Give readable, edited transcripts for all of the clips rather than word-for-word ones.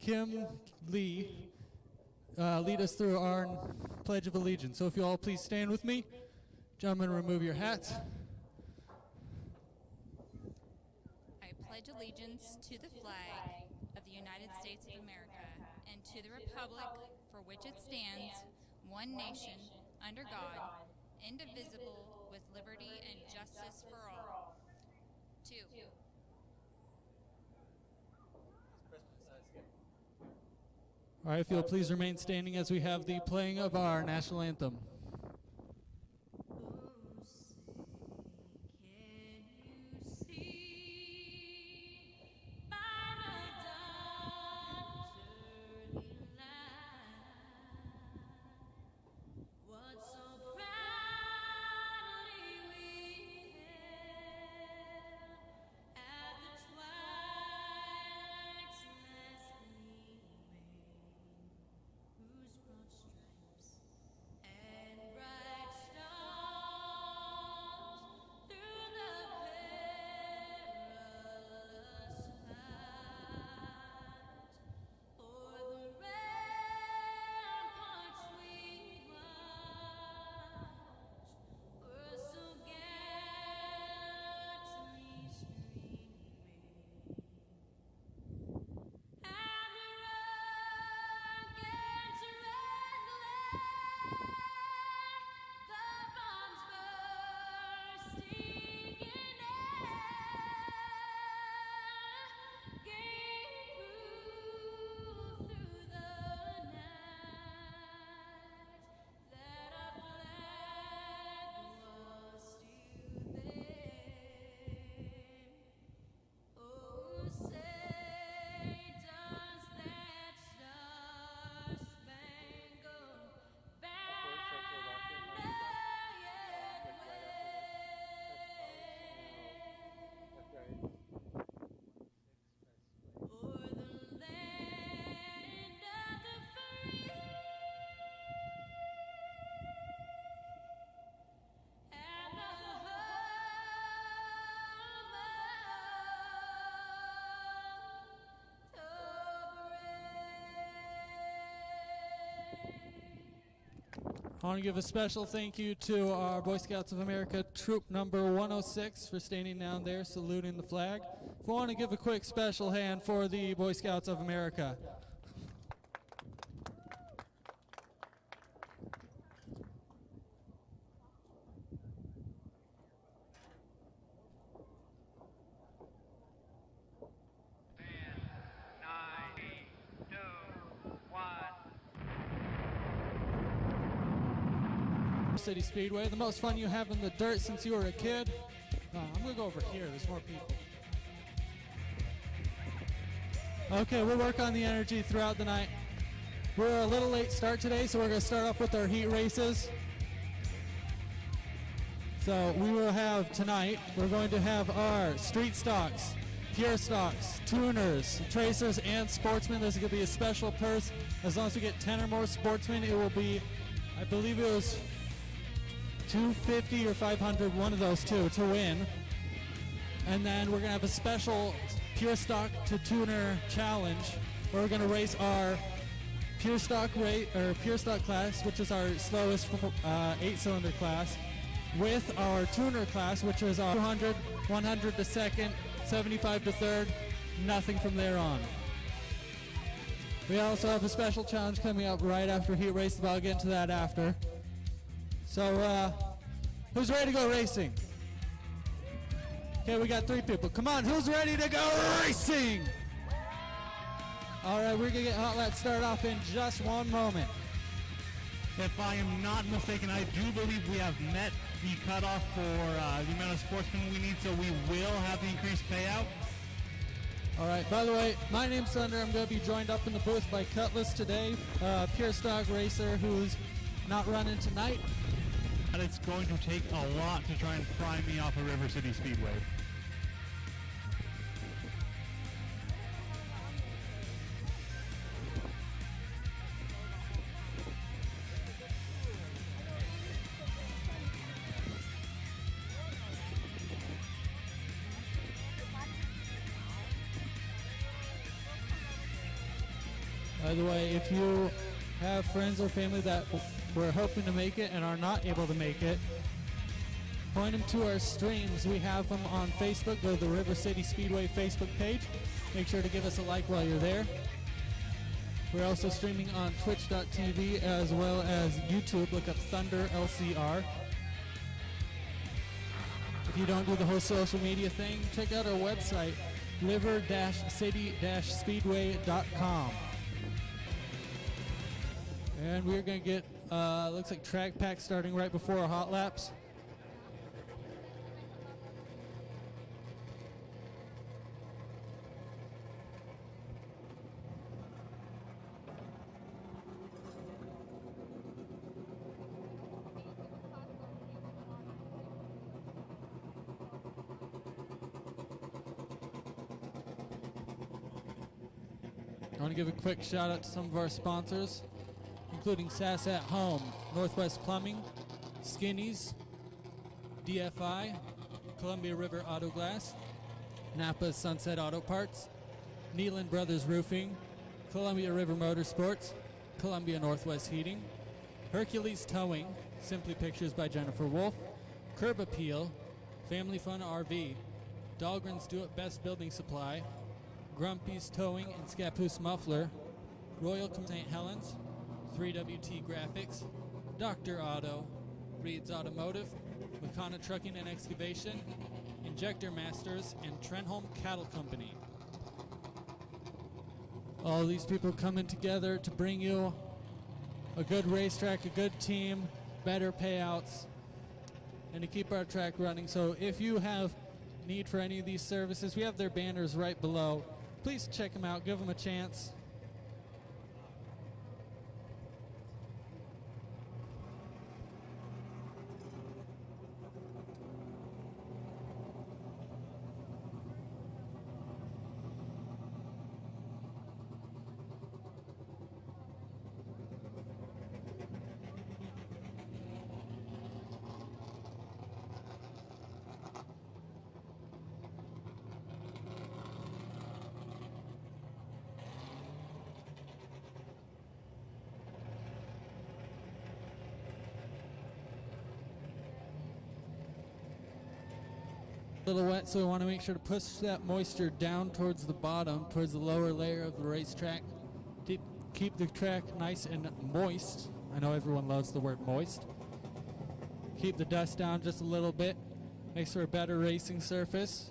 Kim Lee lead us through our Pledge of Allegiance. So if you all please stand with me. Gentlemen, remove your hats. I pledge allegiance to the flag of the United States of America and to the republic for which it stands, one nation, under God, indivisible, with liberty and justice for all. 2. All right, if you'll please remain standing as we have the playing of our national anthem. I want to give a special thank you to our Boy Scouts of America troop number 106 for standing down there saluting the flag. If I want to give a quick special hand for the Boy Scouts of America. City Speedway, the most fun you have in the dirt since you were a kid. I'm gonna go over here, there's more people. Okay, we'll work on the energy throughout the night. We're a little late start today, so we're gonna start off with our heat races. So we will have tonight, we're going to have our street stocks, pure stocks, tuners, tracers, and sportsmen. This is gonna be a special purse. As long as we get 10 or more sportsmen, it will be, I believe it was $250 or $500, one of those two, to win. And then we're gonna have a special pure stock to tuner challenge where we're gonna race our pure stock class, which is our slowest 8-cylinder class, with our tuner class, which is our 200, 100 to second, 75 to third, nothing from there on. We also have a special challenge coming up right after heat race, but I'll get into that after. So, who's ready to go racing? Okay, we got 3 people. Come on, who's ready to go racing? All right, we're gonna get hot laps started off in just one moment. If I am not mistaken, I do believe we have met the cutoff for the amount of sportsmen we need, so we will have the increased payout. All right, by the way, my name's Thunder. I'm gonna be joined up in the booth by Cutlass today, pure stock racer who's not running tonight. And it's going to take a lot to try and pry me off of River City Speedway. By the way, if you have friends or family that were hoping to make it and are not able to make it, point them to our streams. We have them on Facebook. Go to the River City Speedway Facebook page. Make sure to give us a like while you're there. We're also streaming on twitch.tv as well as YouTube. Look up Thunder LCR. If you don't do the whole social media thing, check out our website, river-city-speedway.com. And we're going to get, looks like track pack starting right before our hot laps. I want to give a quick shout out to some of our sponsors, including SAS at Home, Northwest Plumbing, Skinnies, DFI, Columbia River Auto Glass, Napa Sunset Auto Parts, Neelan Brothers Roofing, Columbia River Motorsports, Columbia Northwest Heating, Hercules Towing, Simply Pictures by Jennifer Wolf, Curb Appeal, Family Fun RV, Dahlgren's Do It Best Building Supply, Grumpy's Towing and Scappoose Muffler, Royal St. Helens, 3WT Graphics, Dr. Auto, Reed's Automotive, Makana Trucking and Excavation, Injector Masters, and Trenholm Cattle Company. All these people coming together to bring you a good racetrack, a good team, better payouts, and to keep our track running. So if you have need for any of these services, we have their banners right below. Please check them out, give them a chance. A little wet, so we want to make sure to push that moisture down towards the bottom, towards the lower layer of the racetrack. Keep the track nice and moist. I know everyone loves the word moist. Keep the dust down just a little bit. Makes for a better racing surface.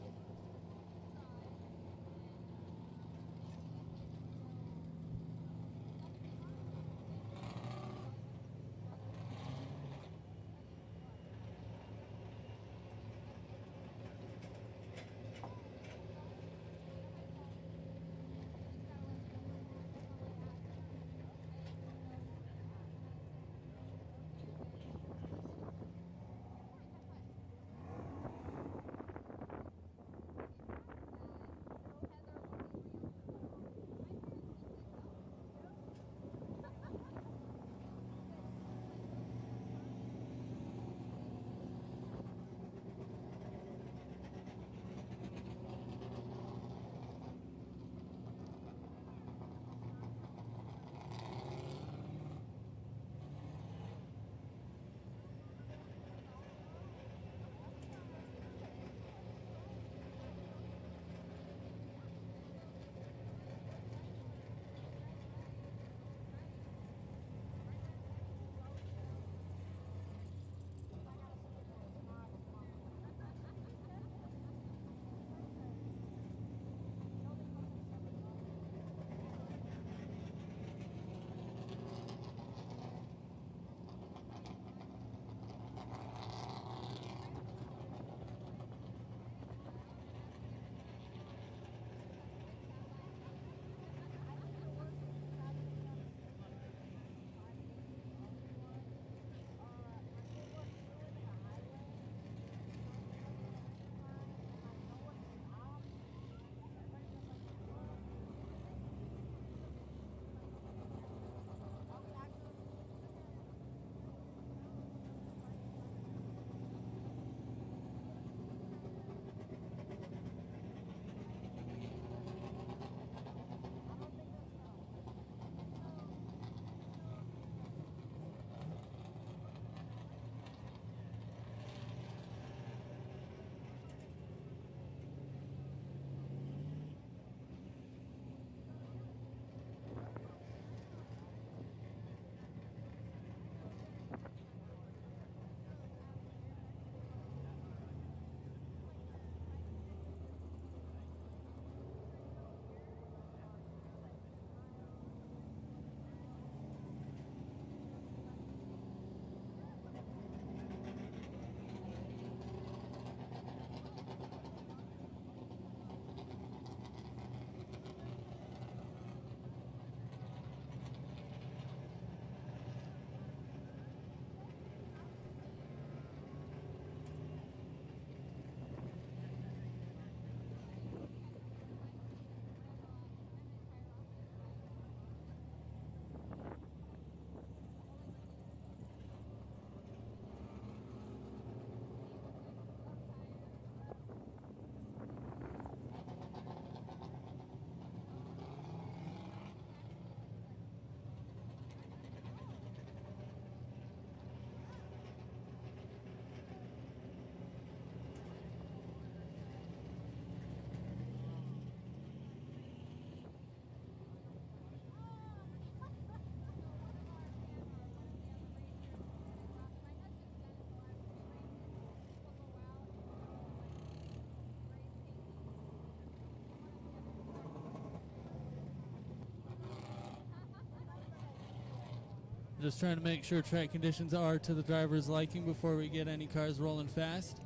Just trying to make sure track conditions are to the driver's liking before we get any cars rolling fast.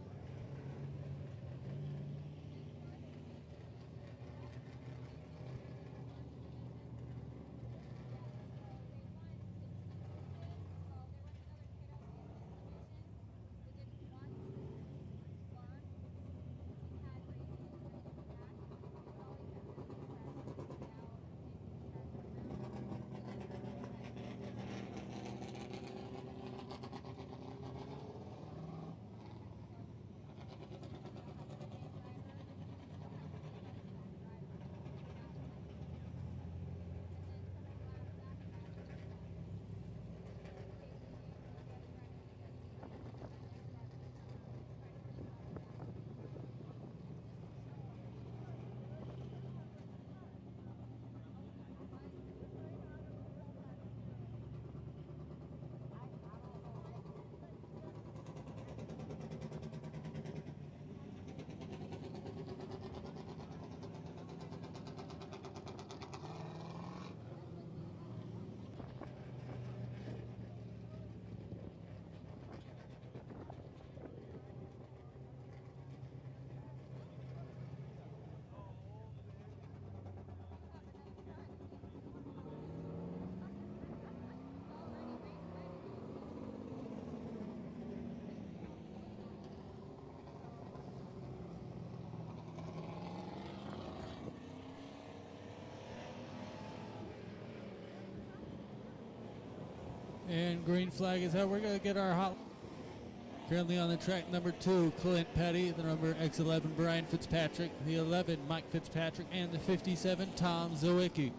And green flag is out. We're going to get our hot. Currently on the track, number 2, Clint Petty. The number X11, Brian Fitzpatrick. The 11, Mike Fitzpatrick. And the 57, Tom Zwicky.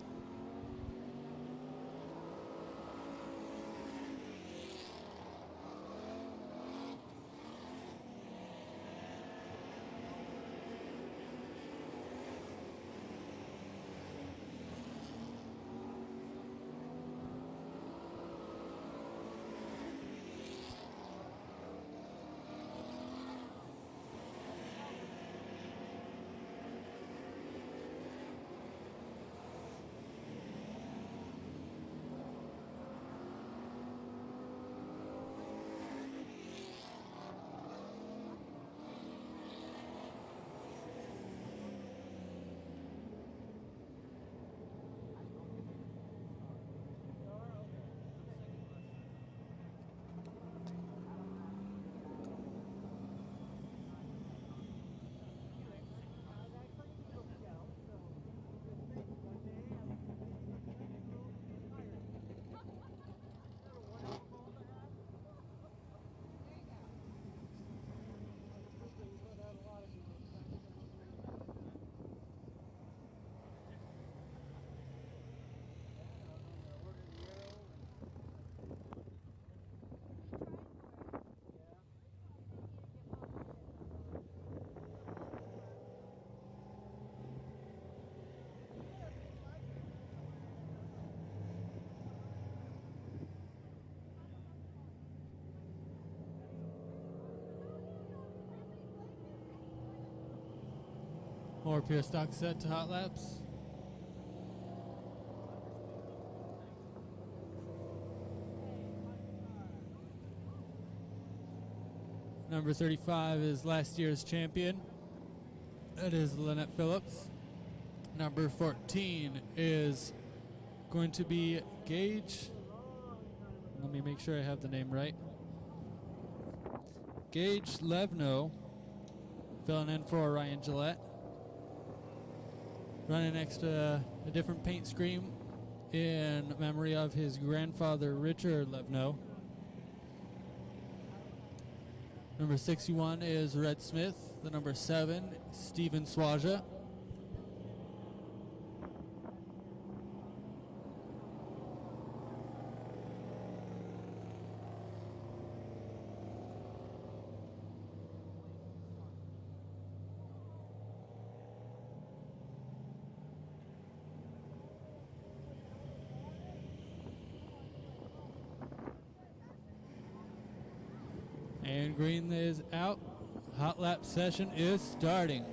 More pure stock set to hot laps. Number 35 is last year's champion. That is Lynette Phillips. Number 14 is going to be Gage. Let me make sure I have the name right. Gage Levno, filling in for Ryan Gillette. Running next to a different paint scheme in memory of his grandfather, Richard Levno. Number 61 is Red Smith. The number 7, Steven Swaja. And green is out. Hot lap session is starting.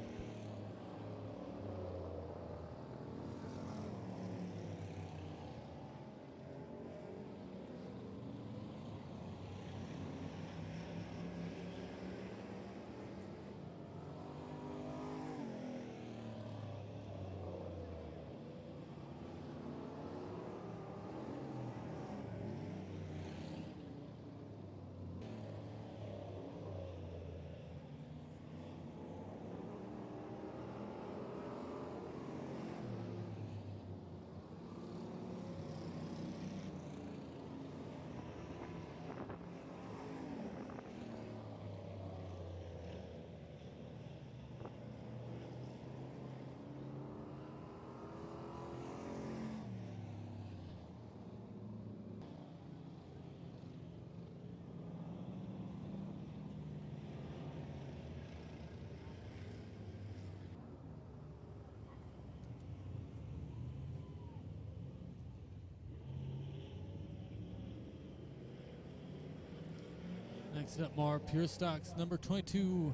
Next up, more Pure Stocks, number 22.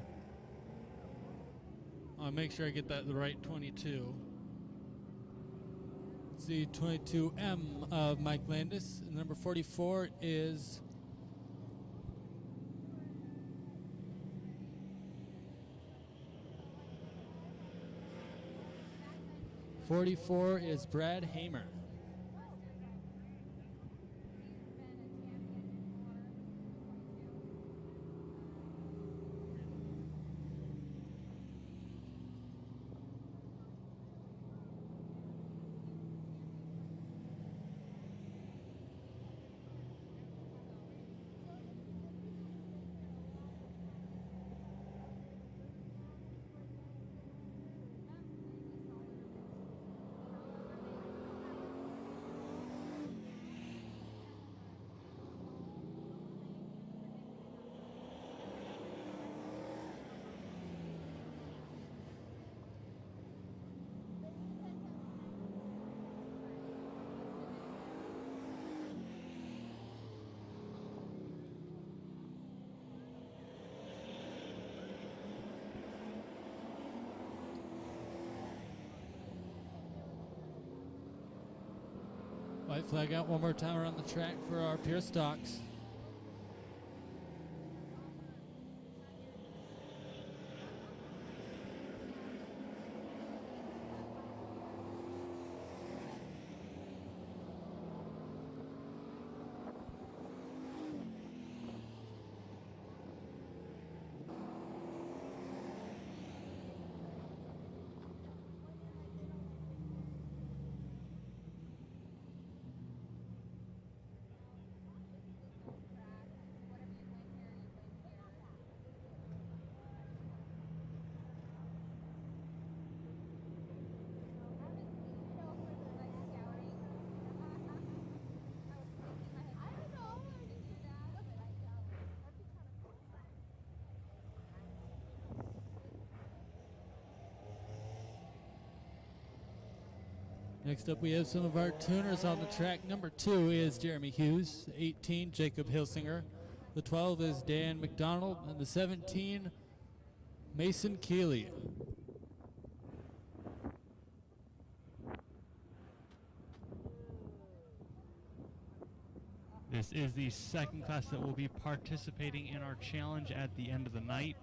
I'll make sure I get that the right 22. It's the 22M of Mike Landis. And number 44 is 44 is Brad Hamer. White flag out one more time around the track for our Pure Stocks. Next up, we have some of our tuners on the track. Number 2 is Jeremy Hughes. 18, Jacob Hilsinger. The 12 is Dan McDonald. And the 17, Mason Keeley. This is the second class that will be participating in our challenge at the end of the night.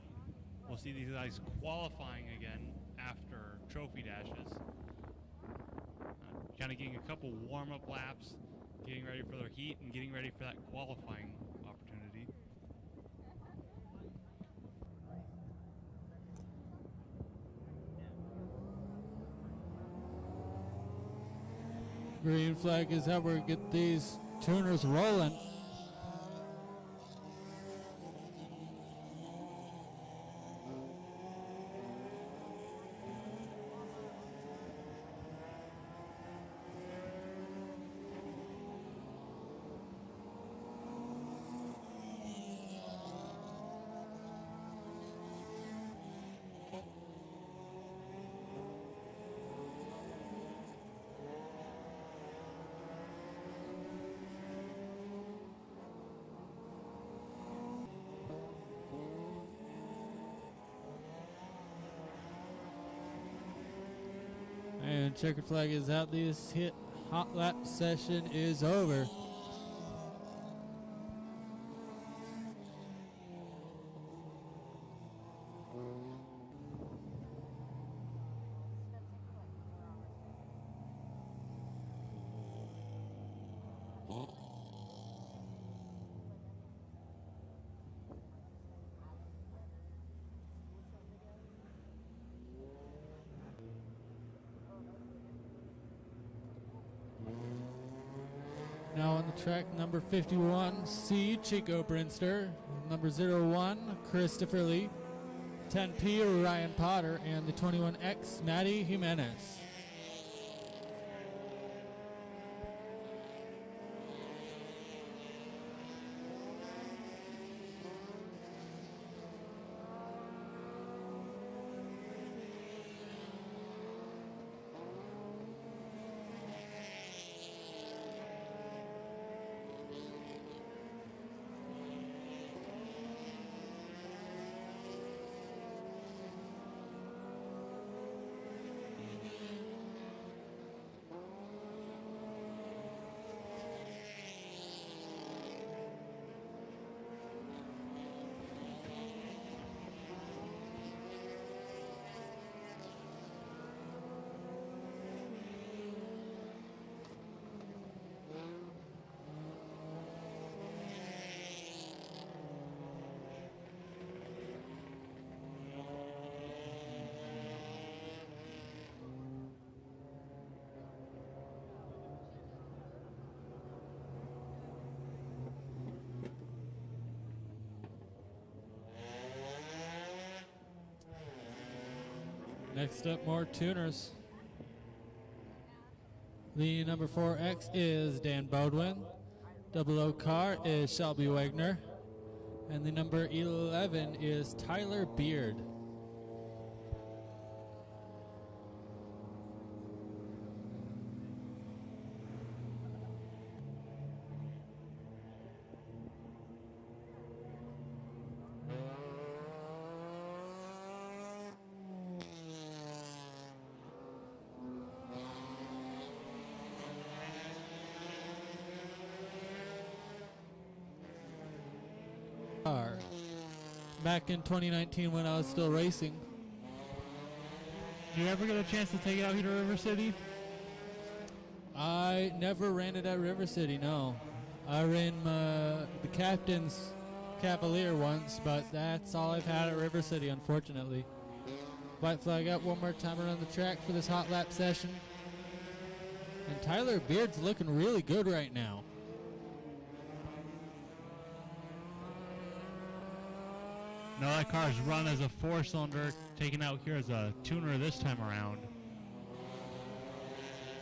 We'll see these guys qualifying again after trophy dashes. Kind of getting a couple warm-up laps, getting ready for their heat, and getting ready for that qualifying opportunity. Green flag is how we get these tuners rolling. And checkered flag is out. This hot lap session is over. Now on the track, number 51, C, Chico Brinster. Number 01, Christopher Lee. 10P, Ryan Potter. And the 21X, Maddie Jimenez. Next up, more tuners. The number 4X is Dan Bodwin. Double O car is Shelby Wagner. And the number 11 is Tyler Beard. Back in 2019 when I was still racing. Did you ever get a chance to take it out here to River City? I never ran it at River City, no. I ran the Captain's Cavalier once, but that's all I've had at River City, unfortunately. White flag up one more time around the track for this hot lap session. And Tyler Beard's looking really good right now. No, that car's run as a 4-cylinder, taken out here as a tuner this time around.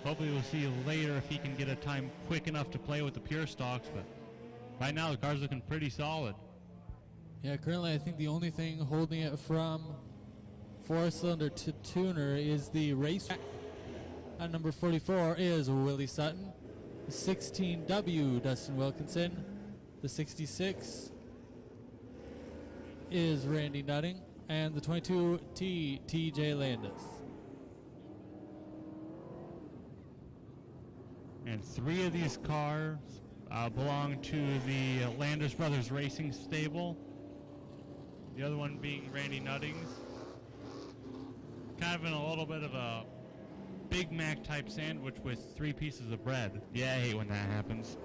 Hopefully we'll see later if he can get a time quick enough to play with the pure stocks, but right now the car's looking pretty solid. Yeah, currently I think the only thing holding it from 4-cylinder to tuner is the race. At number 44 is Willie Sutton. The 16W, Dustin Wilkinson. The 66 is Randy Nutting, and the 22T, TJ Landis. And 3 of these cars belong to the Landis Brothers Racing stable. The other one being Randy Nutting's. Kind of in a little bit of a Big Mac type sandwich with 3 pieces of bread. Yeah, I hate when that happens.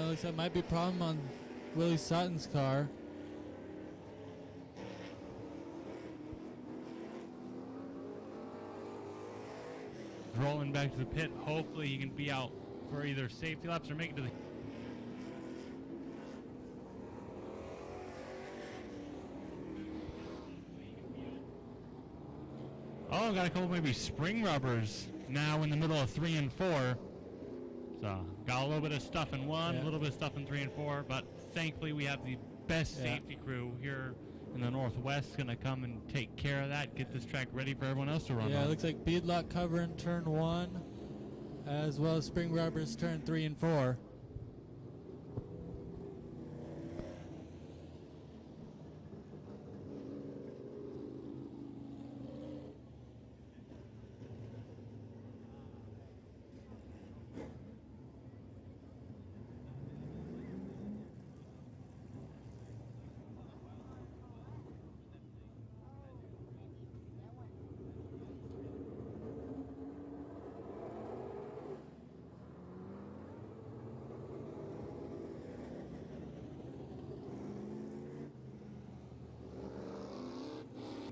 Looks like might be a problem on Willie Sutton's car. Rolling back to the pit. Hopefully he can be out for either safety laps or make it to the... Oh, got a couple maybe spring rubbers now in the middle of 3 and 4. So, got a little bit of stuff in 1, a little bit of stuff in 3 and 4, but thankfully we have the best safety crew here in the Northwest going to come and take care of that, get this track ready for everyone else to run on. Yeah, it looks like beadlock cover in turn 1, as well as spring rubbers turn 3 and 4.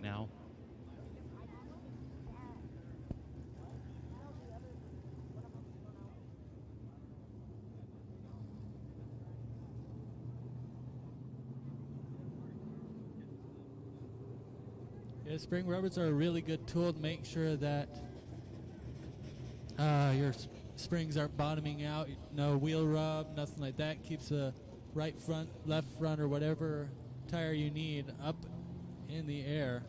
Now. Yeah, spring rubbers are a really good tool to make sure that your springs aren't bottoming out. No wheel rub, nothing like that. Keeps the right front, left front, or whatever tire you need up in the air.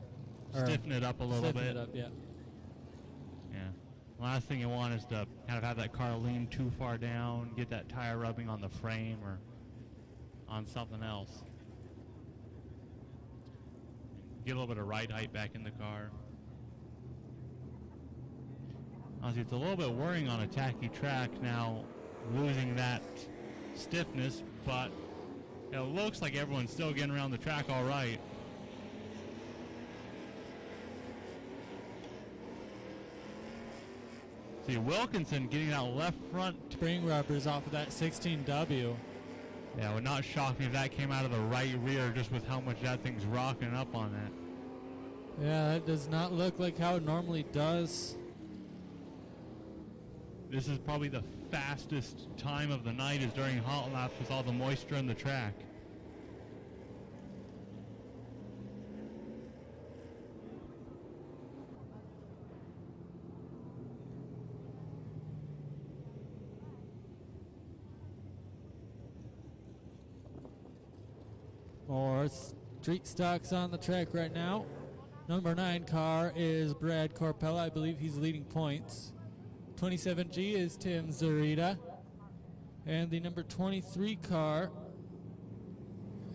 Stiffen it up a little bit. Stiffen it up, yeah. Yeah. Last thing you want is to kind of have that car lean too far down, get that tire rubbing on the frame or on something else. Get a little bit of ride height back in the car. Honestly, it's a little bit worrying on a tacky track now, losing that stiffness, but it looks like everyone's still getting around the track all right. See, Wilkinson getting that left front spring rubbers off of that 16W. Yeah, it would not shock me if that came out of the right rear just with how much that thing's rocking up on that. Yeah, that does not look like how it normally does. This is probably the fastest time of the night is during hot laps with all the moisture in the track. More street stocks on the track right now. Number 9 car is Brad Corpella. I believe he's leading points. 27G is Tim Zarita. And the number 23 car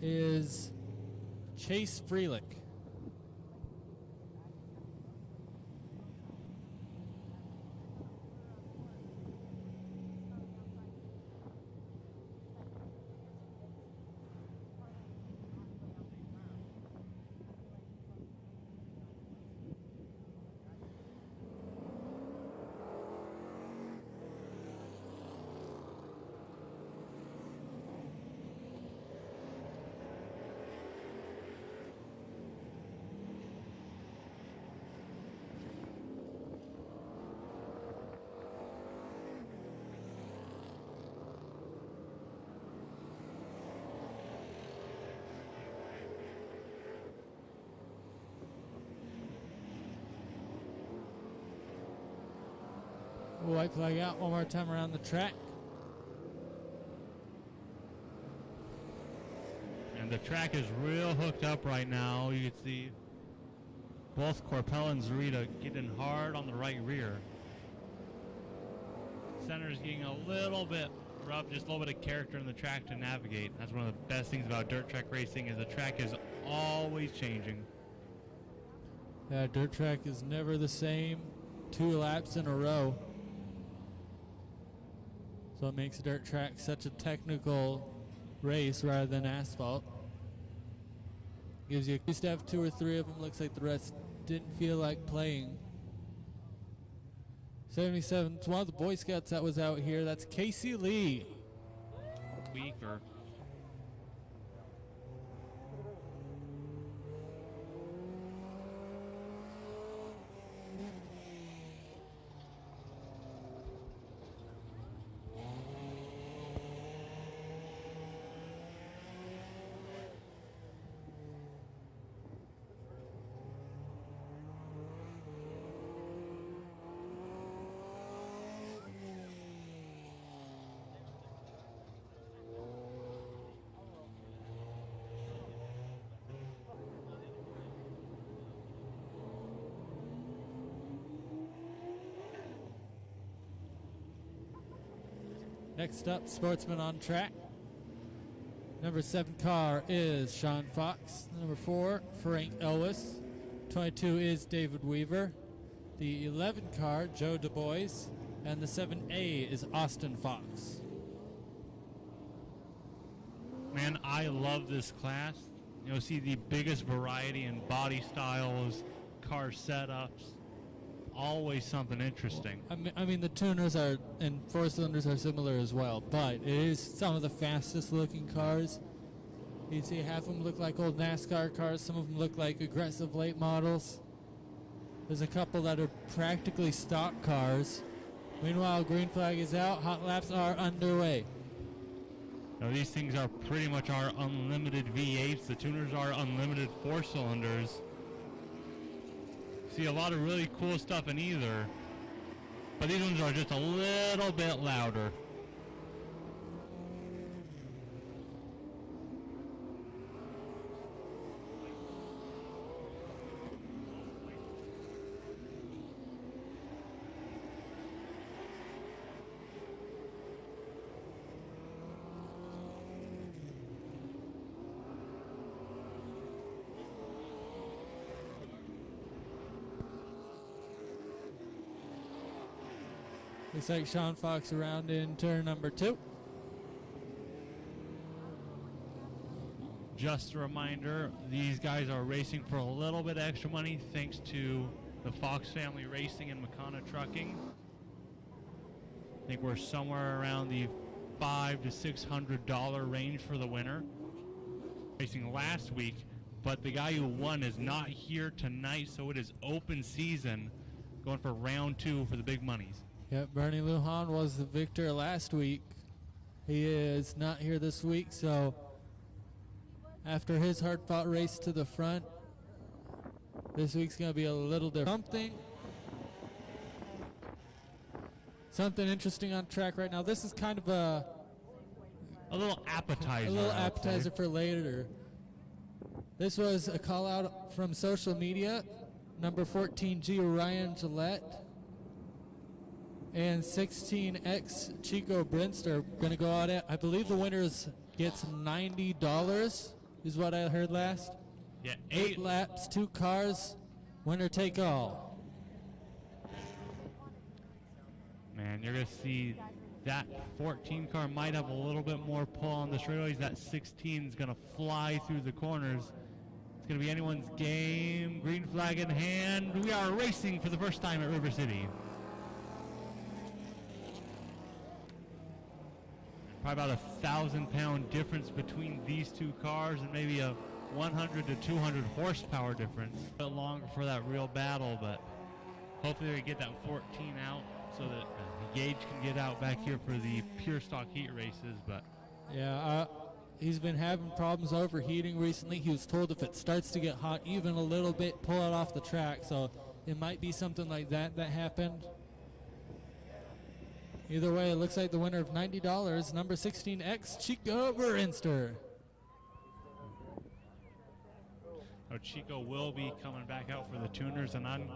is Chase Freelick. White flag out one more time around the track. And the track is real hooked up right now. You can see both Corpella and Zarita getting hard on the right rear. Center's getting a little bit rough, just a little bit of character in the track to navigate. That's one of the best things about dirt track racing is the track is always changing. Yeah, dirt track is never the same 2 laps in a row. So it makes dirt track such a technical race rather than asphalt. Gives you used to have 2 or 3 of them. Looks like the rest didn't feel like playing. 77. It's one of the Boy Scouts that was out here. That's Casey Lee. Weaker. Next up, Sportsman on track. Number 7 car is Sean Fox. Number 4, Frank Elwes. 22 is David Weaver. The 11 car, Joe Du Bois. And the 7A is Austin Fox. Man, I love this class. You know, see the biggest variety in body styles, car setups. Always something interesting. I mean, the tuners are and 4-cylinders are similar as well, but it is some of the fastest looking cars. You see half of them look like old NASCAR cars, some of them look like aggressive late models. There's a couple that are practically stock cars. Meanwhile, green flag is out, hot laps are underway. Now, these things are pretty much our unlimited V8s. The tuners are unlimited 4-cylinders. See a lot of really cool stuff in either, but these ones are just a little bit louder. Looks like Sean Fox around in turn number 2. Just a reminder, these guys are racing for a little bit extra money thanks to the Fox Family Racing and Makana Trucking. I think we're somewhere around the $500 to $600 range for the winner. Racing last week, but the guy who won is not here tonight, so it is open season, going for round 2 for the big monies. Yep, Bernie Lujan was the victor last week. He is not here this week, so after his hard-fought race to the front, this week's going to be a little different. Something interesting on track right now. This is kind of a little appetizer. A little appetizer for later. This was a call out from social media. Number 14G Ryan Gillette and 16X Chico Brinster going to go out at, I believe the winner gets $90 is what I heard last. Yeah, 8 laps, 2 cars, winner take all. Man, you're going to see that 14 car might have a little bit more pull on the straightaways. That 16 is going to fly through the corners. It's going to be anyone's game. Green flag in hand. We are racing for the first time at River City. Probably about a 1,000-pound difference between these two cars and maybe a 100 to 200 horsepower difference. A bit longer for that real battle, but hopefully we get that 14 out so that Gage can get out back here for the pure stock heat races. But yeah, he's been having problems overheating recently. He was told if it starts to get hot even a little bit, pull it off the track. So it might be something like that happened. Either way, it looks like the winner of $90, number 16X Chico Brinster. Chico will be coming back out for the tuners, and I'm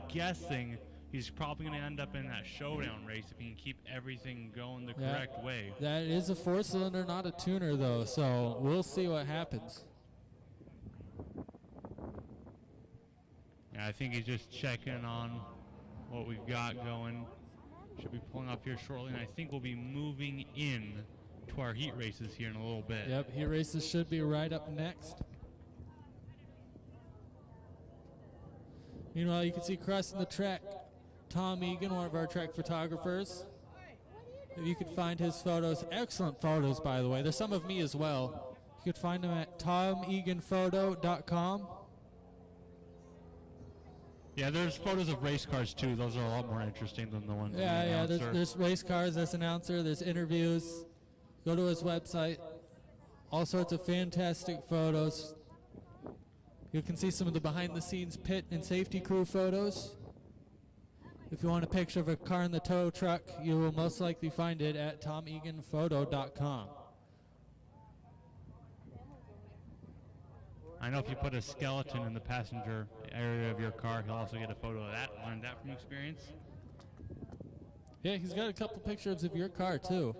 guessing he's probably going to end up in that showdown race if he can keep everything going the correct way. That is a 4-cylinder, not a tuner, though, so we'll see what happens. Yeah, I think he's just checking on what we've got going. Should be pulling up here shortly, and I think we'll be moving in to our heat races here in a little bit. Yep, heat races should be right up next. Meanwhile, you can see crossing the track Tom Egan, one of our track photographers. If you could find his photos, excellent photos, by the way. There's some of me as well. You could find them at tomeganphoto.com. Yeah, there's photos of race cars, too. Those are a lot more interesting than the ones. Yeah, there's race cars, there's announcer, there's interviews. Go to his website. All sorts of fantastic photos. You can see some of the behind-the-scenes pit and safety crew photos. If you want a picture of a car in the tow truck, you will most likely find it at tomeganphoto.com. I know if you put a skeleton in the passenger area of your car, he'll also get a photo of that. Learned that from experience. Yeah, he's got a couple pictures of your car, too.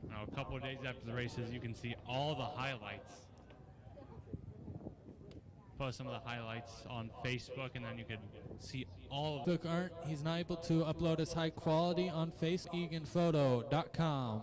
Now, a couple of days after the races, you can see all the highlights. Post some of the highlights on Facebook, and then you can see all of them. He's not able to upload as high quality on tomeganphoto.com.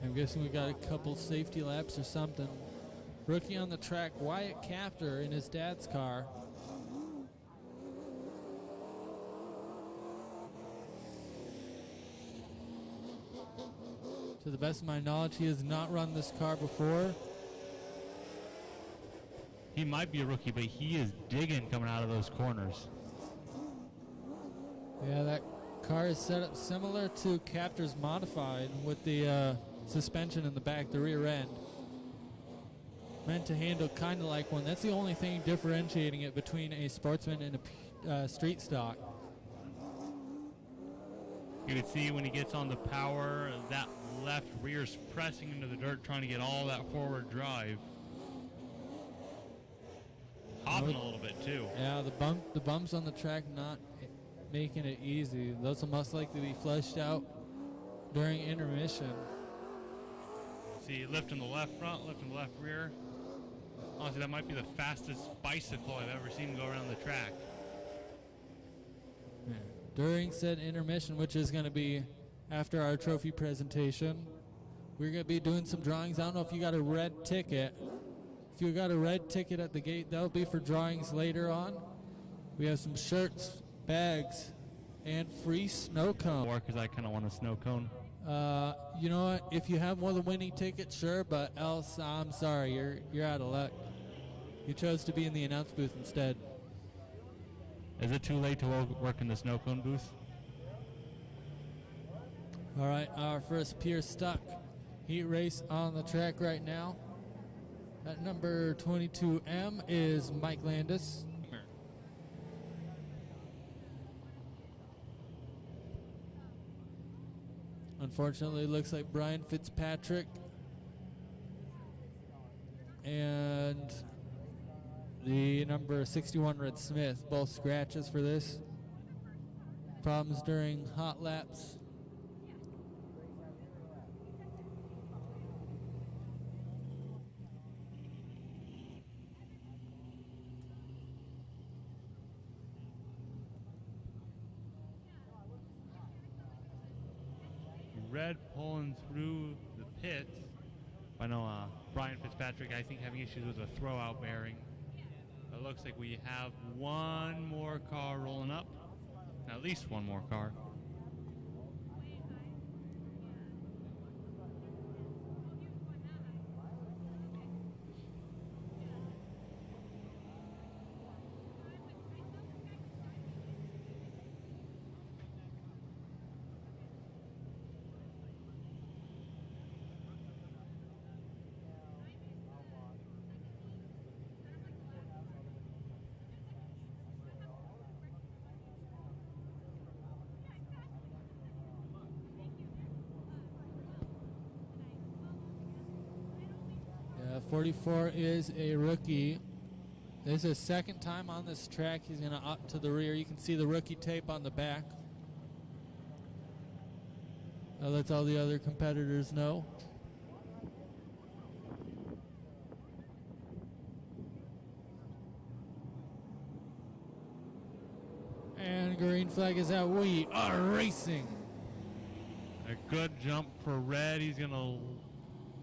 I'm guessing we got a couple safety laps or something. Rookie on the track, Wyatt Capter in his dad's car. To the best of my knowledge, he has not run this car before. He might be a rookie, but he is digging coming out of those corners. Yeah, that car is set up similar to Capter's modified with the suspension in the back, the rear end. Meant to handle kind of like one. That's the only thing differentiating it between a sportsman and a street stock. You can see when he gets on the power, that left rear's pressing into the dirt, trying to get all that forward drive. Hopping a little bit too. Yeah, the bumps on the track not making it easy. Those will most likely be flushed out during intermission. See, lifting the left front, lifting the left rear. Honestly, that might be the fastest bicycle I've ever seen go around the track. Yeah. During said intermission, which is going to be after our trophy presentation, we're going to be doing some drawings. I don't know if you got a red ticket. If you got a red ticket at the gate, that'll be for drawings later on. We have some shirts, bags, and free snow cone. Or because I kind of want a snow cone. You know what? If you have more than winning tickets, sure, but else, I'm sorry, you're out of luck. You chose to be in the announce booth instead. Is it too late to work in the snow cone booth? All right, our first Pure Stock heat race on the track right now. At number 22M is Mike Landis. Unfortunately, it looks like Brian Fitzpatrick and the number 61 Red Smith, both scratches for this. Problems during hot laps. Red pulling through the pits. I know Brian Fitzpatrick, I think, having issues with a throwout bearing. It looks like we have one more car rolling up. At least one more car. Yeah, 44 is a rookie. This is his second time on this track. He's going to up to the rear. You can see the rookie tape on the back. That lets all the other competitors know. And green flag is out. We are racing. A good jump for Red. He's going to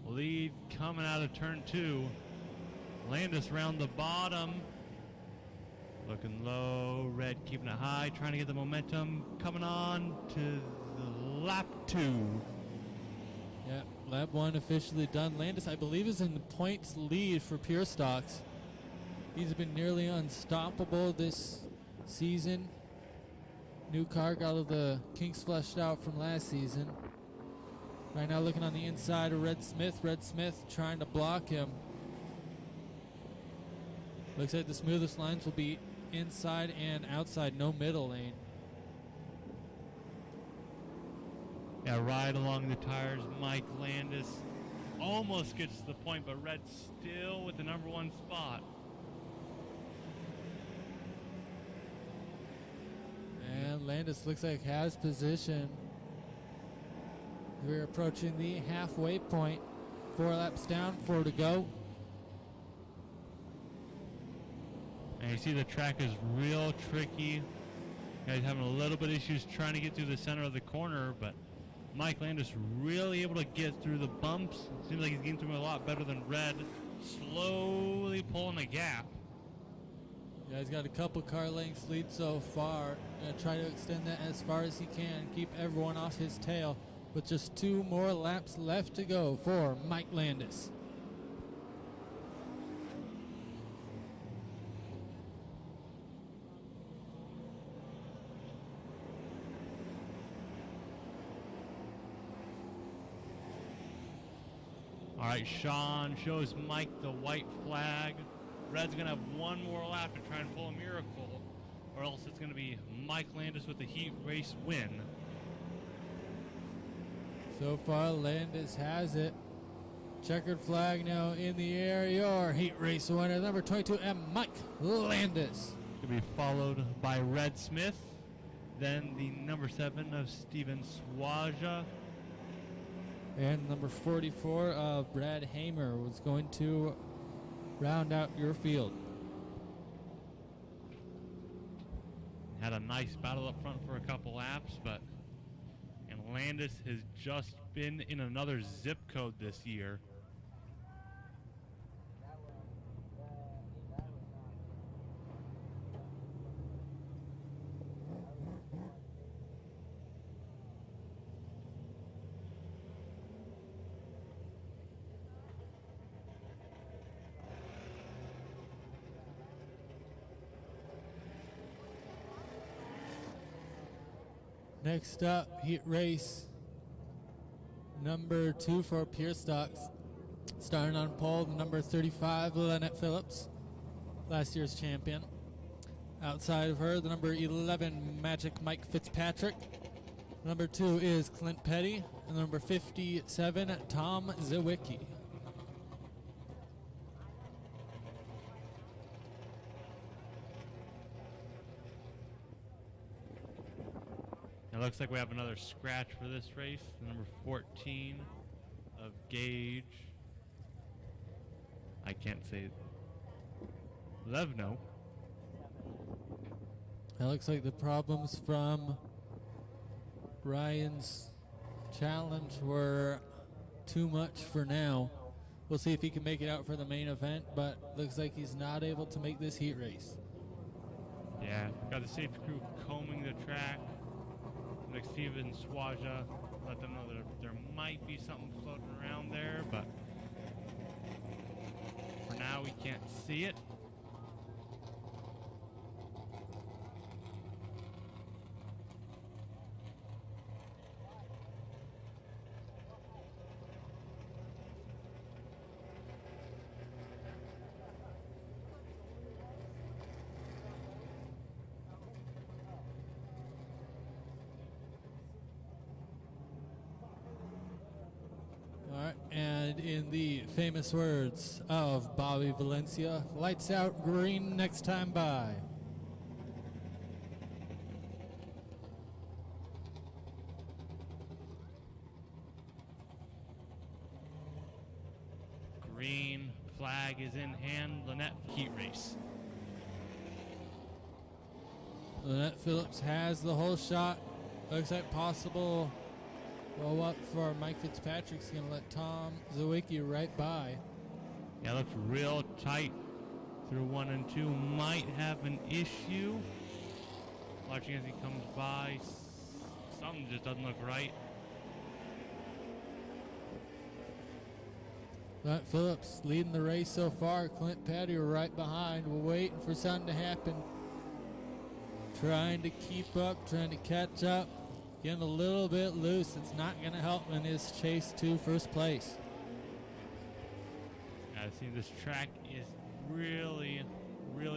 lead coming out of turn 2. Landis around the bottom. Looking low. Red keeping it high. Trying to get the momentum. Coming on to the lap 2. Yeah, lap 1 officially done. Landis, I believe, is in the points lead for Pure Stocks. He's been nearly unstoppable this season. New car got all the kinks fleshed out from last season. Right now looking on the inside of Red Smith. Red Smith trying to block him. Looks like the smoothest lines will be inside and outside, no middle lane. Yeah, right along the tires. Mike Landis almost gets to the point, but Red still with the number 1 spot. And Landis looks like has position. We're approaching the halfway point. 4 laps down, 4 to go. And you see the track is real tricky. Guys having a little bit of issues trying to get through the center of the corner, but Mike Landis really able to get through the bumps. It seems like he's getting through a lot better than Red. Slowly pulling a gap. Yeah, he's got a couple car lengths lead so far. Gonna try to extend that as far as he can. Keep everyone off his tail. With just 2 more laps left to go for Mike Landis. All right, Sean shows Mike the white flag. Red's going to have one more lap to try and pull a miracle, or else it's going to be Mike Landis with the heat race win. So far, Landis has it. Checkered flag now in the air. Your heat race winner, number 22, and Mike Landis. To be followed by Red Smith, then the number 7 of Steven Swaja. And number 44 of Brad Hamer was going to round out your field. Had a nice battle up front for a couple laps, but and Landis has just been in another zip code this year. Next up, heat race number 2 for Pure Stocks. Starting on pole, the number 35, Lynette Phillips, last year's champion. Outside of her, the number 11, Magic Mike Fitzpatrick. Number 2 is Clint Petty, and number 57, Tom Zawicki. It looks like we have another scratch for this race. The number 14 of Gage. I can't say Levno. It looks like the problems from Ryan's challenge were too much for now. We'll see if he can make it out for the main event, but looks like he's not able to make this heat race. Yeah, got the safety crew combing the track. Like Steven Swaja, let them know that there might be something floating around there, but for now we can't see it. And in the famous words of Bobby Valencia, lights out, green next time by. Green flag is in hand. Lynette heat race. Lynette Phillips has the whole shot. Looks like possible roll up for Mike Fitzpatrick's going to let Tom Zawicki right by. Yeah, looks real tight through 1 and 2. Might have an issue. Watching as he comes by, something just doesn't look right. Lynette Phillips leading the race so far. Clint Petty right behind. We're waiting for something to happen. Trying to keep up, trying to catch up. Getting a little bit loose. It's not going to help in his chase to first place. I see this track is really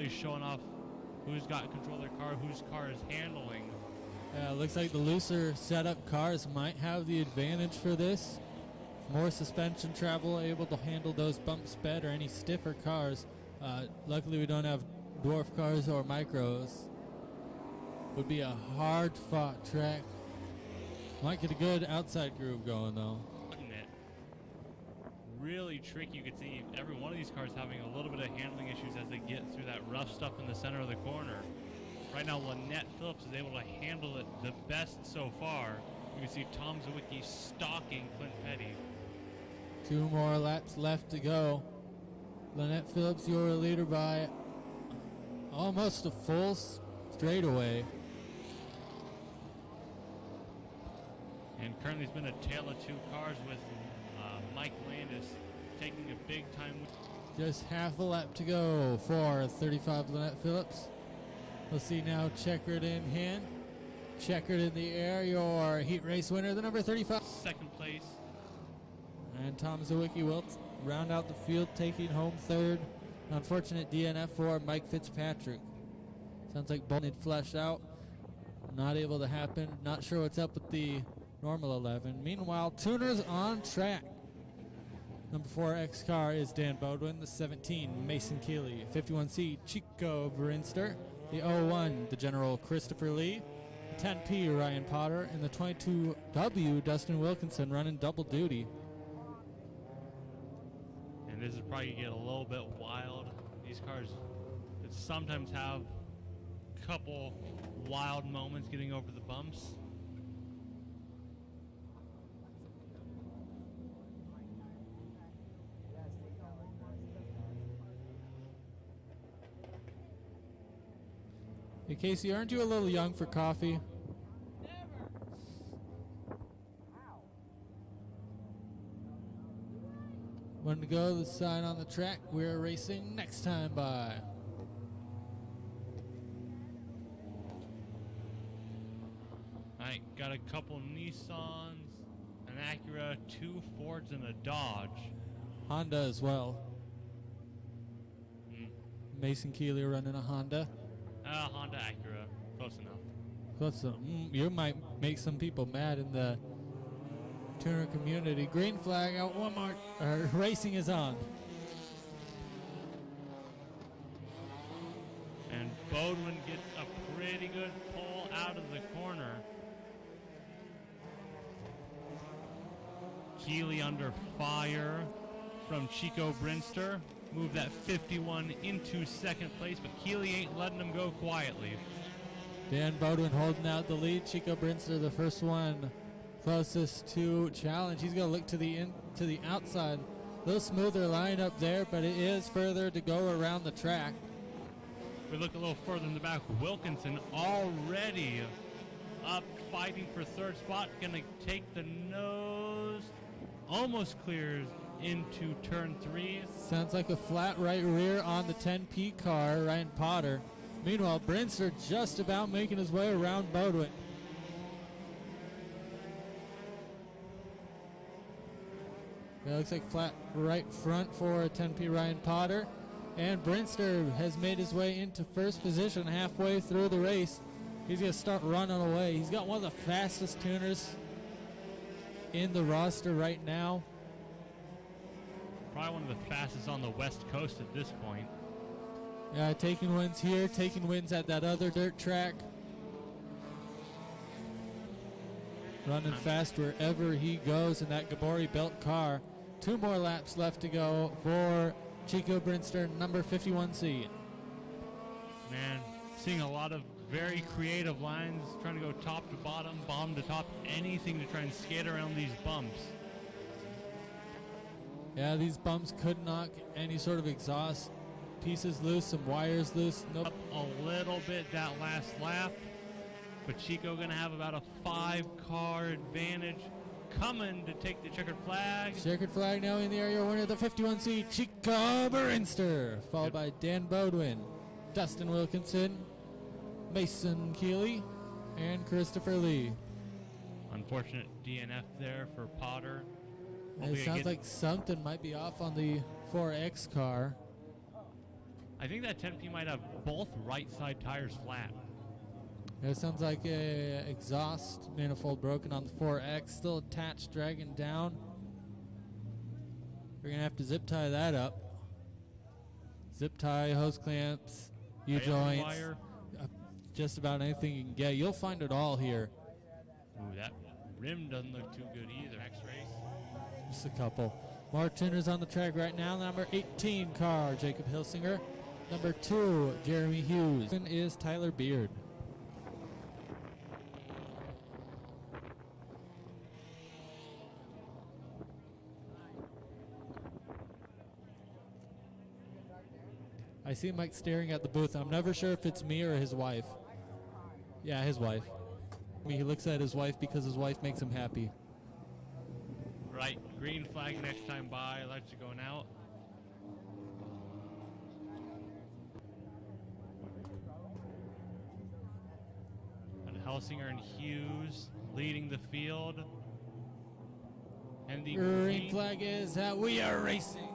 showing off who's got control of their car, whose car is handling. Looks like the looser setup cars might have the advantage for this. More suspension travel, able to handle those bumps better, any stiffer cars. Luckily we don't have dwarf cars or micros. Would be a hard-fought track. Might get a good outside groove going, though. Isn't it? Really tricky. You can see every one of these cars having a little bit of handling issues as they get through that rough stuff in the center of the corner. Right now, Lynette Phillips is able to handle it the best so far. You can see Tom Zawicki stalking Clint Petty. 2 more laps left to go. Lynette Phillips, your leader by almost a full straightaway. And currently it's been a tale of 2 cars with Mike Landis taking a big time. Just half a lap to go for 35 Lynette Phillips. We'll see now, checkered in hand, checkered in the air, your heat race winner, the number 35. Second place. And Tom Zawicki will round out the field, taking home third. Unfortunate DNF for Mike Fitzpatrick. Sounds like ball need flushed out. Not able to happen. Not sure what's up with the normal 11. Meanwhile, tuners on track. Number 4 X car is Dan Bodwin. The 17, Mason Keeley. 51C, Chico Brinster. The 01, the General Christopher Lee. The 10P, Ryan Potter. And the 22W, Dustin Wilkinson, running double duty. And this is probably going to get a little bit wild. These cars sometimes have a couple wild moments getting over the bumps. Hey, Casey, aren't you a little young for coffee? One to go, the sign on the track. We're racing next time by. Alright, got a couple Nissans, an Acura, 2 Fords, and a Dodge. Honda as well. Mm. Mason Keeley running a Honda. Honda Acura. Close enough. Close enough. You might make some people mad in the tuner community. Green flag out, one more. Racing is on. And Bodwin gets a pretty good pull out of the corner. Keeley under fire from Chico Brinster. Move that 51 into second place, but Keeley ain't letting him go quietly. Dan Bodwin holding out the lead. Chico Brinster, the first one closest to challenge. He's going to look to the outside. A little smoother line up there, but it is further to go around the track. We look a little further in the back. Wilkinson already up fighting for third spot. Going to take the nose. Almost clears into turn 3. Sounds like a flat right rear on the 10P car, Ryan Potter. Meanwhile, Brinster just about making his way around Bodwin. It looks like flat right front for a 10P Ryan Potter. And Brinster has made his way into first position halfway through the race. He's going to start running away. He's got one of the fastest tuners in the roster right now. Probably one of the fastest on the West Coast at this point. Yeah, taking wins here, taking wins at that other dirt track. Running fast wherever he goes in that Gabori belt car. 2 more laps left to go for Chico Brinster, number 51C. Man, seeing a lot of very creative lines, trying to go top to bottom, bottom to top, anything to try and skate around these bumps. Yeah, these bumps could knock any sort of exhaust pieces loose, some wires loose. Nope. Up a little bit that last lap, but Chico going to have about a 5-car advantage coming to take the checkered flag. Checkered flag now in the area. Winner of the 51C, Chico Brinster, followed by Dan Bodwin, Dustin Wilkinson, Mason Keeley, and Christopher Lee. Unfortunate DNF there for Potter. It sounds like something might be off on the 4X car. I think that 10P might have both right side tires flat. It sounds like a exhaust manifold broken on the 4X, still attached, dragging down. We're gonna have to zip tie that up. Zip tie, hose clamps, U-joints, Wire. just about anything you can get. You'll find it all here. Ooh, that rim doesn't look too good either. X-rays. Just a couple. More tuners on the track right now. Number 18 car, Jacob Hilsinger. Number 2, Jeremy Hughes. And is Tyler Beard. I see Mike staring at the booth. I'm never sure if it's me or his wife. Yeah, his wife. He looks at his wife because his wife makes him happy. Right, green flag next time by. Lights are going out. And Helsinger and Hughes leading the field. And the Green flag is out. We are racing.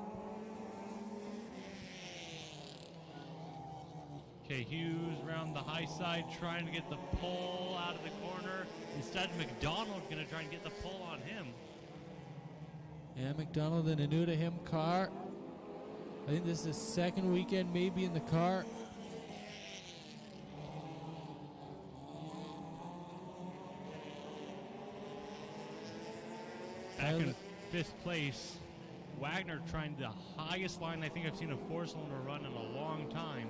Okay, Hughes around the high side trying to get the pole out of the corner. Instead, McDonald going to try and get the pole on him. Yeah, McDonald in a new to him car. I think this is his second weekend maybe in the car. Back in 5th place, Wagner trying the highest line I think I've seen a 4-cylinder run in a long time.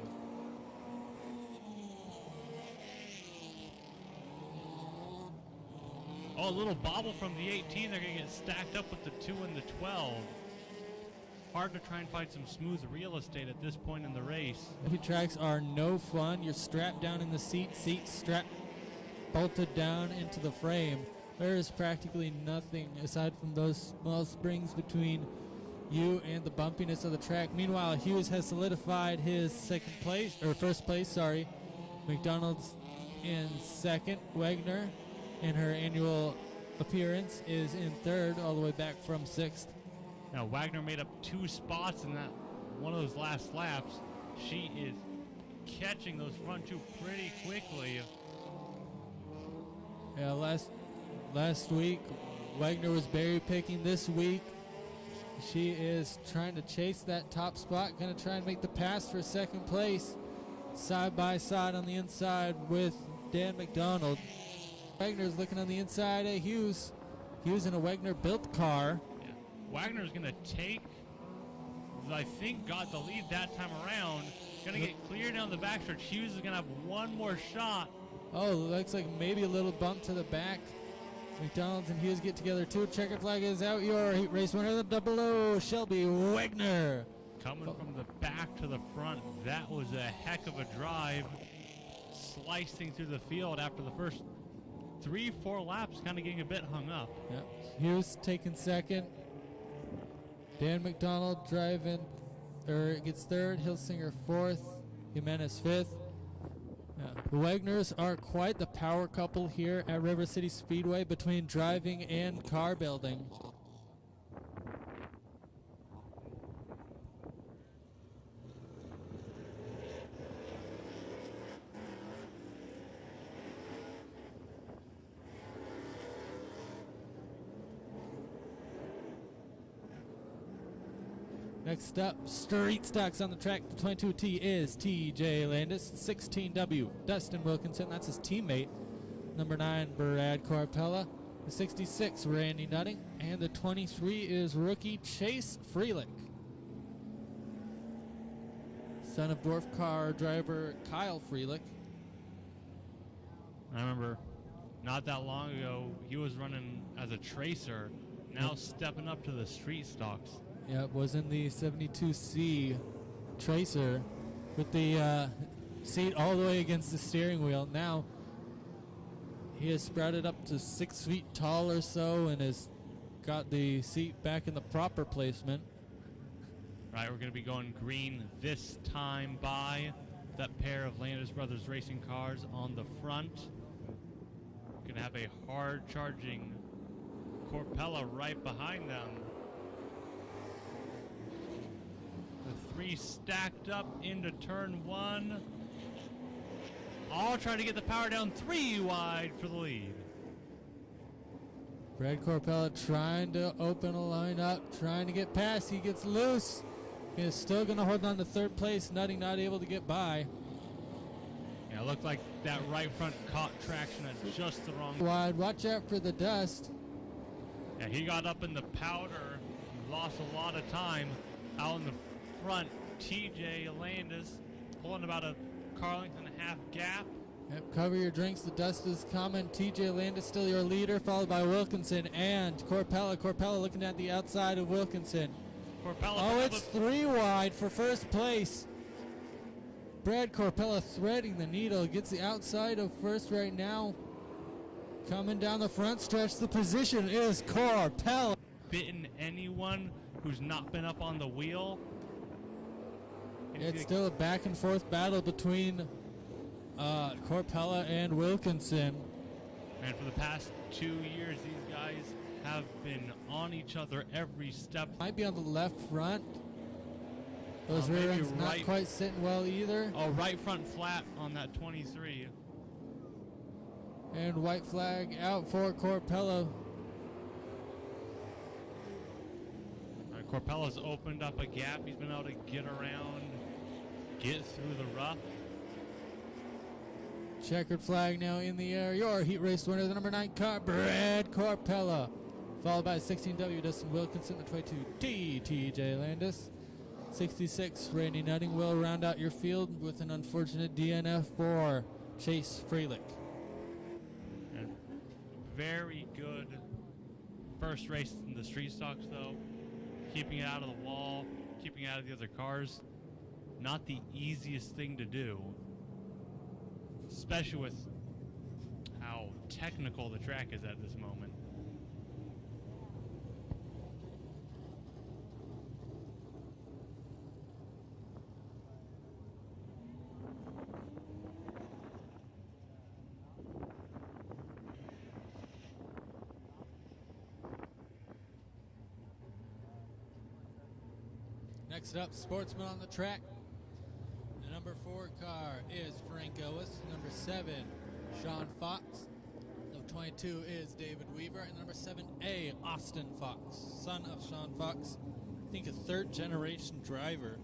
Oh, a little bobble from the 18. They're going to get stacked up with the 2 and the 12. hard to try and find some smooth real estate at this point in the race. Heavy tracks are no fun. You're strapped down in the seat strapped, bolted down into the frame. There is practically nothing aside from those small springs between you and the bumpiness of the track. Meanwhile, Hughes has solidified his first place. McDonald's in second. Wagner, in her annual appearance, is in third, all the way back from sixth. Now Wagner made up 2 spots in that one of those last laps. She is catching those front 2 pretty quickly. Yeah, last week Wagner was berry picking. This week she is trying to chase that top spot, going to try and make the pass for second place, side by side on the inside with Dan McDonald. Wagner's looking on the inside at Hughes. Hughes in a Wagner built car. Yeah. Wagner's going to take, I think, got the lead that time around. Going to get clear down the backstretch. Hughes is going to have one more shot. Oh, looks like maybe a little bump to the back. McDonald's and Hughes get together too. Checkered flag is out. Your heat race winner, the 00, Shelby Wagner. Coming from the back to the front, that was a heck of a drive. Slicing through the field after the first 3-4 laps, kind of getting a bit hung up. Yep. Hughes taking second. Dan McDonald gets third. Hilsinger fourth. Jimenez fifth. The Wagners are quite the power couple here at River City Speedway between driving and car building. Next up, street stocks on the track. The 22T is TJ Landis. 16W, Dustin Wilkinson. That's his teammate. Number 9, Brad Corpella. The 66, Randy Nutting. And the 23 is rookie Chase Freelick. Son of dwarf car driver Kyle Freelick. I remember not that long ago, he was running as a tracer, now stepping up to the street stocks. Yeah, was in the 72C Tracer with the seat all the way against the steering wheel. Now he has sprouted up to 6 feet tall or so and has got the seat back in the proper placement. Right, we're going to be going green this time by that pair of Landis Brothers racing cars on the front. Going to have a hard charging Corpella right behind them. The 3 stacked up into turn 1. All trying to get the power down 3 wide for the lead. Brad Corpella trying to open a line up, trying to get past. He gets loose. He is still going to hold on to third place. Nutting not able to get by. Yeah, it looked like that right front caught traction at just the wrong. Wide. Watch out for the dust. Yeah, he got up in the powder, lost a lot of time out in the front. TJ Landis pulling about a car length and a half gap. Yep, cover your drinks. The dust is coming. TJ Landis still your leader, followed by Wilkinson and Corpella. Corpella looking at the outside of Wilkinson. Corpella. Oh, it's 3 wide for first place. Brad Corpella threading the needle. Gets the outside of first right now. Coming down the front stretch. The position is Corpella. Bitten anyone who's not been up on the wheel. It's still a back and forth battle between Corpella and Wilkinson. And for the past 2 years, these guys have been on each other every step. Might be on the left front. Those rear maybe ends not right. quite sitting well either. Oh, right front flat on that 23. And white flag out for Corpella. Corpella's opened up a gap. He's been able to get around, get through the rough. Checkered flag now in the air. Your heat race winner, the number 9 car, Brad Corpella. Followed by 16W, Dustin Wilkinson, the 22T, TJ Landis. 66, Randy Nutting will round out your field with an unfortunate DNF for Chase Freelick. And very good first race in the street stocks, though. keeping it out of the wall, keeping it out of the other cars. Not the easiest thing to do, especially with how technical the track is at this moment. Next up, sportsman on the track. The number 4 car is Frank Ellis. Number 7, Sean Fox. Number 22 is David Weaver. And number 7A, Austin Fox, son of Sean Fox. I think a third generation driver.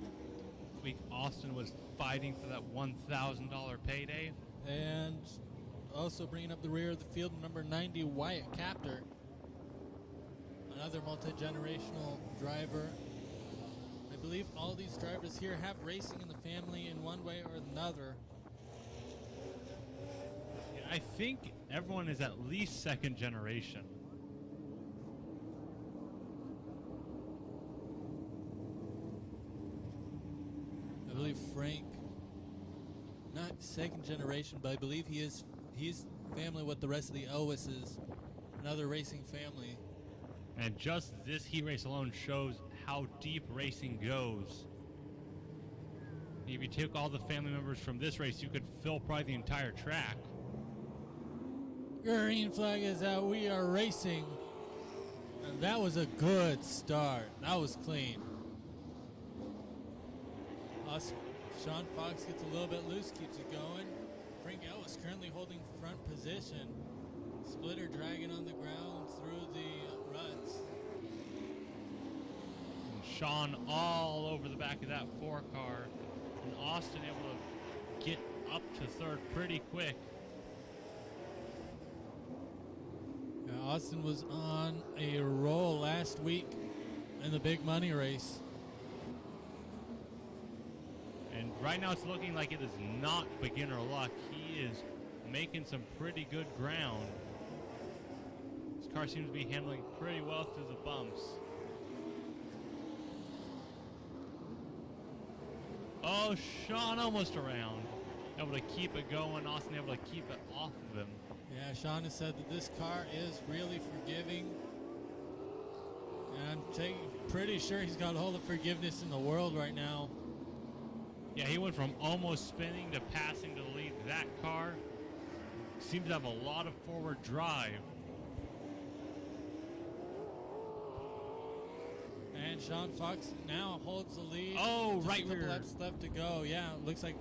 This week, Austin was fighting for that $1,000 payday. And also bringing up the rear of the field, number 90, Wyatt Captor. Another multi-generational driver. I believe all these drivers here have racing in the family in one way or another. Yeah, I think everyone is at least second generation. I believe Frank, not second generation, but I believe he's family with the rest of the Elwises, another racing family. And just this heat race alone shows how deep racing goes. If you took all the family members from this race, you could fill probably the entire track. Green flag is out. We are racing. And that was a good start. That was clean. Sean Fox gets a little bit loose, keeps it going. Frank Ellis currently holding front position. Splitter dragging on the ground through the ruts. And Sean all over the back of that 4 car. And Austin able to get up to third pretty quick. Yeah, Austin was on a roll last week in the big money race. And right now it's looking like it is not beginner luck. He is making some pretty good ground. This car seems to be handling pretty well through the bumps. Oh, Sean almost around. Able to keep it going. Austin able to keep it off of him. Yeah, Sean has said that this car is really forgiving. And I'm pretty sure he's got all the forgiveness in the world right now. Yeah, he went from almost spinning to passing to the lead. That car seems to have a lot of forward drive. And Sean Fox now holds the lead. Oh, Just right a couple rear. laps left to go. Yeah, looks like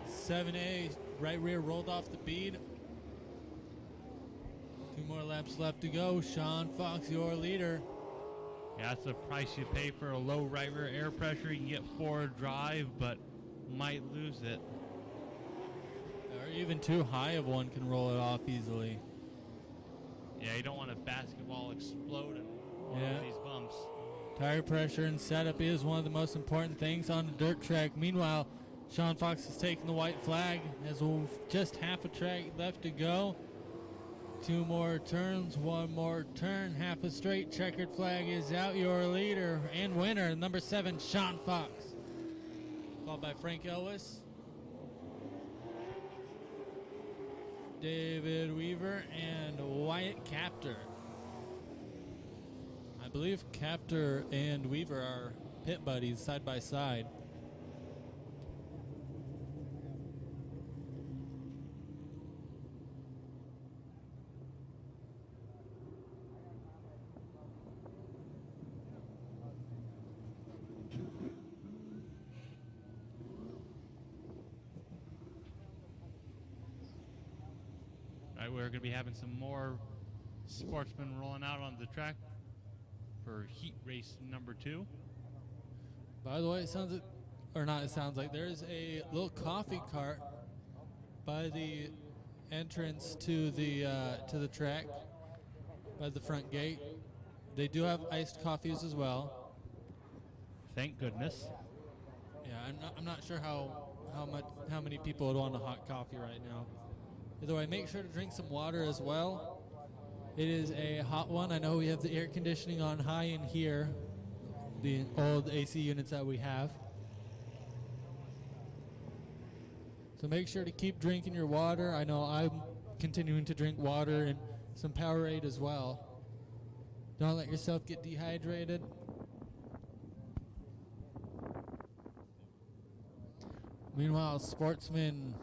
7A right rear rolled off the bead. 2 more laps left to go. Sean Fox, your leader. Yeah, that's the price you pay for a low right rear air pressure. You can get forward drive, but might lose it. Or even too high of one can roll it off easily. Yeah, you don't want a basketball exploding on Yeah. these bumps. Tire pressure and setup is one of the most important things on a dirt track. Meanwhile, Sean Fox is taking the white flag. There's just half a track left to go. 2 more turns, 1 more turn, half a straight. Checkered flag is out. Your leader and winner, number 7, Sean Fox. Followed by Frank Ellis, David Weaver, and Wyatt Captor. I believe Captor and Weaver are pit buddies side by side. Right, we're going to be having some more sportsmen rolling out on the track for heat race number 2. By the way, it sounds like, or not, it sounds like there's a little coffee cart by the entrance to the track, by the front gate. They do have iced coffees as well. Thank goodness. Yeah, I'm not sure how many people would want a hot coffee right now. Either way, make sure to drink some water as well. It is a hot one. I know we have the air conditioning on high in here, the old AC units that we have. So make sure to keep drinking your water. I know I'm continuing to drink water and some Powerade as well. Don't let yourself get dehydrated. Meanwhile, Sportsman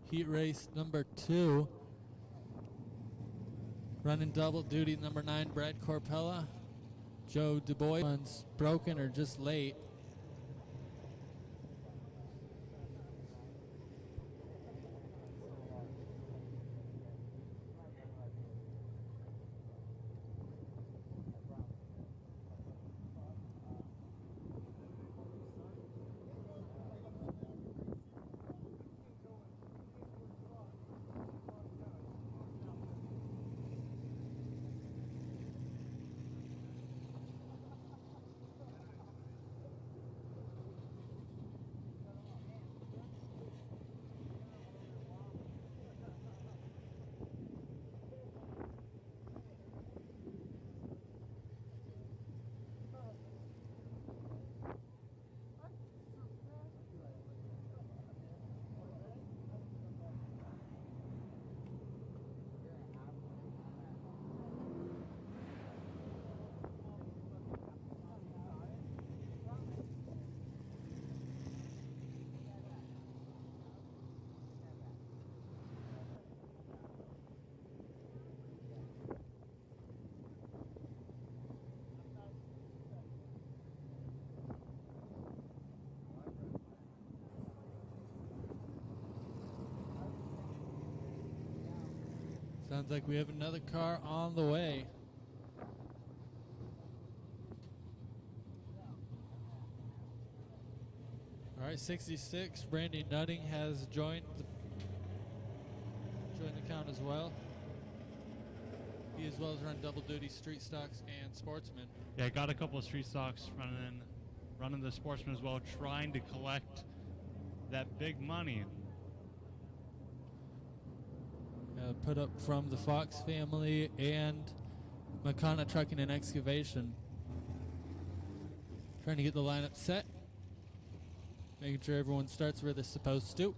Heat Race number 2. Running double duty, number 9, Brad Corpella. Joe DuBois, one's broken or just late. Sounds like we have another car on the way. All right, 66. Randy Nutting has joined the count as well. He as well as run double duty street stocks and sportsman. Yeah, got a couple of street stocks running the sportsman as well, trying to collect that big money. Put up from the Fox family and Makana Trucking and Excavation. Trying to get the lineup set. Making sure everyone starts where they're supposed to.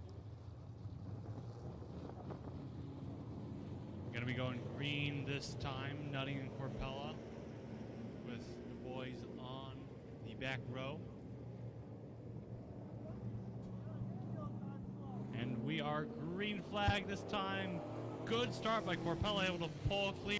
Going to be going green this time, Nutting and Corpella, with the boys on the back row. And we are green flag this time. Good start by Corpella, able to pull clear.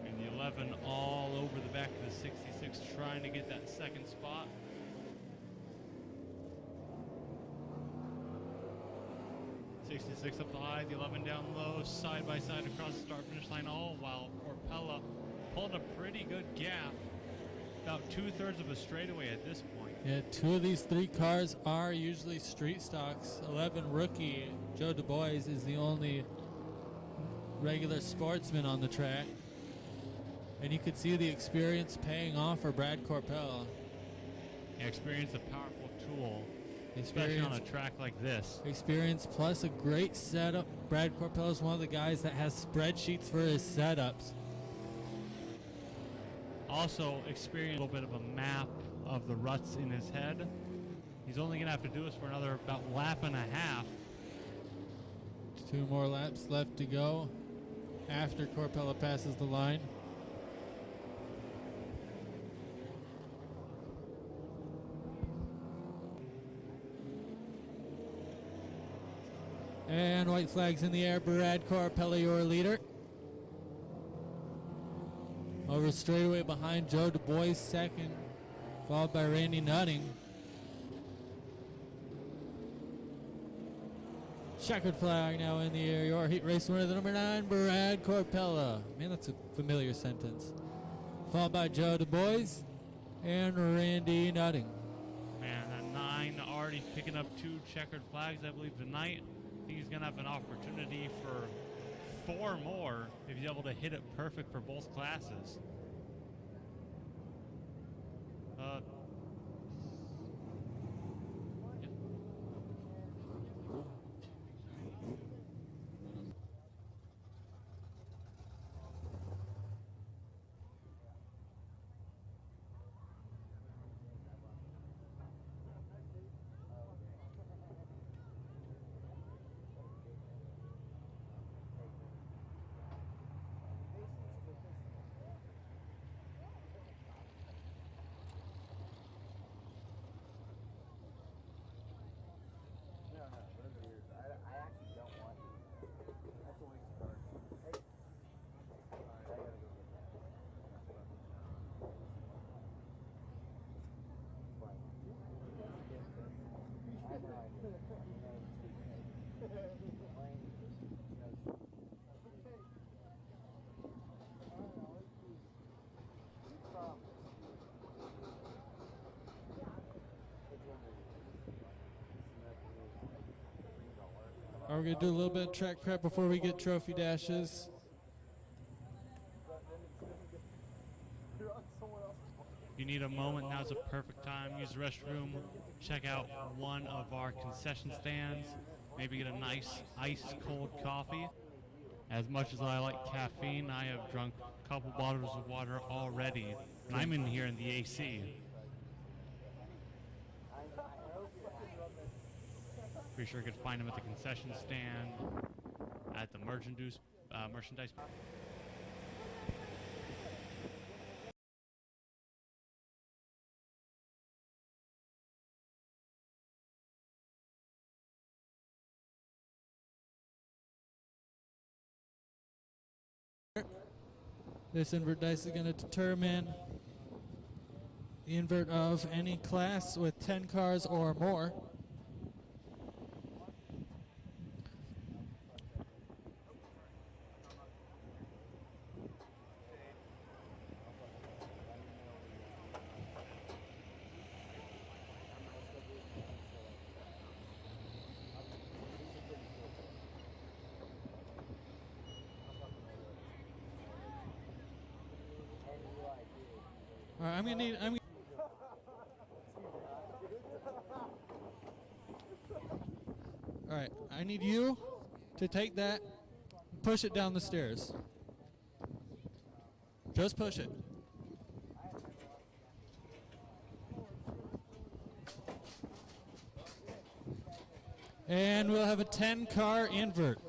And the 11 all over the back of the 66, trying to get that second spot. '66 up the high, the 11 down low, side by side across the start-finish line, all while Corpella pulling a pretty good gap. About 2/3 of a straightaway at this point. Yeah, 2 of these 3 cars are usually street stocks. 11 rookie Joe DuBois is the only regular sportsman on the track. And you could see the experience paying off for Brad Corpella. Yeah, experience a powerful tool, especially on a track like this. Experience plus a great setup. Brad Corpella is one of the guys that has spreadsheets for his setups. Also experience a little bit of a map of the ruts in his head. He's only going to have to do this for another about lap and a half. 2 more laps left to go after Corpella passes the line. And white flags in the air. Brad Corpella, your leader. Over straightaway behind Joe DuBois, second, followed by Randy Nutting. Checkered flag now in the air. Your heat race winner, the number 9, Brad Corpella. Man, that's a familiar sentence. Followed by Joe DuBois and Randy Nutting. Man, that 9 already picking up 2 checkered flags, I believe, tonight. I think he's going to have an opportunity for 4 more if he's able to hit it perfect for both classes. we're going to do a little bit of track prep before we get trophy dashes. If you need a moment, now's a perfect time. Use the restroom. Check out one of our concession stands. Maybe get a nice ice-cold coffee. As much as I like caffeine, I have drunk a couple bottles of water already. And I'm in here in the AC. Pretty sure you could find them at the concession stand, at the merchandise. This invert dice is going to determine the invert of any class with 10 cars or more. All right, all right, I need you to take that, push it down the stairs. Just push it. And we'll have a 10-car invert.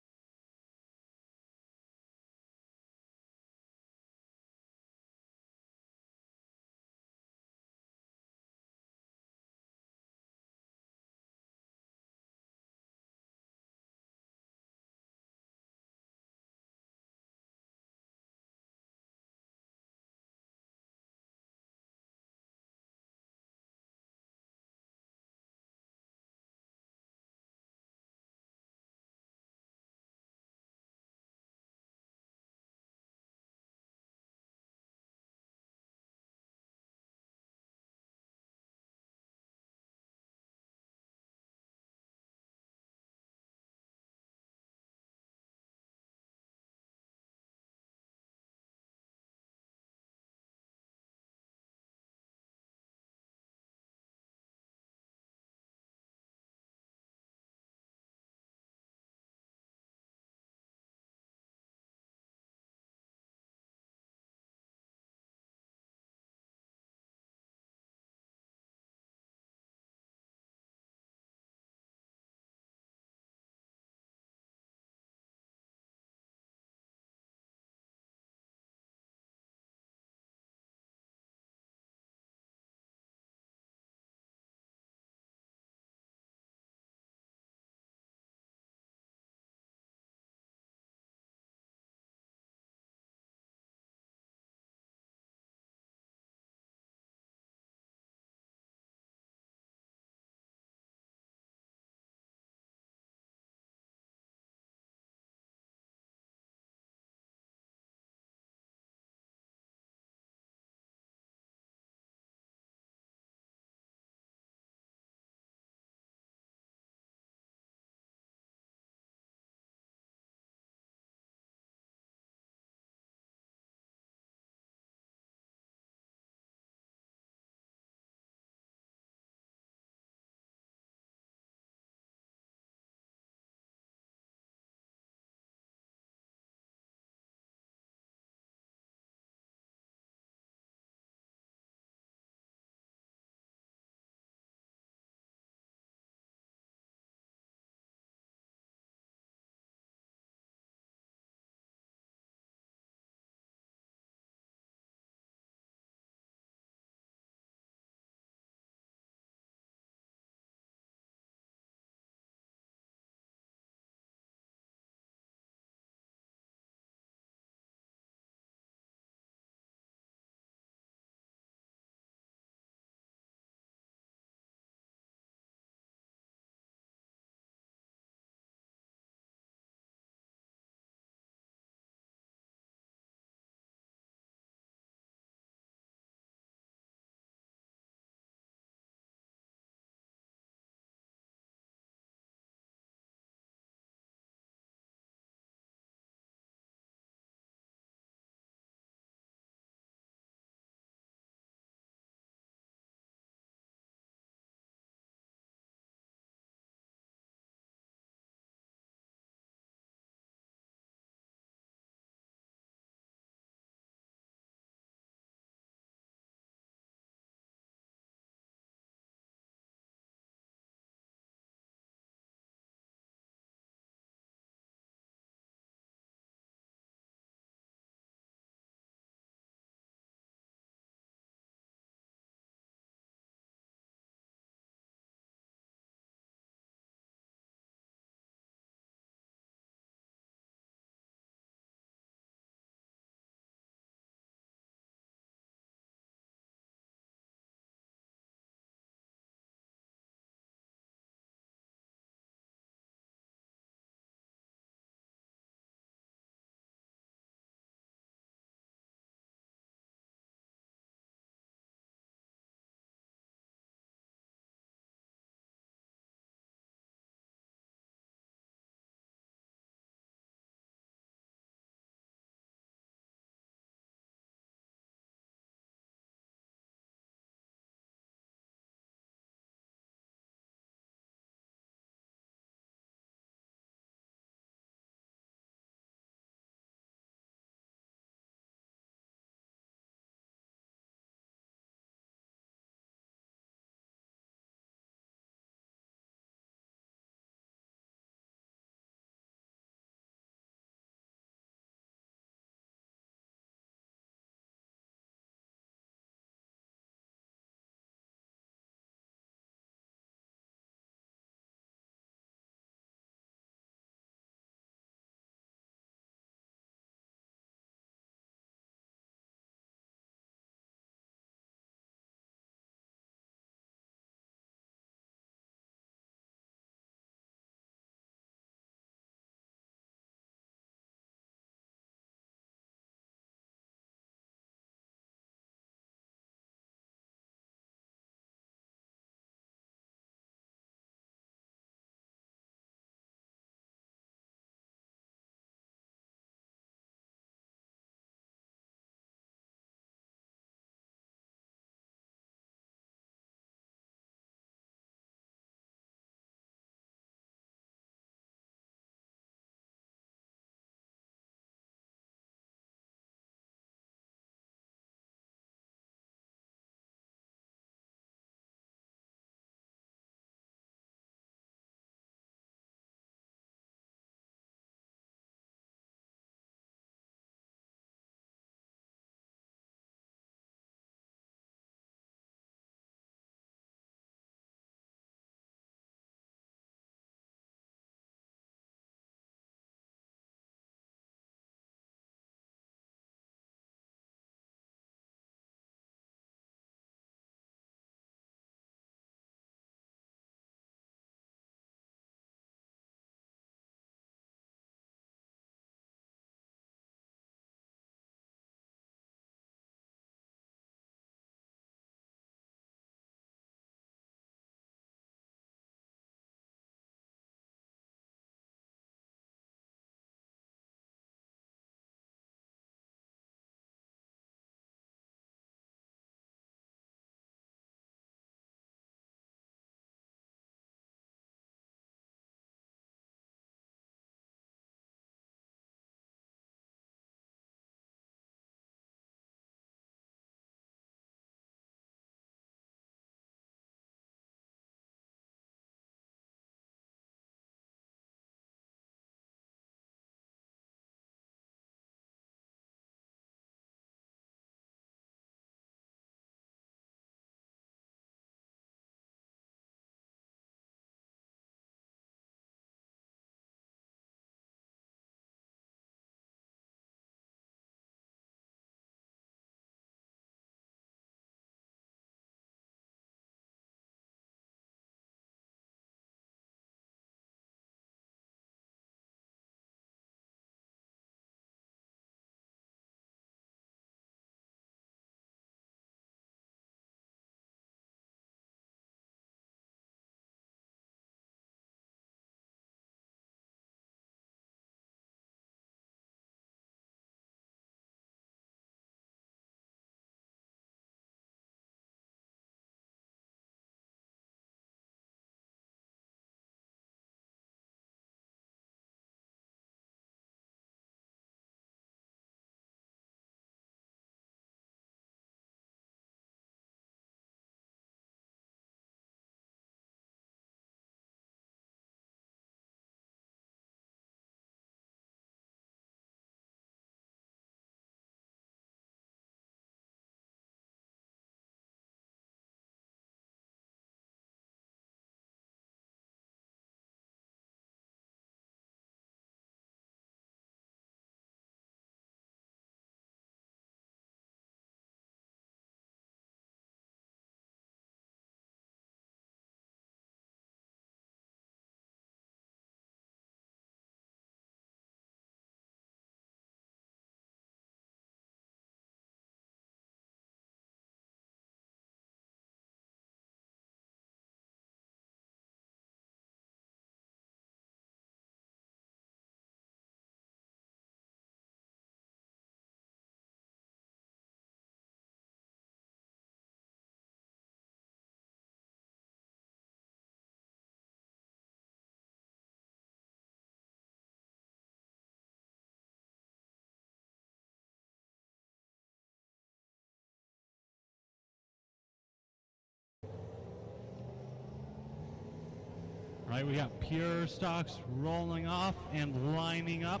Right, we got Pure Stocks rolling off and lining up.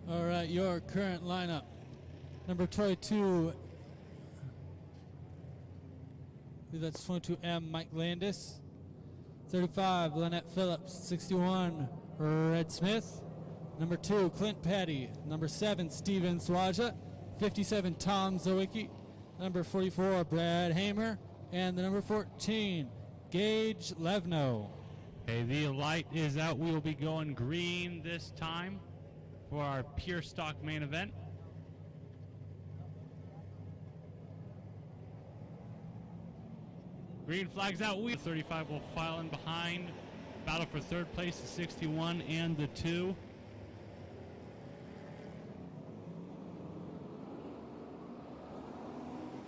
All right, your current lineup. Number 22, I believe that's 22M, Mike Landis. 35, Lynette Phillips. 61, Red Smith. Number 2, Clint Petty. Number 7, Steven Swaja. 57, Tom Zawicki. Number 44, Brad Hamer. And the number 14, Gage Levno. Okay, the light is out. We will be going green this time for our Pure Stock main event. Green flag's out. 35 will file in behind. Battle for third place, the 61 and the 2.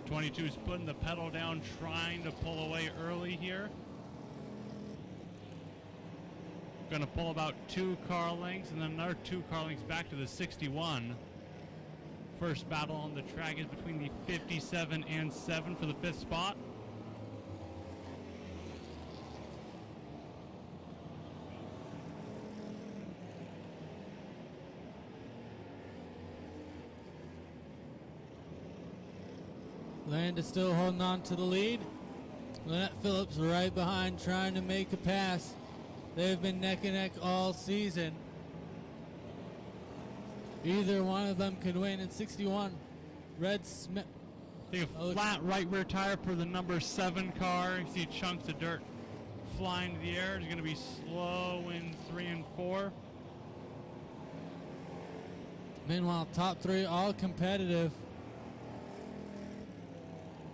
'22 is putting the pedal down, trying to pull away early here. Going to pull about 2 car lengths and then another 2 car lengths back to the 61. First battle on the track is between the 57 and 7 for the 5th spot. Landis still holding on to the lead. Lynette Phillips right behind, trying to make a pass. They've been neck and neck all season. Either one of them could win in 61. Red Smith. Take a flat right rear tire for the number 7 car. You see chunks of dirt flying to the air. It's going to be slow in 3 and 4. Meanwhile, top 3 all competitive.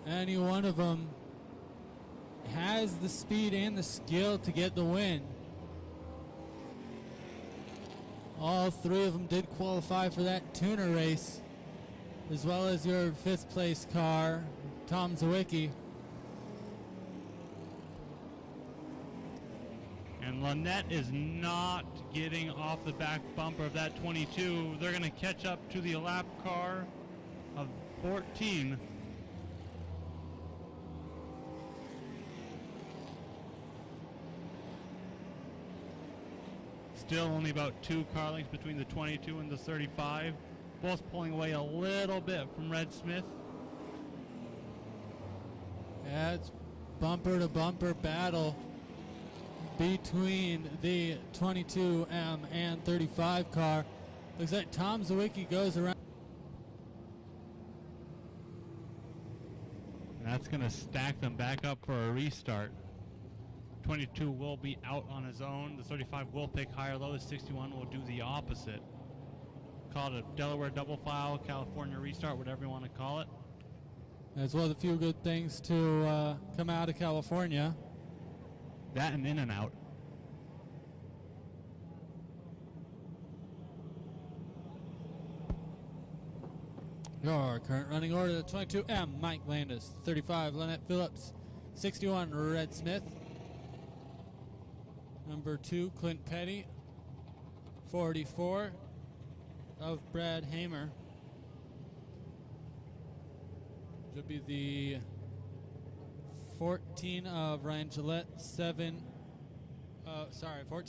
Any one of them has the speed and the skill to get the win. All 3 of them did qualify for that tuner race, as well as your 5th place car, Tom Zawicki. And Lynette is not getting off the back bumper of that 22. They're going to catch up to the lap car of 14. Still only about 2 car lengths between the 22 and the 35. Both pulling away a little bit from Red Smith. Yeah, it's bumper to bumper battle between the 22M and 35 car. Looks like Tom Zawicki goes around. And that's going to stack them back up for a restart. 22 will be out on his own. The 35 will pick higher low. The 61 will do the opposite. Call it a Delaware double file, California restart, whatever you want to call it. That's one of the few good things to come out of California. That and in and out. Your current running order, the 22M, Mike Landis. 35, Lynette Phillips. 61, Red Smith. Number 2, Clint Petty. 44 of Brad Hamer. Should be the 14 of Ryan Gillette. 14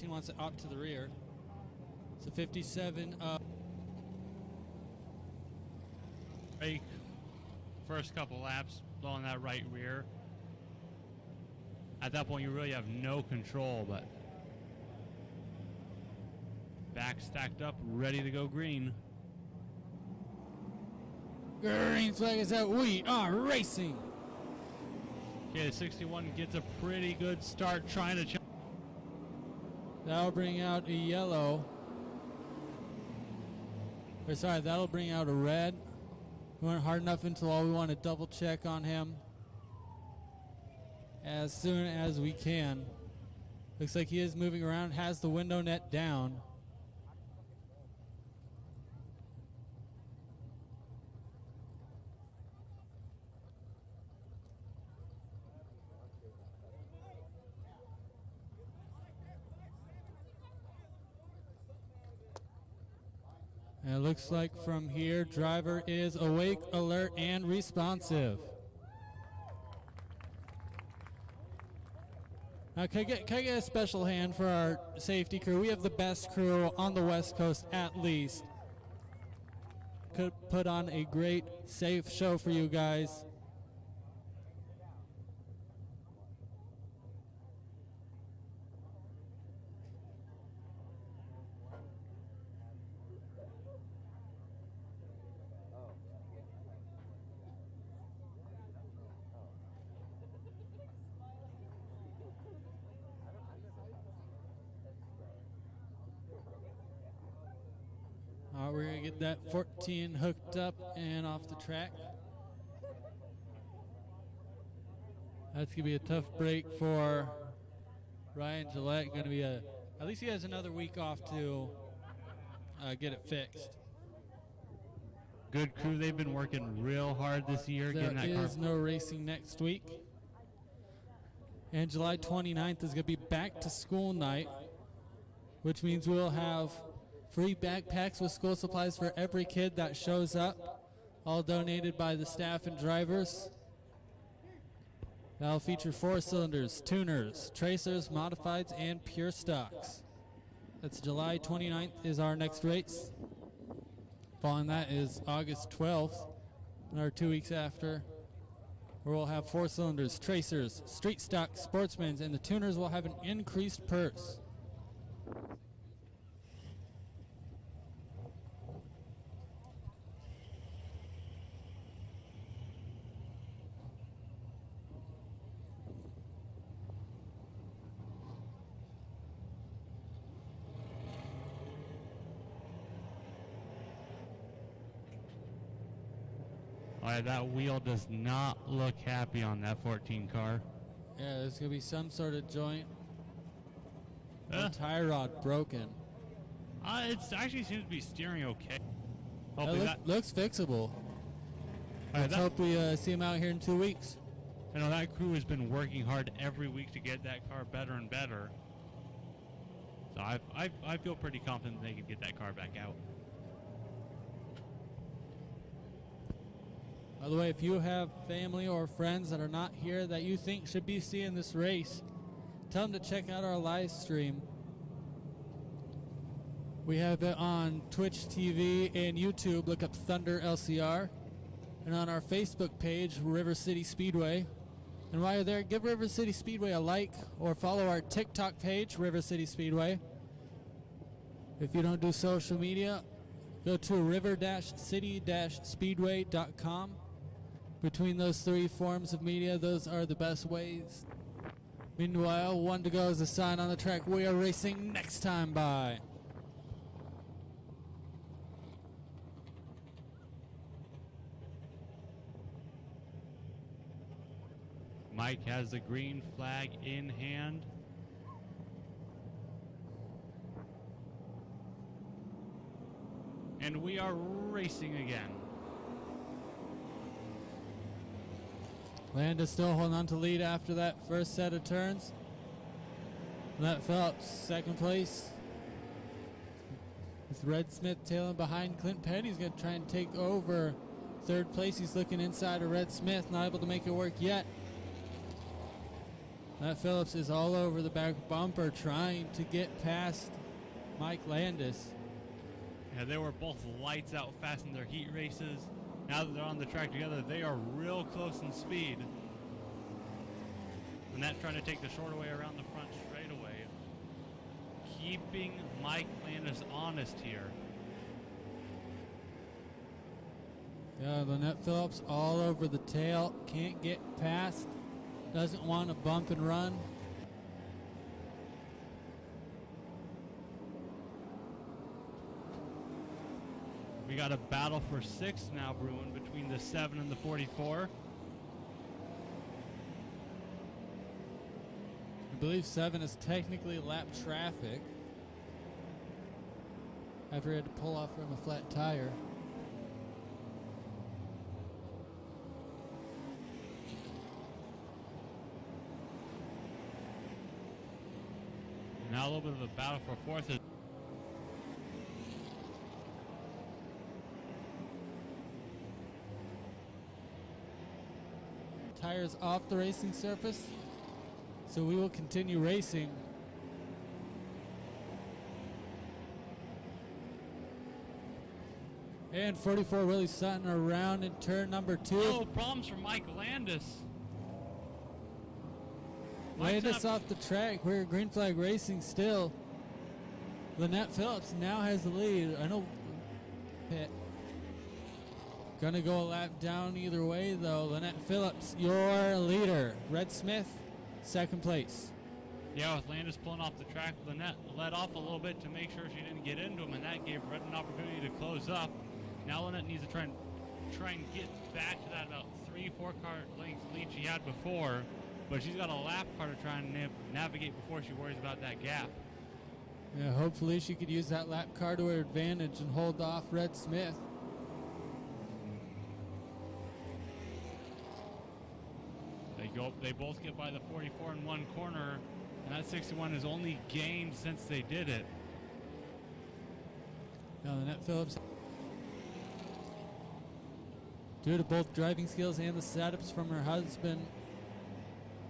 wants it up to the rear. So 57 of... Break. First couple laps, blowing that right rear. At that point, you really have no control, but back stacked up, ready to go green. Green flag is out. We are racing. Okay, the 61 gets a pretty good start trying to That'll bring out a yellow. Or sorry, that'll bring out a red. We weren't hard enough until all we want to double check on him as soon as we can. Looks like he is moving around, has the window net down. And it looks like from here, driver is awake, alert, and responsive. Now, can I get a special hand for our safety crew? We have the best crew on the West Coast, at least. Could put on a great, safe show for you guys. All right, we're going to get that 14 hooked up and off the track. That's going to be a tough break for Ryan Gillette. Going to be at least he has another week off to get it fixed. Good crew. They've been working real hard this year. There getting that car. is no racing next week. And July 29th is going to be back to school night, which means we'll have free backpacks with school supplies for every kid that shows up, all donated by the staff and drivers. That'll feature 4 cylinders, tuners, tracers, modifieds, and pure stocks. That's July 29th is our next race. Following that is August 12th, or 2 weeks after, where we'll have 4 cylinders, tracers, street stock, sportsmen's, and the tuners will have an increased purse. All right, that wheel does not look happy on that 14 car. Yeah, there's going to be some sort of joint. The tie rod broken. It actually seems to be steering okay. Looks fixable. Let's hope we see him out here in 2 weeks. I know that crew has been working hard every week to get that car better and better. So I feel pretty confident they can get that car back out. By the way, if you have family or friends that are not here that you think should be seeing this race, tell them to check out our live stream. We have it on Twitch TV and YouTube. Look up Thunder LCR. And on our Facebook page, River City Speedway. And while you're there, give River City Speedway a like or follow our TikTok page, River City Speedway. If you don't do social media, go to river-city-speedway.com. Between those 3 forms of media, those are the best ways. Meanwhile, 1 to go is a sign on the track. We are racing next time by. Mike has the green flag in hand. And we are racing again. Landis still holding on to lead after that first set of turns. Matt Phillips, second place. With Red Smith tailing behind Clint Petty. He's going to try and take over third place. He's looking inside of Red Smith, not able to make it work yet. Matt Phillips is all over the back bumper trying to get past Mike Landis. Yeah, they were both lights out fast in their heat races. Now that they're on the track together, they are real close in speed. And that trying to take the shorter way around the front straightaway. Keeping Mike Landis honest here. Yeah, Lynette Phillips all over the tail. Can't get past. Doesn't want to bump and run. We got a battle for 6 now brewing between the 7 and the 44. I believe 7 is technically lap traffic after he had to pull off from a flat tire. Now a little bit of a battle for 4th. Tires off the racing surface, so we will continue racing. And 44 Willie Sutton around in turn number 2. Oh, problems for Mike Landis. Landis off the track. We're green flag racing still. Lynette Phillips now has the lead. I know pit. Gonna go a lap down either way though. Lynette Phillips, your leader. Red Smith, second place. Yeah, with Landis pulling off the track, Lynette let off a little bit to make sure she didn't get into him, and that gave Red an opportunity to close up. Now Lynette needs to try and get back to that about 3-4 car length lead she had before, but she's got a lap car to try and navigate before she worries about that gap. Yeah, hopefully she could use that lap car to her advantage and hold off Red Smith. They both get by the 44 in one corner, and that 61 has only gained since they did it. Now Lynette Phillips, due to both driving skills and the setups from her husband,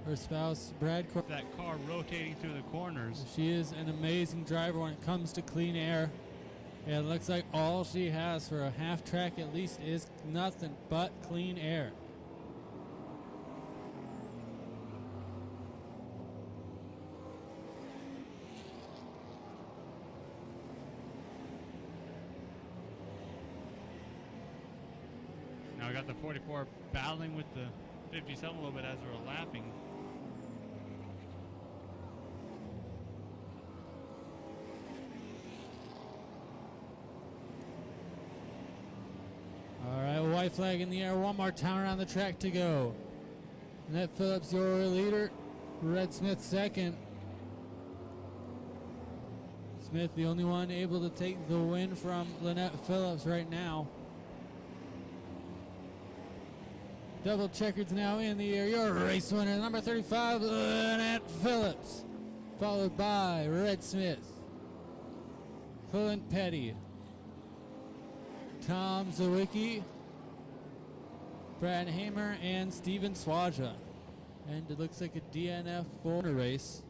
her spouse, Brad. That car rotating through the corners. She is an amazing driver when it comes to clean air. And it looks like all she has for a half track at least is nothing but clean air. Now we got the 44 battling with the 57 a little bit as we're lapping. All right, white flag in the air. One more time around the track to go. Lynette Phillips, your leader. Red Smith, second. Smith, the only one able to take the win from Lynette Phillips right now. Double checkers now in the air. Your race winner, number 35, Lynette Phillips. Followed by Red Smith, Clint Petty, Tom Zawicki, Brad Hamer, and Steven Swaja. And it looks like a DNF 4 race.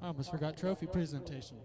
I almost forgot trophy presentation.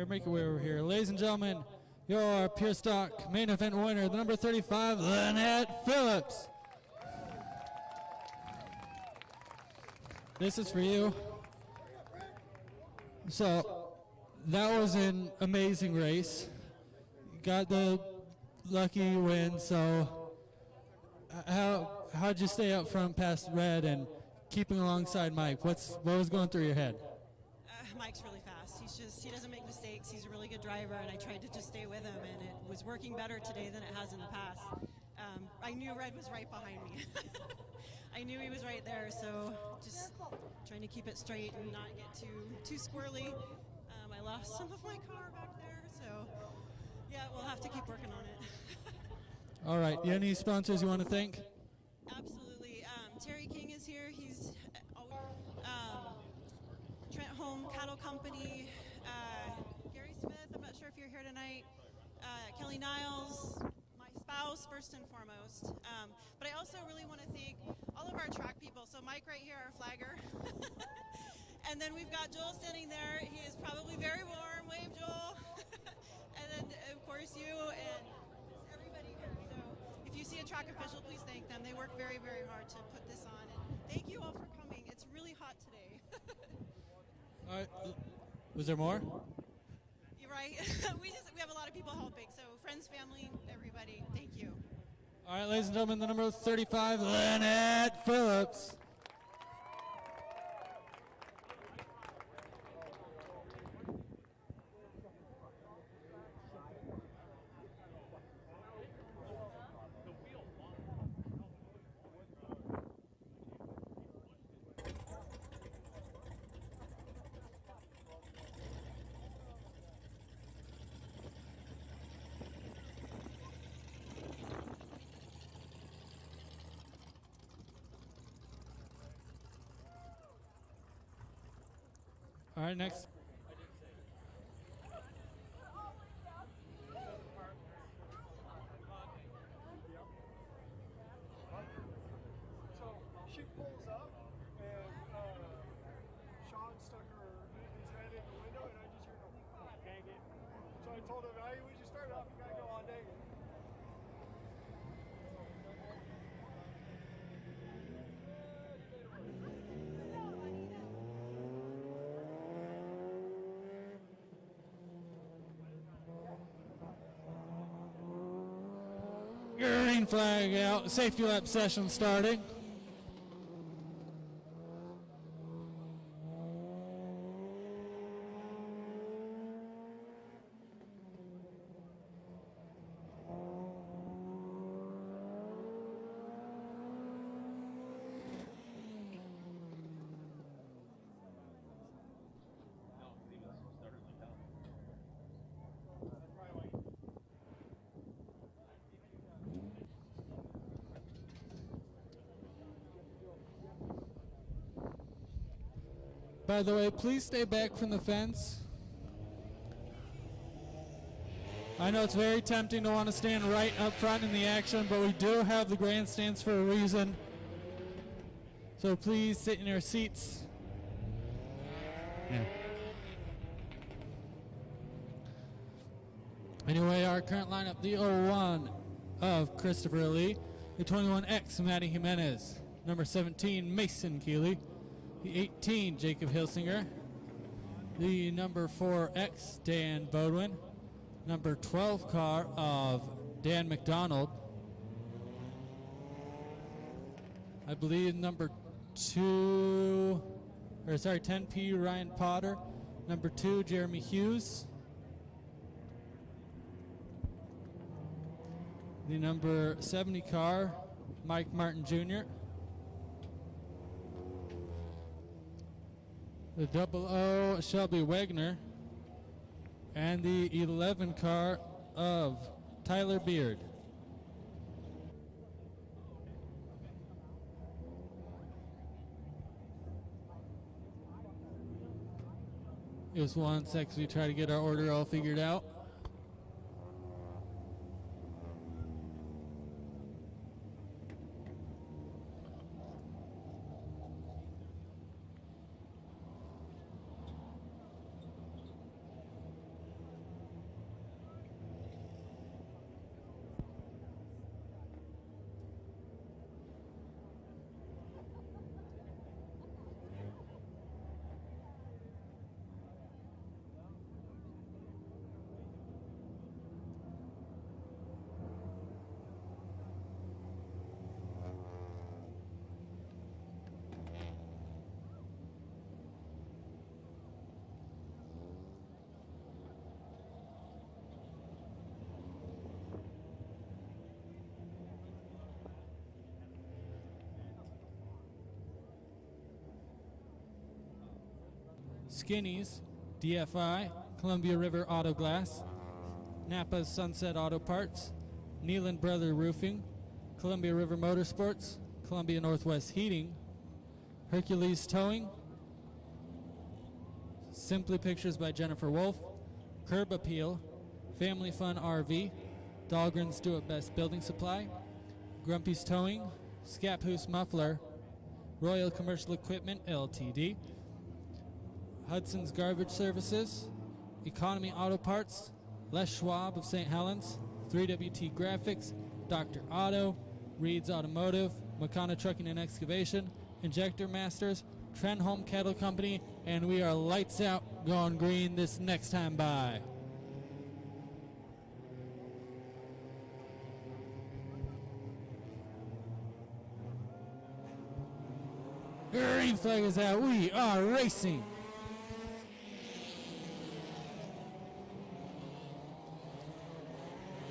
Make your way over here. Ladies and gentlemen, your Pure Stock main event winner, the number 35, Lynette Phillips. This is for you. So, that was an amazing race. Got the lucky win, so how'd you stay up front past Red and keeping alongside Mike? What was going through your head? Mike's really fast. He doesn't make mistakes. He's a really good driver, and I tried to just stay with him, and it was working better today than it has in the past. I knew Red was right behind me. I knew he was right there, so just trying to keep it straight and not get too squirrely. I lost some of my car back there, so yeah, we'll have to keep working on it. All right. You have any sponsors you want to thank? Absolutely. Terry King is here. He's Trent Home Cattle Company. Gary Smith, I'm not sure if you're here tonight. Kelly Niles, my spouse, first and foremost. But I also really want to thank all of our track people. So Mike right here, our flagger. And then we've got Joel standing there. He is probably very warm. Wave, Joel. And then, of course, you and everybody here. So if you see a track official, please thank them. They work very, very hard to put this on. And thank you all for coming. It's really hot today. All right. Was there more? You're right. we have a lot of people helping. So friends, family, everybody, thank you. All right, ladies and gentlemen, the number 35, Lynette Phillips. All right, next. So she pulls up, and Sean stuck his head in the window, and I just heard him, "Ah, dang it." So I told him, "Hey, we just started off, you gotta go on, dang it." Green flag out. Safety lap session starting. By the way, please stay back from the fence. I know it's very tempting to want to stand right up front in the action, but we do have the grandstands for a reason. So please sit in your seats. Yeah. Anyway, our current lineup, the 01 of Christopher Lee, the 21X, Matty Jimenez, number 17, Mason Keeley, the 18, Jacob Hilsinger, the number 4X, Dan Bodwin, number 12 car of Dan McDonald, I believe number 10P, Ryan Potter, number 2, Jeremy Hughes, the number 70 car, Mike Martin Jr., the 00, Shelby Wagner, and the 11 car of Tyler Beard. Just 1 sec as we try to get our order all figured out. Skinny's, DFI, Columbia River Auto Glass, Napa's Sunset Auto Parts, Neelan Brother Roofing, Columbia River Motorsports, Columbia Northwest Heating, Hercules Towing, Simply Pictures by Jennifer Wolf, Curb Appeal, Family Fun RV, Dahlgren's Do It Best Building Supply, Grumpy's Towing, Scaphoose Muffler, Royal Commercial Equipment LTD, Hudson's Garbage Services, Economy Auto Parts, Les Schwab of St. Helens, 3WT Graphics, Dr. Auto, Reed's Automotive, Makana Trucking and Excavation, Injector Masters, Trenholm Cattle Company, and we are lights out, going green this next time by. Green flag is out. We are racing.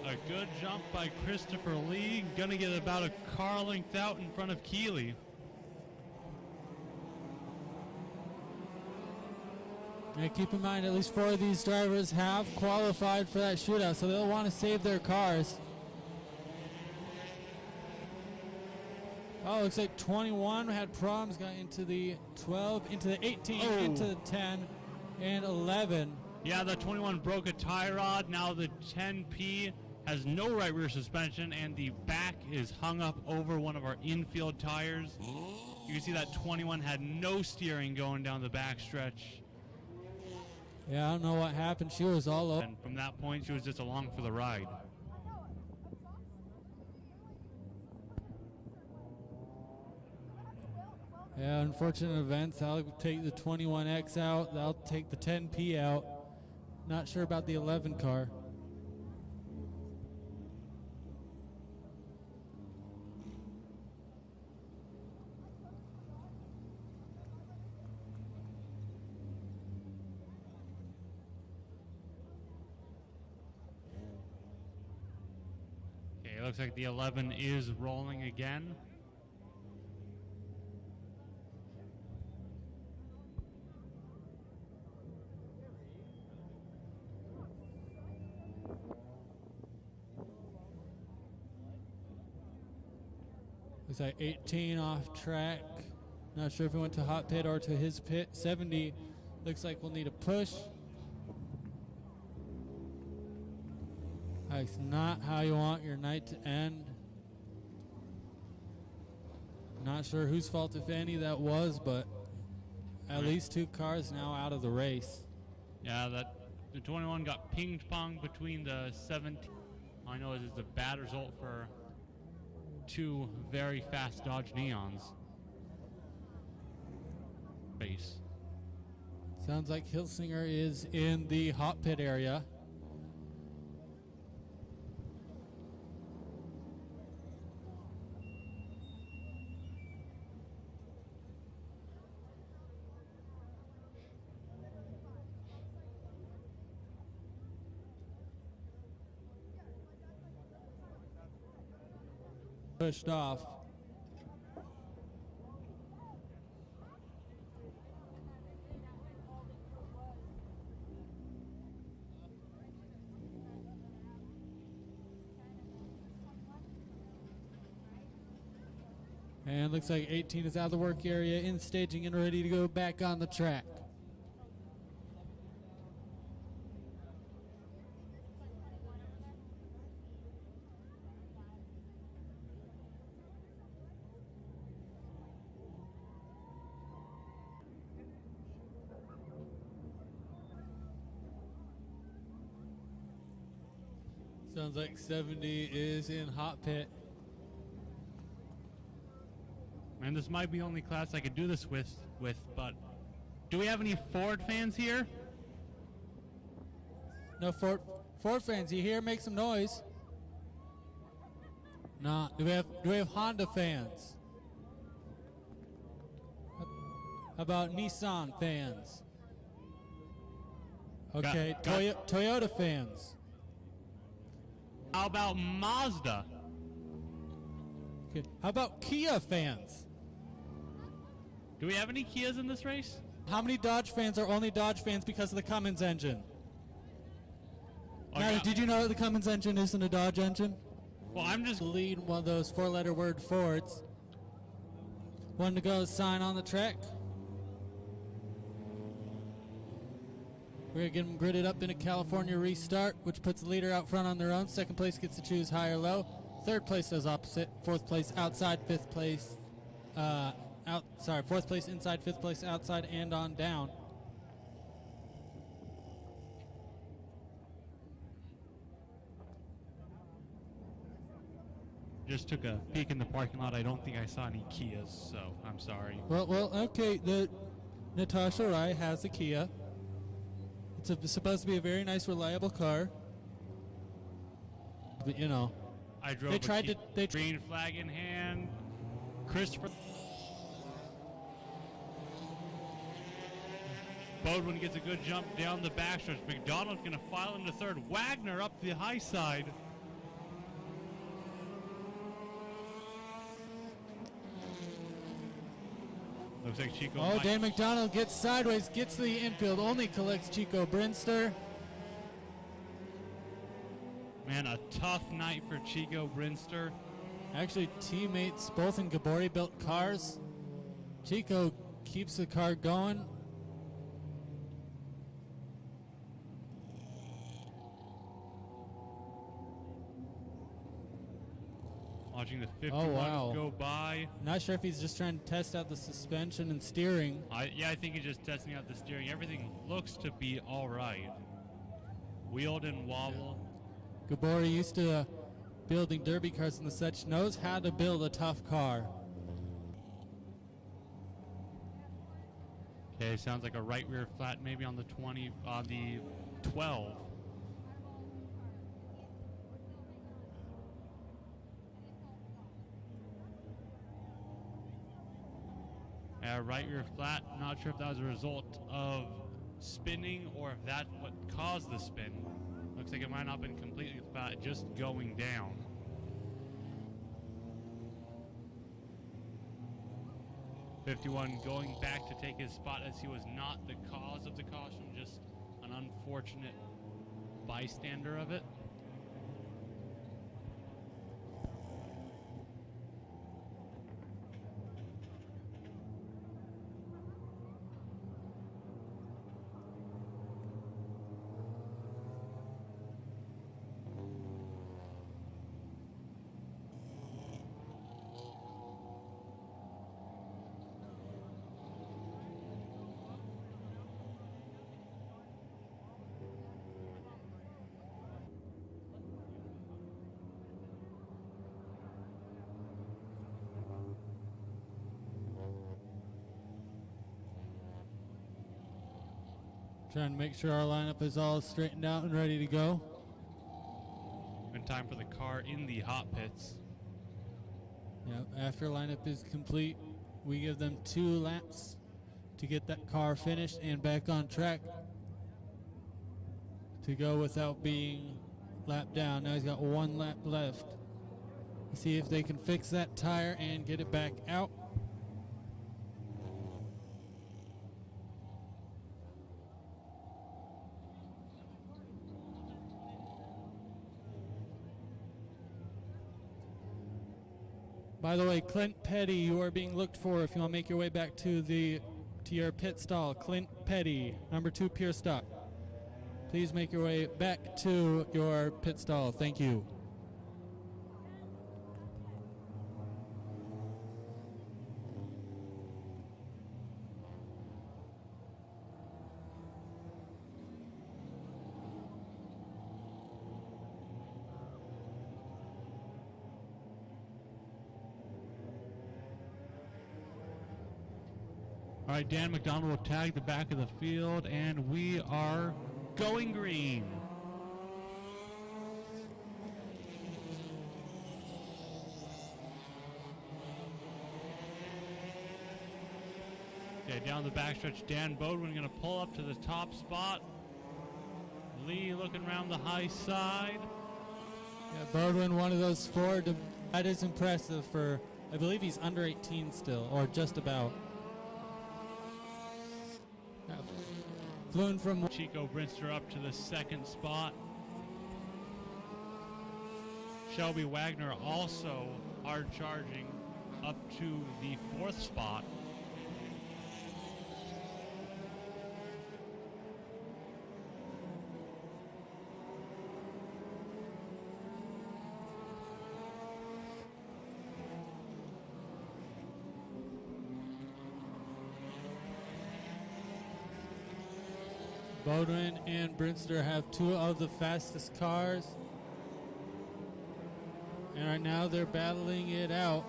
A good jump by Christopher Lee. Gonna get about a car length out in front of Keeley. And keep in mind, at least 4 of these drivers have qualified for that shootout, so they'll want to save their cars. Oh, looks like 21 had problems, got into the 12, into the 18, into the 10, and 11. Yeah, the 21 broke a tie rod. Now the 10P has no right rear suspension, and the back is hung up over one of our infield tires. You can see that 21 had no steering going down the back stretch. Yeah, I don't know what happened. She was all over. And from that point, she was just along for the ride. Yeah, unfortunate events. I'll take the 21X out. I'll take the 10P out. Not sure about the 11 car. Okay, it looks like the 11 is rolling again. Looks like 18 off track. Not sure if he went to hot pit or to his pit. 70 looks like we'll need a push. That's not how you want your night to end. Not sure whose fault, if any, that was, but at least 2 cars now out of the race. Yeah, the 21 got ping-ponged between the 17. All I know is it's a bad result for 2 very fast Dodge Neons. Base. Sounds like Hilsinger is in the hot pit area. Pushed off. And looks like 18 is out of the work area, in staging and ready to go back on the track. Sounds like 70 is in hot pit. Man, this might be the only class I could do this with, but do we have any Ford fans here? No Ford fans, you here? Make some noise. Nah. Do we have Honda fans? How about Nissan fans? Okay, Toyota fans. How about Mazda? Okay. How about Kia fans? Do we have any Kias in this race? How many Dodge fans are only Dodge fans because of the Cummins engine? Oh, Now, yeah. did you know the Cummins engine isn't a Dodge engine? Well, I'm just Lead one of those four-letter word Fords. One to go, sign on the track. We're going to get them gridded up in a California restart, which puts the leader out front on their own. Second place gets to choose high or low. Third place does opposite. Fourth place outside. Fifth place, fourth place inside. Fifth place outside and on down. just took a peek in the parking lot. I don't think I saw any Kias, so I'm sorry. Well, okay. The Natasha Rai has a Kia. It's supposed to be a very nice, reliable car. But you know, I drove they a tried to. They green flag in hand. Christopher Bodwin gets a good jump down the backstretch. McDonald's going to file into third. Wagner up the high side. Looks like Chico. Oh, Dan McDonald gets sideways, gets to the infield, only collects Chico Brinster. Man, a tough night for Chico Brinster. Actually, teammates both in Gabori built cars. Chico keeps the car going. Watching the 51 wow. go by. Not sure if he's just trying to test out the suspension and steering. I think he's just testing out the steering. Everything looks to be all right. Wheeled and wobble. Gabori used to building derby cars and the such, knows how to build a tough car. Okay, sounds like a right rear flat maybe on the 20, on the 12. Right rear flat, not sure if that was a result of spinning or if that's what caused the spin. Looks like it might not have been completely flat, just going down. '51 going back to take his spot as he was not the cause of the caution, just an unfortunate bystander of it. Trying to make sure our lineup is all straightened out and ready to go. In time for the car in the hot pits. Yep, after lineup is complete, we give them 2 laps to get that car finished and back on track to go without being lapped down. Now he's got 1 lap left. See if they can fix that tire and get it back out. By the way, Clint Petty, you are being looked for if you want to make your way back to your pit stall. Clint Petty, number 2 pure stock. Please make your way back to your pit stall. Thank you. All right, Dan McDonald will tag the back of the field, and we are going green. Okay, down the backstretch, Dan Bodwin going to pull up to the top spot. Lee looking around the high side. Yeah, Bodwin, one of those 4. That is impressive for, I believe he's under 18 still, or just about. Flew in from Chico Brinster up to the second spot. Shelby Wagner also hard charging up to the fourth spot. Bodwin and Brinster have two of the fastest cars. And right now they're battling it out.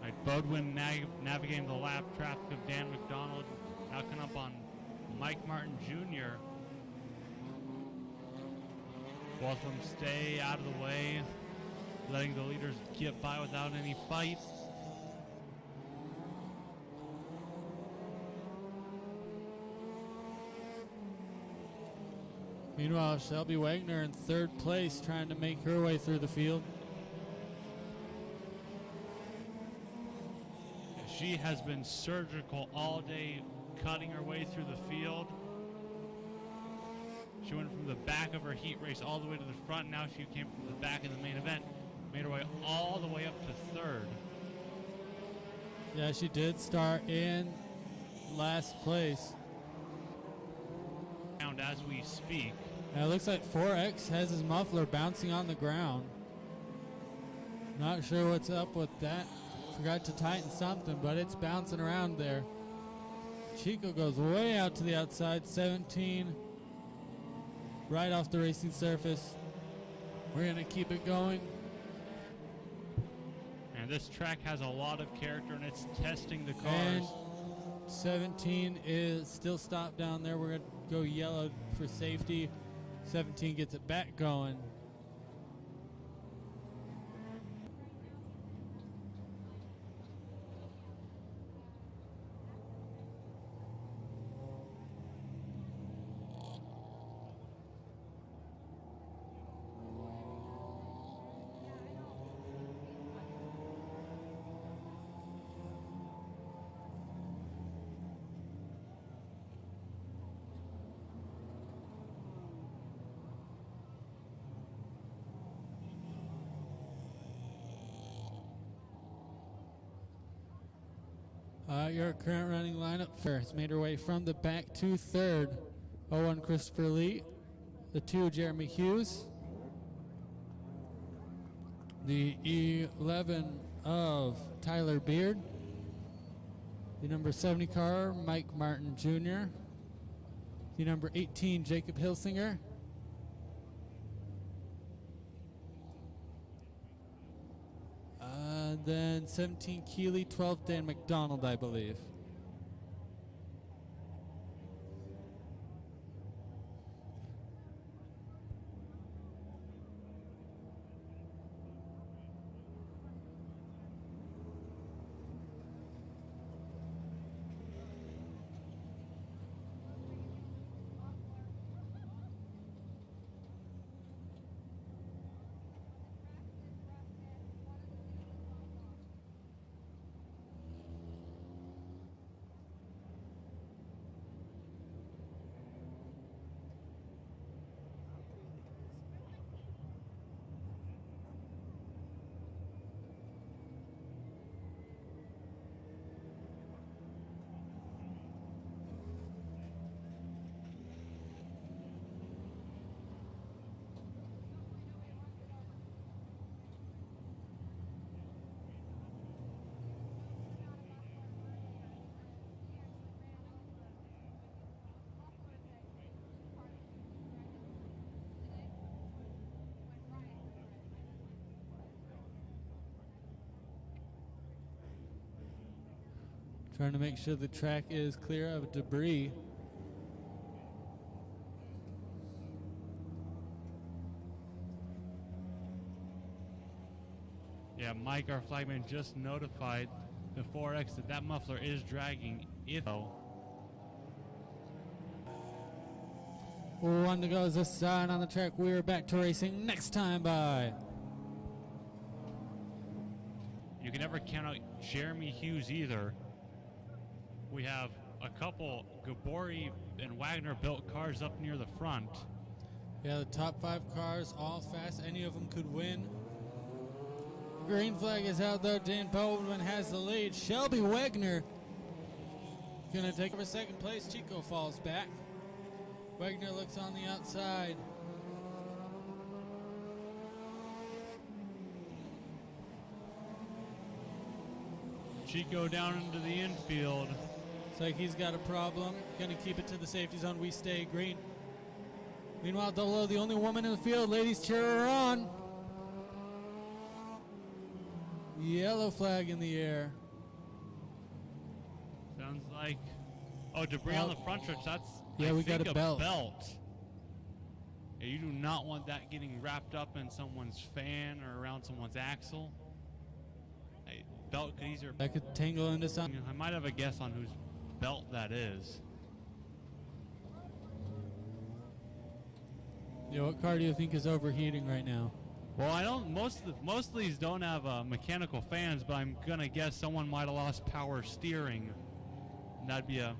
Right, Bodwin navigating the lap traffic of Dan McDonald. Now coming up on Mike Martin Jr. Both of them stay out of the way, letting the leaders get by without any fight. Meanwhile, Shelby Wagner in third place trying to make her way through the field. She has been surgical all day, cutting her way through the field. She went from the back of her heat race all the way to the front. Now she came from the back of the main event, made her way all the way up to third. Yeah, she did start in last place. As we speak. It looks like 4X has his muffler bouncing on the ground. Not sure what's up with that. Forgot to tighten something, but it's bouncing around there. Chico goes way out to the outside, 17. Right off the racing surface. We're going to keep it going. And this track has a lot of character, and it's testing the cars. And 17 is still stopped down there. We're going to go yellow for safety. 17 gets it back going. Your current running lineup first made her way from the back to third. 01 Christopher Lee, the 2 Jeremy Hughes, the 11 of Tyler Beard, the number 70 car Mike Martin Jr., the number 18 Jacob Hilsinger, and then 17 Keeley, 12 Dan McDonald, I believe. Trying to make sure the track is clear of debris. Yeah, Mike, our flagman, just notified the 4X that that muffler is dragging. One to go is this side on the track. We're back to racing next time by. You can never count out Jeremy Hughes either. We have a couple Gabori and Wagner built cars up near the front. Yeah, the top 5 cars, all fast. Any of them could win. Green flag is out though. Dan Baldwin has the lead. Shelby Wagner gonna take over second place. Chico falls back. Wagner looks on the outside. Chico down into the infield. Looks like he's got a problem. Gonna keep it to the safety zone. We stay green. Meanwhile, Double O, the only woman in the field. Ladies cheer her on. Yellow flag in the air. Sounds like, oh, debris on the front stretch. That's, yeah, we got a belt. Yeah, you do not want that getting wrapped up in someone's fan or around someone's axle. Hey, belt could easier. That could tangle into something. I might have a guess on whose belt that is. Yeah, what car do you think is overheating right now? Well, I don't. Most of these don't have mechanical fans, but I'm gonna guess someone might have lost power steering. And that'd be a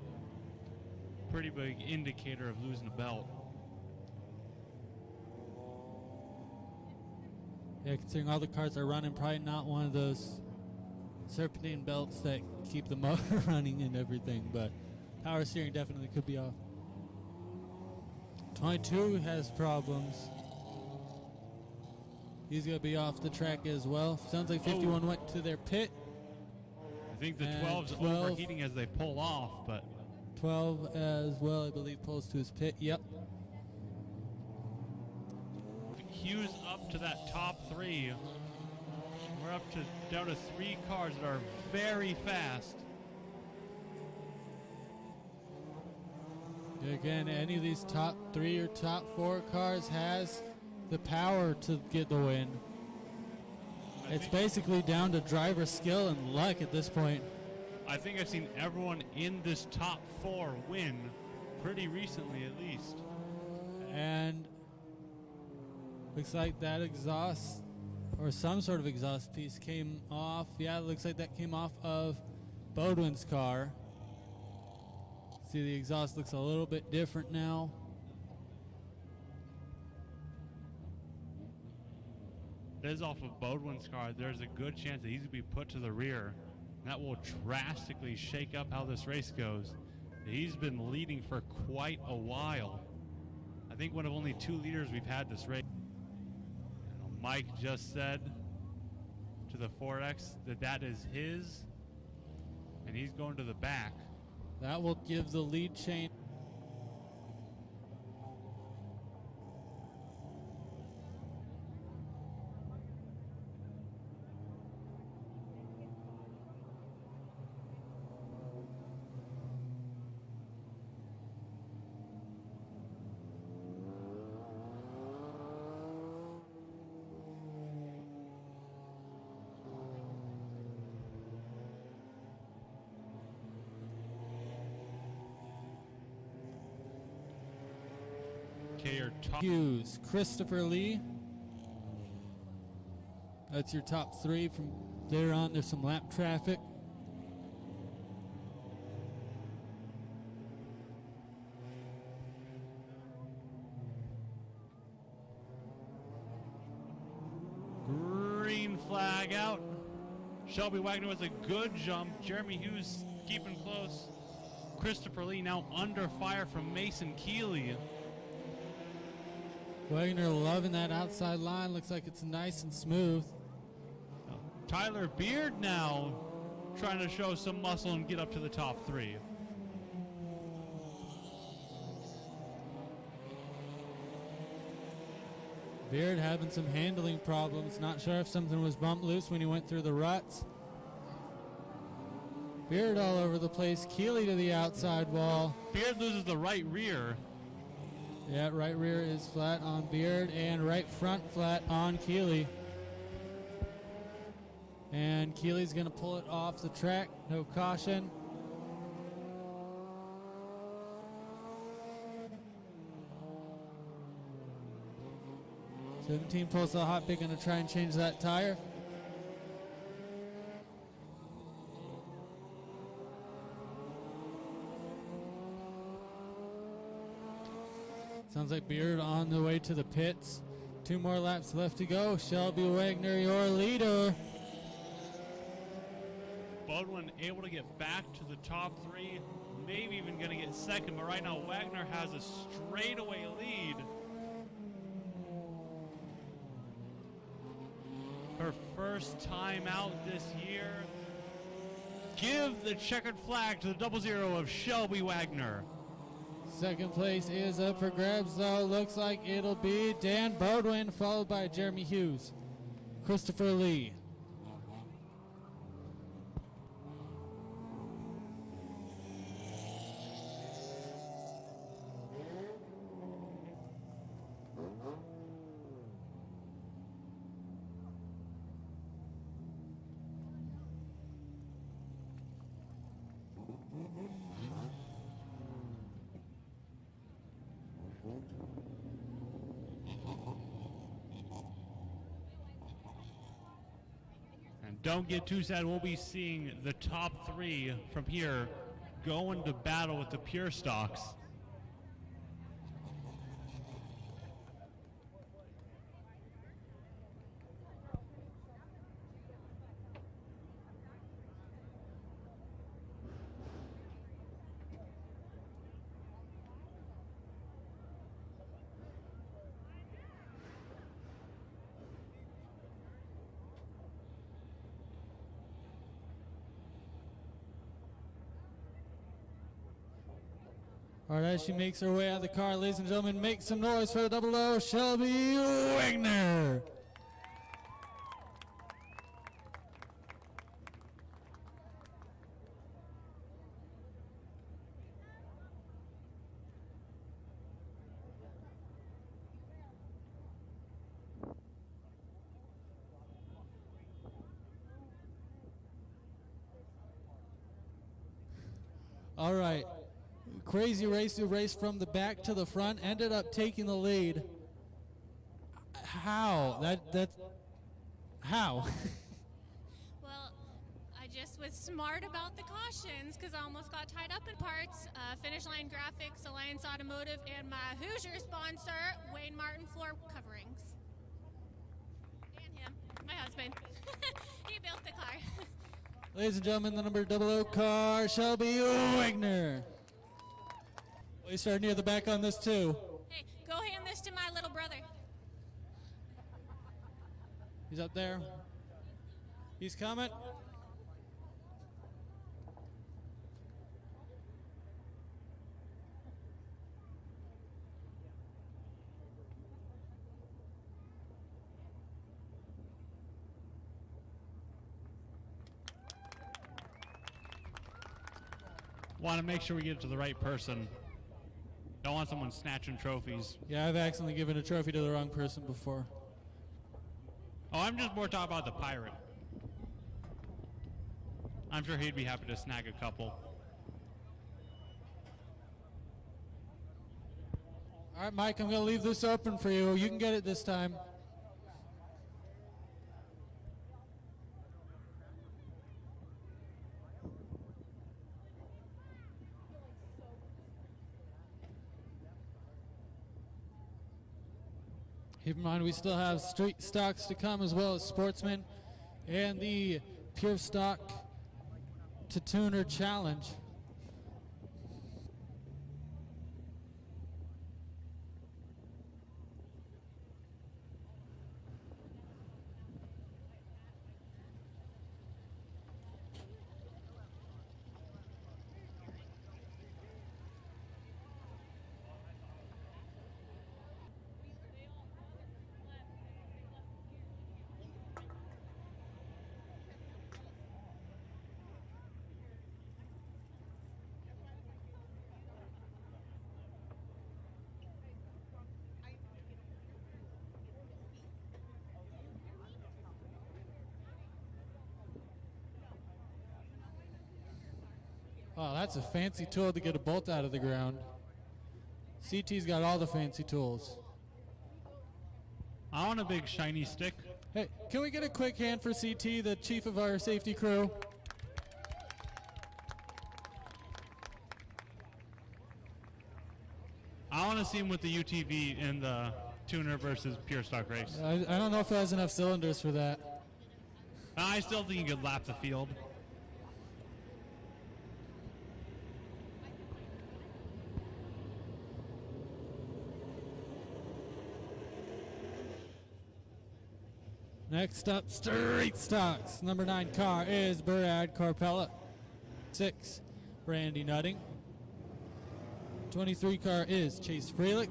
pretty big indicator of losing a belt. Yeah, considering all the cars are running, probably not one of those serpentine belts that keep the motor running and everything, but power steering definitely could be off. 22 has problems. He's going to be off the track as well. Sounds like 51 went to their pit. I think the And 12's 12 overheating as they pull off, but 12 as well, I believe, pulls to his pit. Yep. Hughes up to that top 3. We're up to down to 3 cars that are very fast. Again, any of these top 3 or top 4 cars has the power to get the win. It's basically down to driver skill and luck at this point. I think I've seen everyone in this top 4 win pretty recently, at least. And looks like that exhaust or some sort of exhaust piece came off. Yeah, it looks like that came off of Bodwin's car. See, the exhaust looks a little bit different now. It is off of Bodwin's car. There's a good chance that he's going to be put to the rear. That will drastically shake up how this race goes. He's been leading for quite a while. I think one of only 2 leaders we've had this race. Mike just said to the 4X that that is his, and he's going to the back. That will give the lead chain. Hughes, Christopher Lee. That's your top 3. From there on, there's some lap traffic. Green flag out. Shelby Wagner with a good jump. Jeremy Hughes keeping close. Christopher Lee now under fire from Mason Keeley. Wagner loving that outside line. Looks like it's nice and smooth. Tyler Beard now trying to show some muscle and get up to the top 3. Beard having some handling problems. Not sure if something was bumped loose when he went through the ruts. Beard all over the place. Keeley to the outside wall. Beard loses the right rear. Yeah, right rear is flat on Beard and right front flat on Keeley. And Keeley's going to pull it off the track. No caution. 17 pulls the hot pick, going to try and change that tire. Sounds like Beard on the way to the pits. 2 more laps left to go. Shelby Wagner, your leader. Bodwin able to get back to the top 3, maybe even going to get second, but right now Wagner has a straightaway lead. Her first time out this year. Give the checkered flag to the 00 of Shelby Wagner. Second place is up for grabs, though. Looks like it'll be Dan Bodwin, followed by Jeremy Hughes, Christopher Lee. Don't get too sad. We'll be seeing the top 3 from here go into battle with the Pure Stocks. All right, as she makes her way out of the car, ladies and gentlemen, make some noise for the 00, Shelby Wagner. All right. Crazy race who raced from the back to the front, ended up taking the lead. How? How? Well, I just was smart about the cautions because I almost got tied up in parts. Finish Line Graphics, Alliance Automotive, and my Hoosier sponsor, Wayne Martin Floor Coverings. And him, my husband. He built the car. Ladies and gentlemen, the number 00 car, Shelby Wagner. We start near the back on this too. Hey, go hand this to my little brother. He's up there. He's coming. Want to make sure we get it to the right person. Don't want someone snatching trophies. Yeah, I've accidentally given a trophy to the wrong person before. Oh, I'm just more talking about the pirate. I'm sure he'd be happy to snag a couple. All right, Mike, I'm going to leave this open for you. You can get it this time. Keep in mind, we still have street stocks to come as well as sportsmen and the Pure Stock to Tuner Challenge. Oh, that's a fancy tool to get a bolt out of the ground. CT's got all the fancy tools. I want a big shiny stick. Hey, can we get a quick hand for CT, the chief of our safety crew? I want to see him with the UTV in the tuner versus pure stock race. I don't know if it has enough cylinders for that. I still think you could lap the field. Next up, Street Stocks. Number 9 car is Brad Corpella. 6, Randy Nutting. 23 car is Chase Freelick.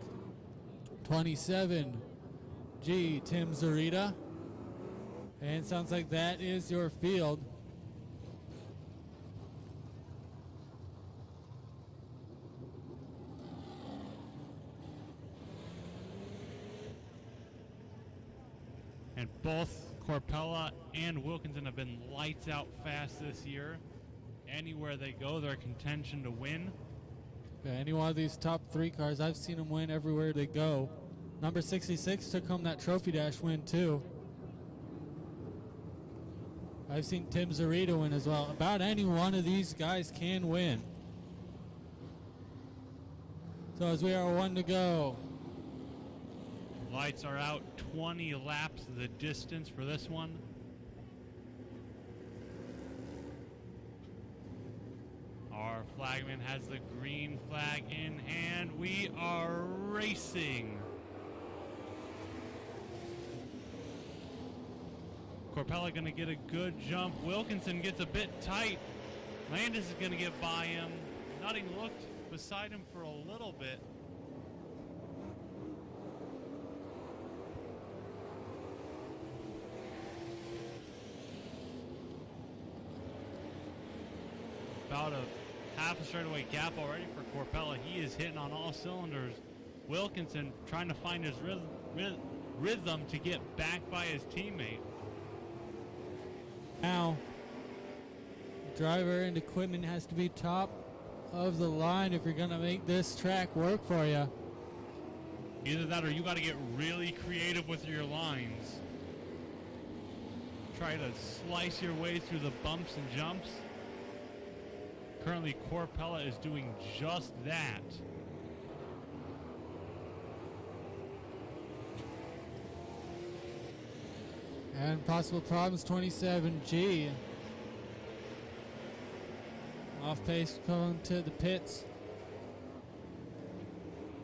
27, Tim Zarita. And sounds like that is your field. And both Corpella and Wilkinson have been lights out fast this year. Anywhere they go, they're contention to win. Yeah, any one of these top 3 cars, I've seen them win everywhere they go. Number 66 took home that Trophy Dash win too. I've seen Tim Zarita win as well. About any one of these guys can win. So as we are 1 to go. Lights are out, 20 laps the distance for this one. Our flagman has the green flag in hand. We are racing. Corpella going to get a good jump. Wilkinson gets a bit tight. Landis is going to get by him. Nutting looked beside him for a little bit. About a half a straightaway gap already for Corpella. He is hitting on all cylinders. Wilkinson trying to find his rhythm to get back by his teammate. Now, driver and equipment has to be top of the line if you're going to make this track work for you. Either that or you got to get really creative with your lines. Try to slice your way through the bumps and jumps. Currently, Corpella is doing just that. And possible problems, 27G. Off pace going to the pits.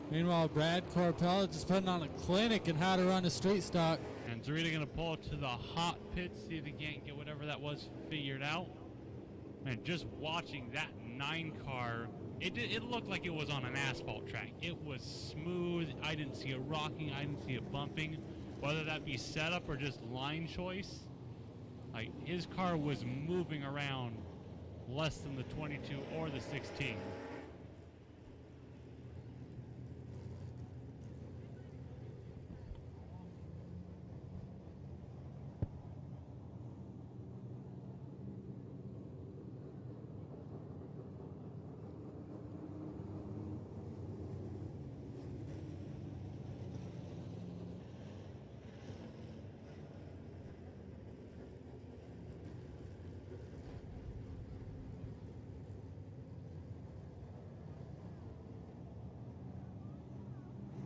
Meanwhile, Brad Corpella just putting on a clinic in how to run a street stock. And Zarita going to pull it to the hot pit, see if he can't get whatever that was figured out. And just watching that 9 car, it looked like it was on an asphalt track. It was smooth. I didn't see it rocking. I didn't see it bumping. Whether that be setup or just line choice, like his car was moving around less than the 22 or the 16.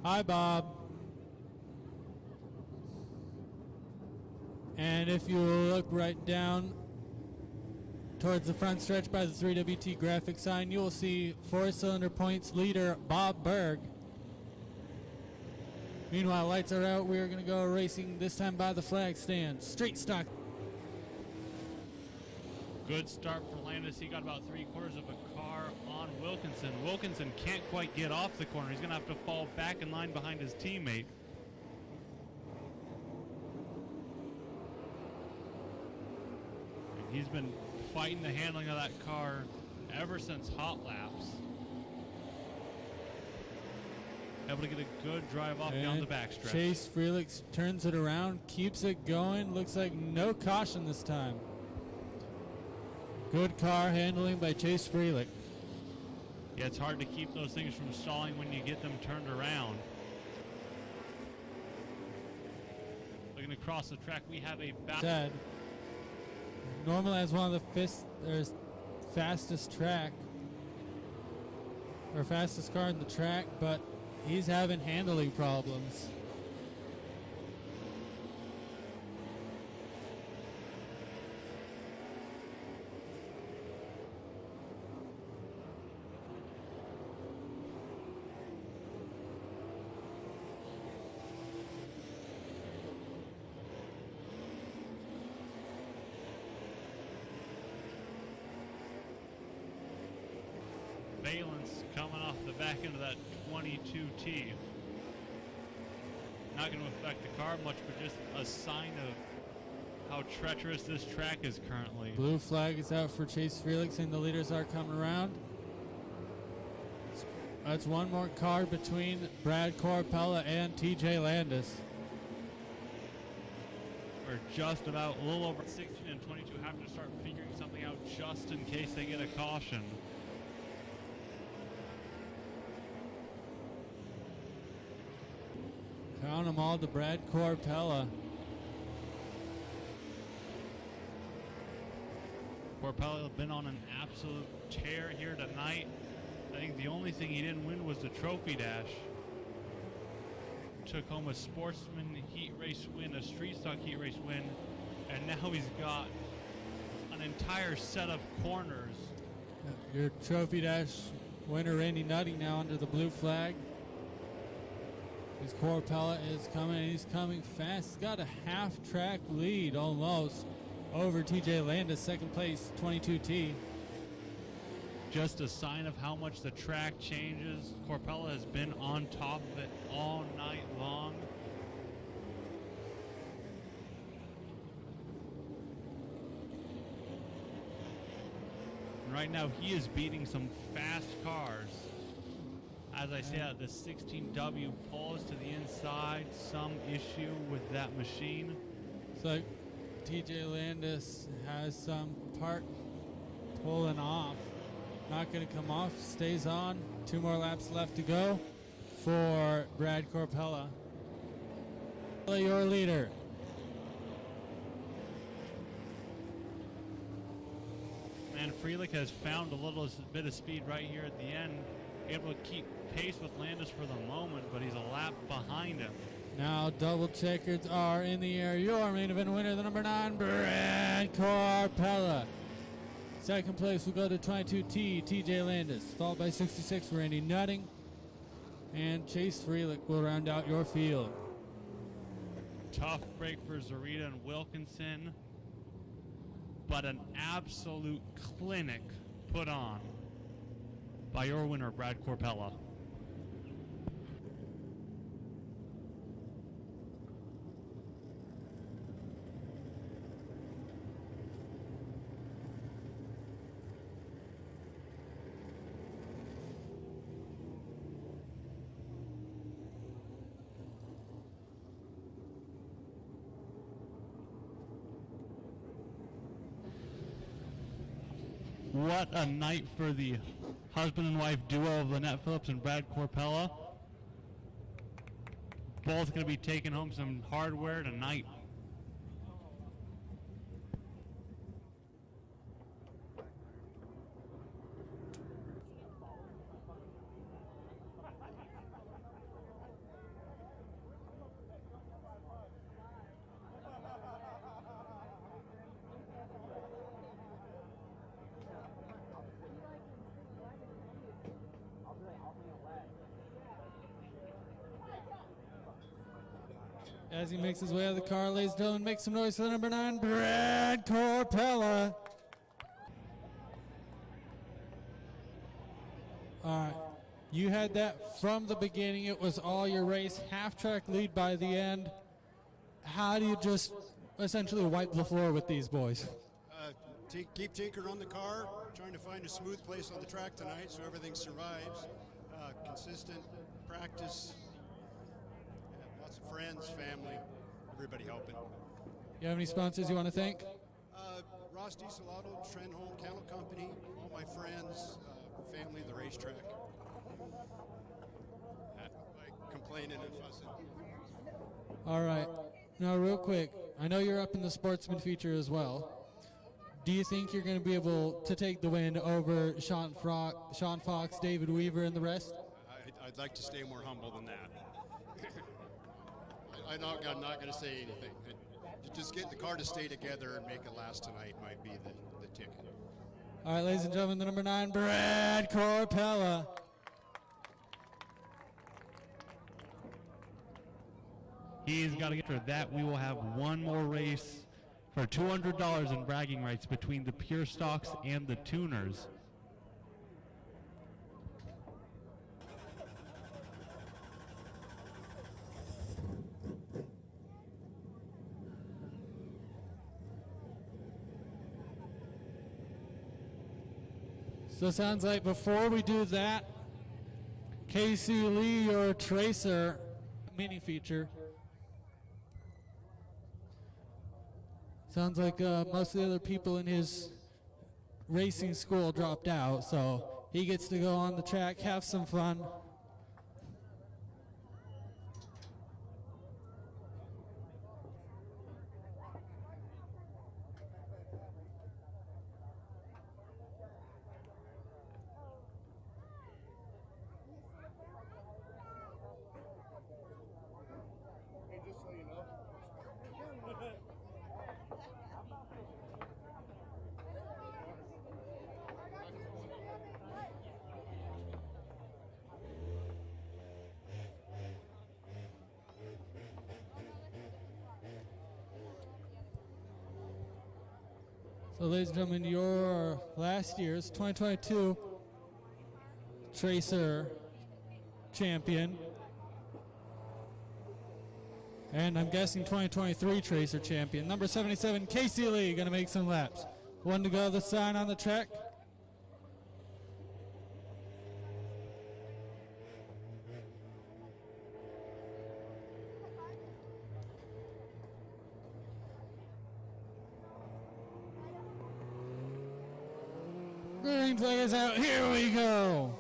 Hi, Bob. And if you look right down towards the front stretch by the 3WT graphic sign, you will see 4-cylinder points leader Bob Berg. Meanwhile, lights are out. We are going to go racing this time by the flag stand. Street stock. Good start for Landis. He got about 3/4 of a car on Wilkinson. Wilkinson can't quite get off the corner. He's going to have to fall back in line behind his teammate. And he's been fighting the handling of that car ever since hot laps. Able to get a good drive off down the backstretch. Chase Freelix turns it around, keeps it going. Looks like no caution this time. Good car handling by Chase Freelick. Yeah, it's hard to keep those things from stalling when you get them turned around. looking across the track, we have a Said normally has one of the fastest track or fastest car in the track, but he's having handling problems. Valence coming off the back end of that 22T. Not going to affect the car much, but just a sign of how treacherous this track is currently. Blue flag is out for Chase Felix, and the leaders are coming around. That's one more car between Brad Corpella and TJ Landis. We're just about a little over 16 and 22 have to start figuring something out just in case they get a caution. Count them all to Brad Corpella. Corpella has been on an absolute tear here tonight. I think the only thing he didn't win was the trophy dash. Took home a sportsman heat race win, a street stock heat race win, and now he's got an entire set of corners. Your trophy dash winner Randy Nutting now under the blue flag. His Corpella is coming, and he's coming fast. He's got a half-track lead almost over TJ Landis, second place, 22T. Just a sign of how much the track changes. Corpella has been on top of it all night long. And right now he is beating some fast cars. As I said, the 16W pulls to the inside. Some issue with that machine. So TJ Landis has some part pulling off. Not going to come off, stays on. 2 more laps left to go for Brad Corpella. Your leader. And Freelick has found a little bit of speed right here at the end. Able to keep pace with Landis for the moment, but he's a lap behind him. Now double checkers are in the air. Your main event winner, the number 9, Brad Corpella. Second place will go to 22T, TJ Landis, followed by 66, Randy Nutting. And Chase Freelick will round out your field. Tough break for Zarita and Wilkinson, but an absolute clinic put on by your winner, Brad Corpella. What a night for the husband and wife duo of Lynette Phillips and Brad Corpella. Both going to be taking home some hardware tonight. As he makes his way out of the car, ladies and gentlemen, make some noise for the number 9, Brad Corpella. All right. You had that from the beginning. It was all your race. Half-track lead by the end. How do you just essentially wipe the floor with these boys? Keep tinkering on the car, trying to find a smooth place on the track tonight so everything survives. Consistent practice. Lots of friends, family, everybody helping. You have any sponsors you want to thank? Ross DiSalato, Trenholm Kennel Company, all my friends, family, the racetrack. Like complaining and fussing. All right. Now, real quick, I know you're up in the sportsman feature as well. Do you think you're going to be able to take the win over Sean Fox, David Weaver, and the rest? I'd like to stay more humble than that. I'm not going to say anything. Just get the car to stay together and make it last tonight might be the ticket. All right, ladies and gentlemen, the number 9, Brad Corpella. He's got to get for that. We will have one more race for $200 in bragging rights between the Pure Stocks and the Tuners. So it sounds like before we do that, Casey Lee, your Tracer mini feature. Sounds like most of the other people in his racing school dropped out, so he gets to go on the track, have some fun. So, ladies and gentlemen, your last year's 2022 Tracer champion, and I'm guessing 2023 Tracer champion, number 77, Casey Lee, going to make some laps. One to go, the sign on the track. Green flag is out. Here we go.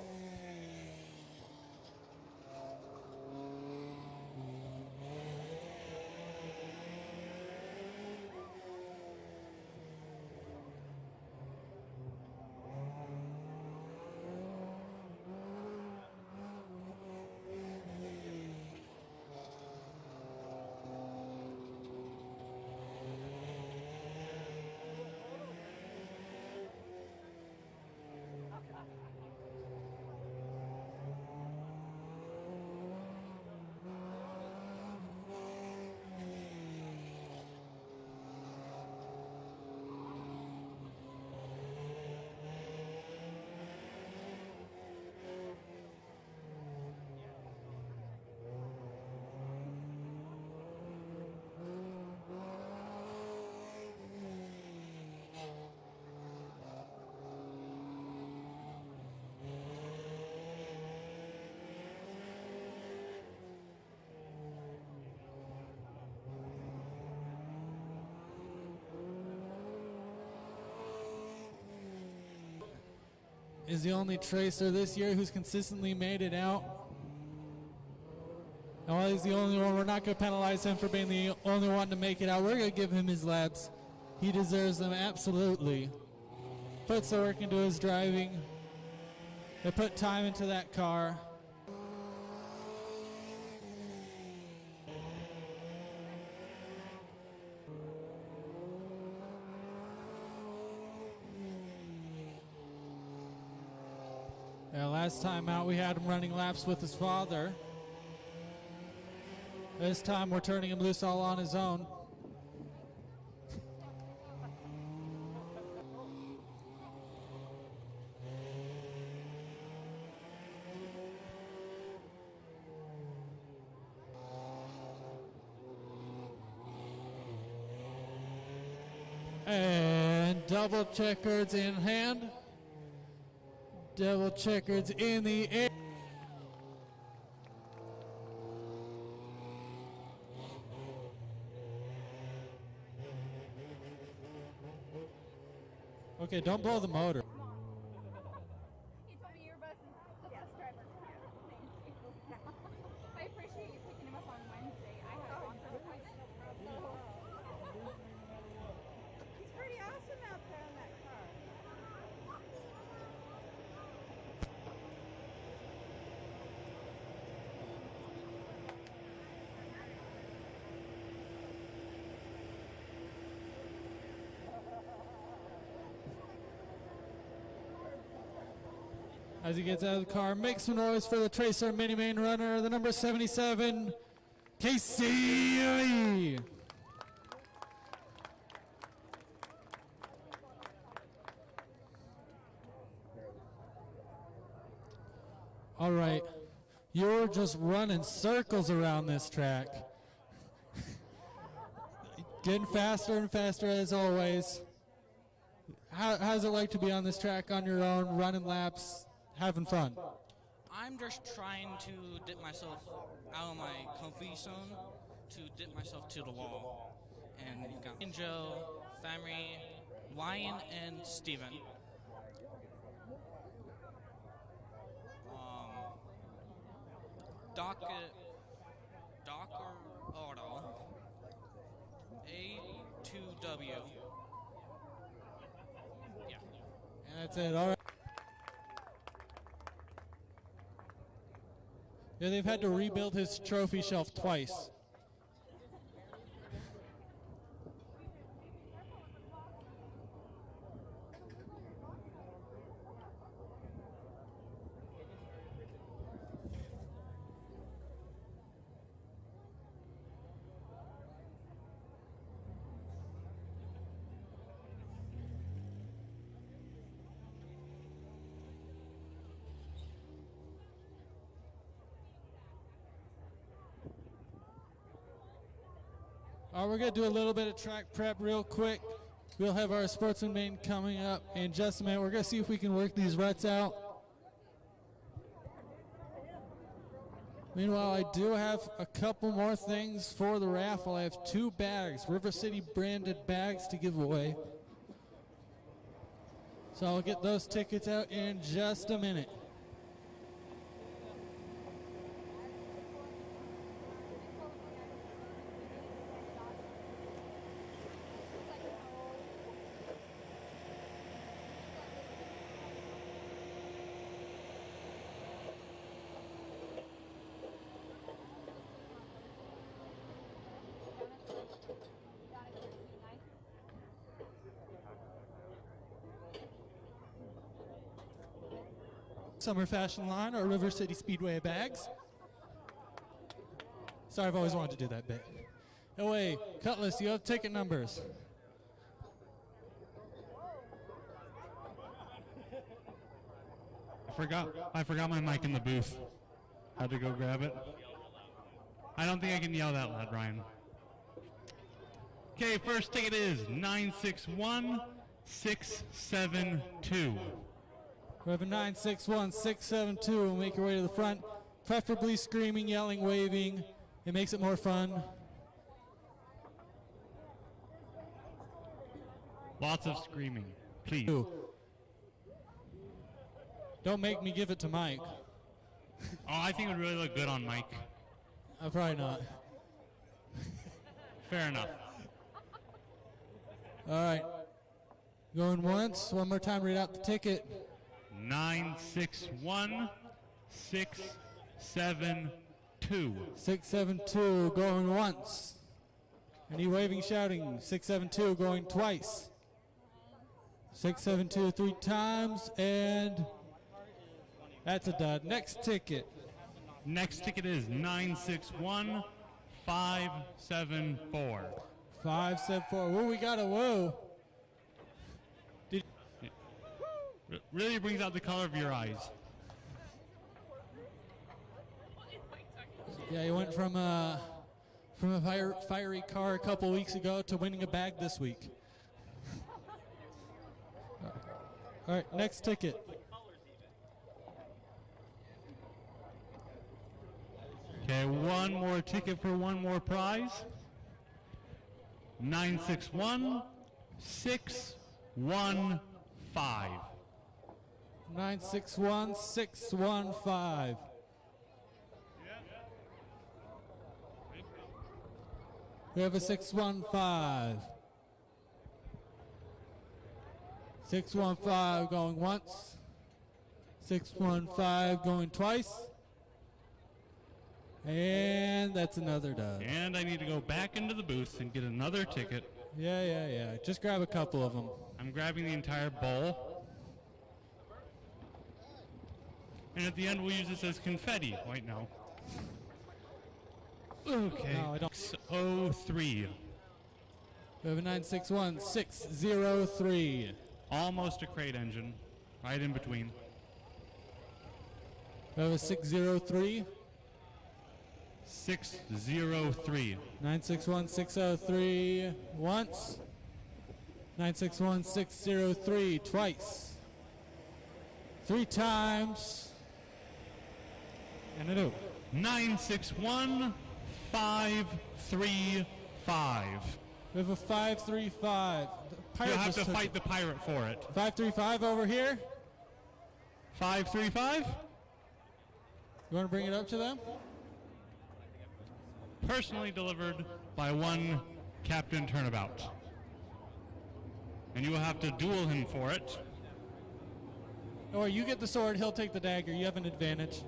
Is the only Tracer this year who's consistently made it out. And while he's the only one, we're not going to penalize him for being the only one to make it out. We're going to give him his laps. He deserves them, absolutely. Puts the work into his driving. They put time into that car. Last time out, we had him running laps with his father. This time, we're turning him loose all on his own. And double checkers in hand. Double checkers in the air. Okay, don't blow the motor. He told me your bus is the best driver. Thank you. I appreciate you picking him up on Wednesday. I have one for As he gets out of the car, make some noise for the Tracer Mini Main runner, the number 77, Casey. All right, you're just running circles around this track. Getting faster and faster as always. How's it like to be on this track on your own, running laps, having fun? I'm just trying to dip myself out of my comfy zone to dip myself to the wall. And you got Joe, Famry, Ryan, and Steven. Docker Auto, A2W. Yeah. And that's it, all right. Yeah, they've had to rebuild his trophy shelf twice. All right, we're going to do a little bit of track prep real quick. We'll have our sportsman main coming up in just a minute. We're going to see if we can work these ruts out. Meanwhile, I do have a couple more things for the raffle. I have 2 bags, River City branded bags to give away. So I'll get those tickets out in just a minute. Summer Fashion Line or River City Speedway bags. Sorry, I've always wanted to do that bit. Oh wait, Cutlass, you have ticket numbers. I forgot my mic in the booth. Had to go grab it. I don't think I can yell that loud, Ryan. Okay, first ticket is 961672. We have a 961672. Make your way to the front, preferably screaming, yelling, waving. It makes it more fun. Lots of screaming, please. Ooh. Don't make me give it to Mike. Oh, I think it would really look good on Mike. Probably not. Fair enough. All right. Going once. One more time, read out the ticket. 961672. 672 going once. Any waving, shouting? 672 going twice. 672 3 times, and that's a dud. Next ticket. Next ticket is 961574. 574. Whoa, we got a whoa. It really brings out the color of your eyes. Yeah, he went from a fiery car a couple weeks ago to winning a bag this week. All right, next ticket. Okay, one more ticket for one more prize. 961615. 961615. We have a 615. 615 going once. 615 going twice. And that's another dud. And I need to go back into the booth and get another ticket. Yeah. Just grab a couple of them. I'm grabbing the entire bowl. And at the end, we'll use this as confetti. Wait, no. Okay. No, I don't. 603. We have a 961-603. Almost a crate engine. Right in between. We have a 603. 603. 961-603 once. 961-603 twice. 3 times. And a no. 961 535. We have a 535. You'll have to fight the pirate for it. 535 over here. 535. You want to bring it up to them? Personally delivered by one Captain Turnabout. And you will have to duel him for it. Or you get the sword, he'll take the dagger. You have an advantage.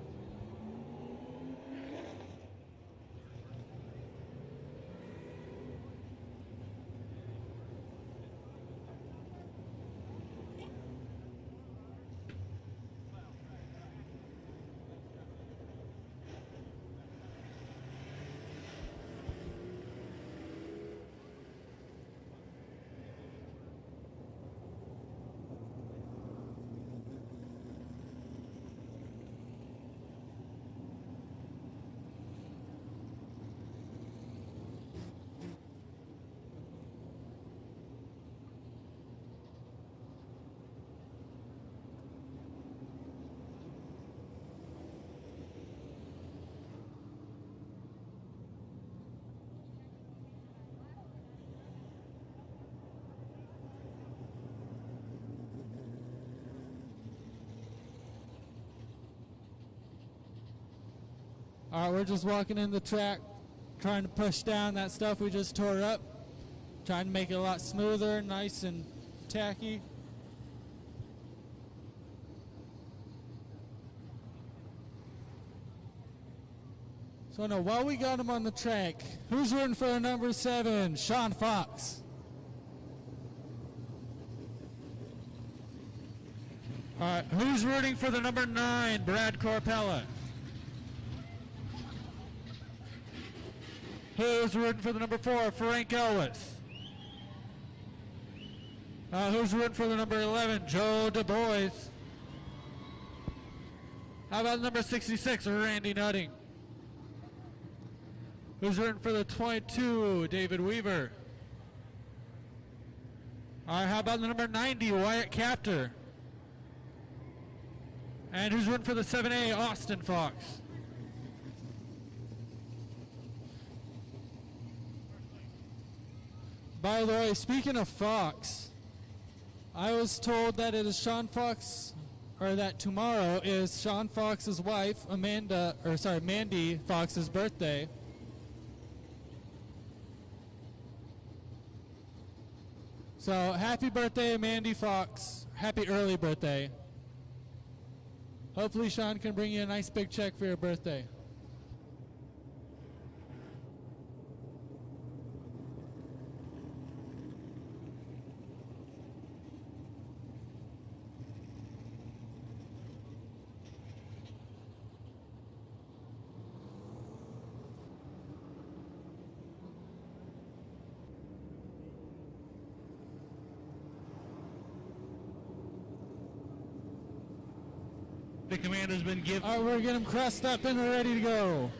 All right, we're just walking in the track, trying to push down that stuff we just tore up, trying to make it a lot smoother, nice and tacky. So now, while we got him on the track, who's rooting for number 7, Sean Fox? All right, who's rooting for the number 9, Brad Corpella? Who's rooting for the number 4, Frank Ellis? Who's rooting for the number 11, Joe Du Bois? How about number 66, Randy Nutting? Who's rooting for the 22, David Weaver? All right, how about the number 90, Wyatt Capter? And who's rooting for the 7A, Austin Fox? By the way, speaking of Fox, I was told that it is Sean Fox, or that tomorrow is Sean Fox's wife, Mandy Fox's birthday. So happy birthday, Mandy Fox. Happy early birthday. Hopefully Sean can bring you a nice big check for your birthday. The commander's been given. All right, we're getting them crossed up and we're ready to go.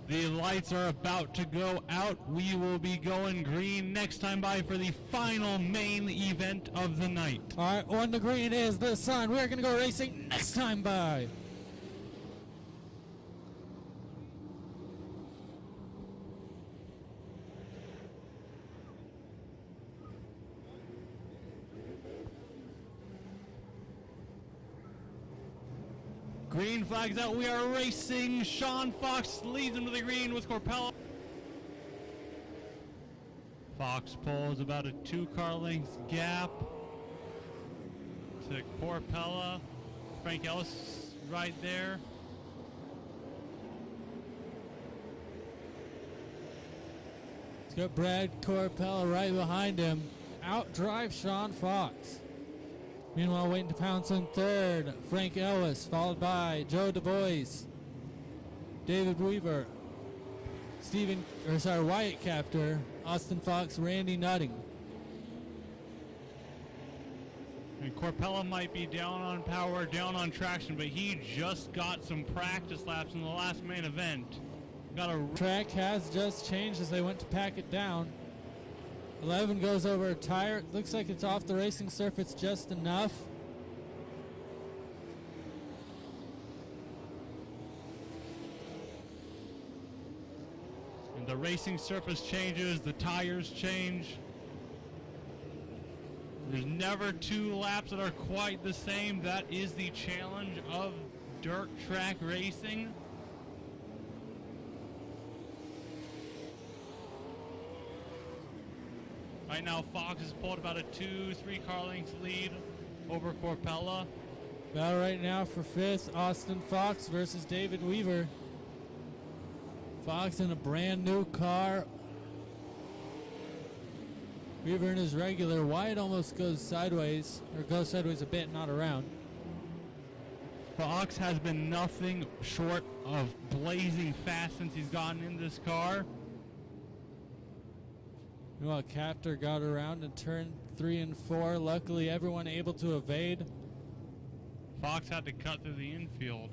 The lights are about to go out. We will be going green next time by for the final main event of the night. All right, on the green is the sun. We're going to go racing next time by. Green flags out. We are racing. Sean Fox leads him to the green with Corpella. Fox pulls about a 2-car length gap to Corpella. Frank Ellis right there. got Brad Corpella right behind him. Outdrive Sean Fox. Meanwhile, waiting to pounce in third, Frank Ellis, followed by Joe Du Bois, David Weaver, Wyatt Captor, Austin Fox, Randy Nutting. And Corpella might be down on power, down on traction, but he just got some practice laps in the last main event. Track has just changed as they went to pack it down. 11 goes over a tire. Looks like it's off the racing surface just enough. And the racing surface changes, the tires change. There's never two laps that are quite the same. That is the challenge of dirt track racing. Right now, Fox has pulled about a 2-3 car lengths lead over Corpella. Battle right now for fifth, Austin Fox versus David Weaver. Fox in a brand new car. Weaver in his regular. Wyatt almost goes sideways, or goes sideways a bit, not around. Fox has been nothing short of blazing fast since he's gotten in this car. Meanwhile, Captor got around in turn 3 and 4. Luckily, everyone able to evade. Fox had to cut through the infield.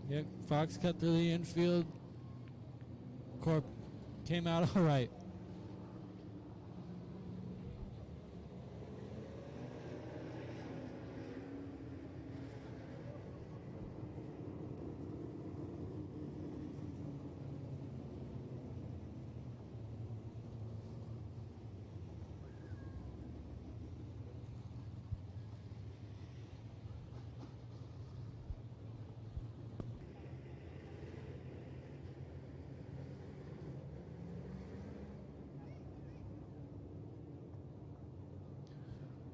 Yep, Fox cut through the infield. Corp came out all right.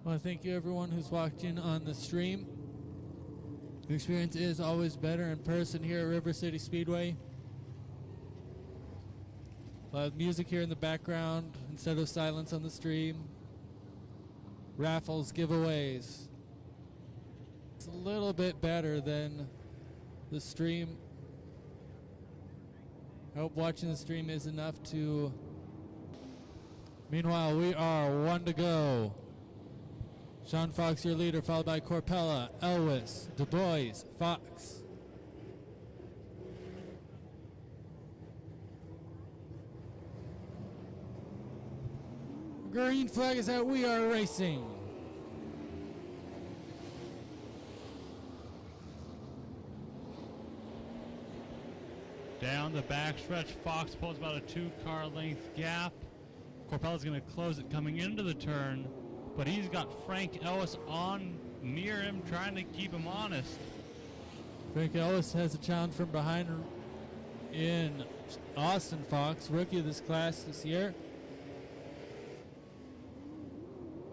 Well, thank you everyone who's watching on the stream. The experience is always better in person here at River City Speedway. A lot of music here in the background instead of silence on the stream. Raffles, giveaways. It's a little bit better than the stream. I hope watching the stream is enough to... Meanwhile, we are 1 to go. Sean Fox, your leader, followed by Corpella, Elwes, Du Bois, Fox. Green flag is out. We are racing. Down the backstretch, Fox pulls about a 2-car length gap. Corpella's going to close it coming into the turn, but he's got Frank Ellis on near him, trying to keep him honest. Frank Ellis has a challenge from behind in Austin Fox, rookie of this class this year.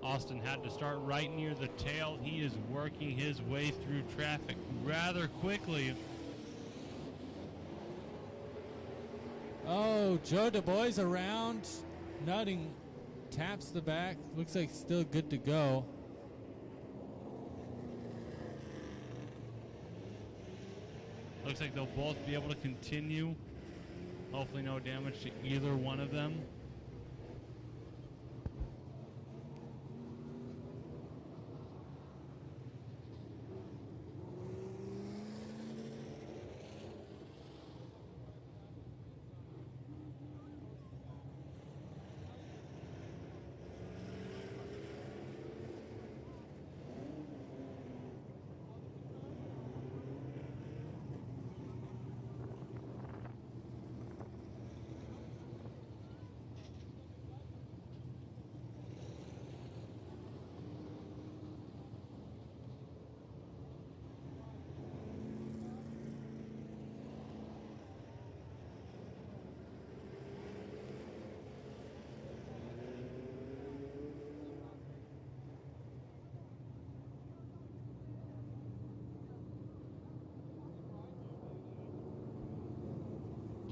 Austin had to start right near the tail. He is working his way through traffic rather quickly. Oh, Joe Du Bois around. Nutting taps the back. Looks like still good to go. Looks like they'll both be able to continue. Hopefully no damage to either one of them.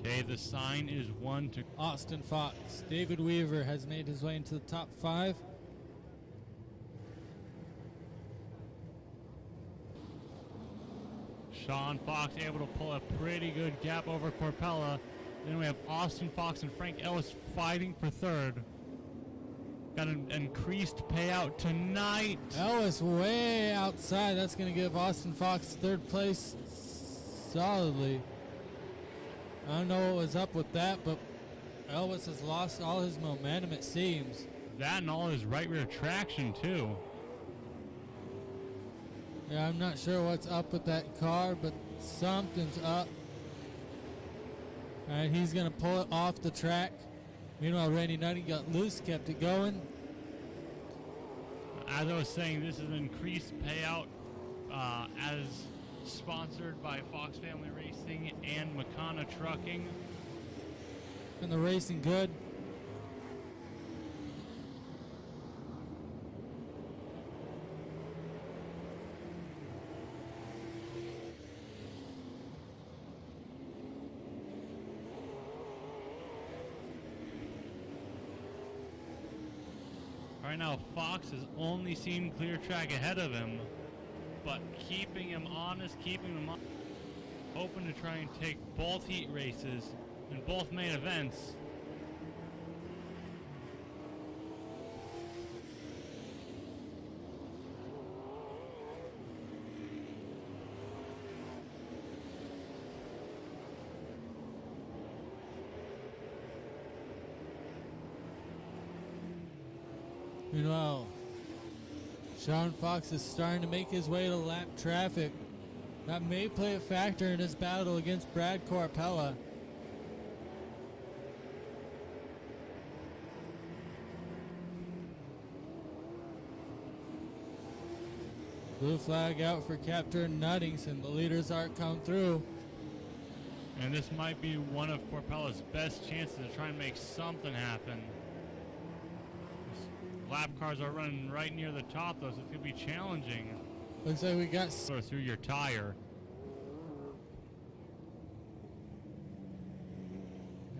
Okay, the sign is 1 to Austin Fox. David Weaver has made his way into the top 5. Sean Fox able to pull a pretty good gap over Corpella. Then we have Austin Fox and Frank Ellis fighting for third. Got an increased payout tonight. Ellis way outside. That's going to give Austin Fox third place solidly. I don't know what was up with that, but Elvis has lost all his momentum, it seems. That and all his right rear traction, too. Yeah, I'm not sure what's up with that car, but something's up. All right, he's going to pull it off the track. Meanwhile, Randy Nutting got loose, kept it going. As I was saying, this is an increased payout as sponsored by Fox Family Racing and Makana Trucking. And the racing good. Right now, Fox has only seen clear track ahead of him, but keeping him honest, hoping to try and take both heat races and both main events. Meanwhile, Sean Fox is starting to make his way to lap traffic. That may play a factor in his battle against Brad Corpella. Blue flag out for Captain Nuttings, and the leaders aren't come through. And this might be one of Corpella's best chances to try and make something happen. Lap cars are running right near the top, though, so it's going to be challenging. Looks like we got through your tire.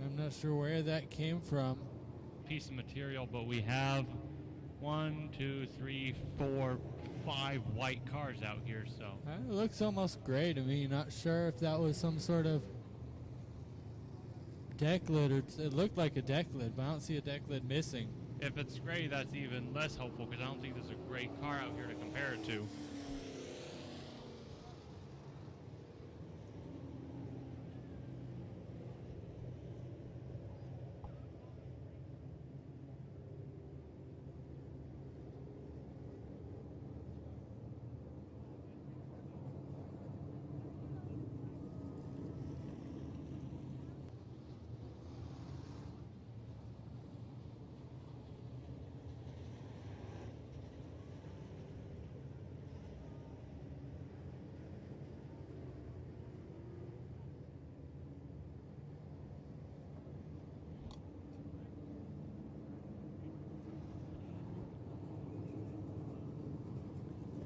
I'm not sure where that came from. Piece of material, but we have 1, 2, 3, 4, 5 white cars out here, so. It looks almost gray to me. Not sure if that was some sort of deck lid, or it looked like a deck lid, but I don't see a deck lid missing. If it's gray, that's even less hopeful because I don't think there's a gray car out here to compare it to.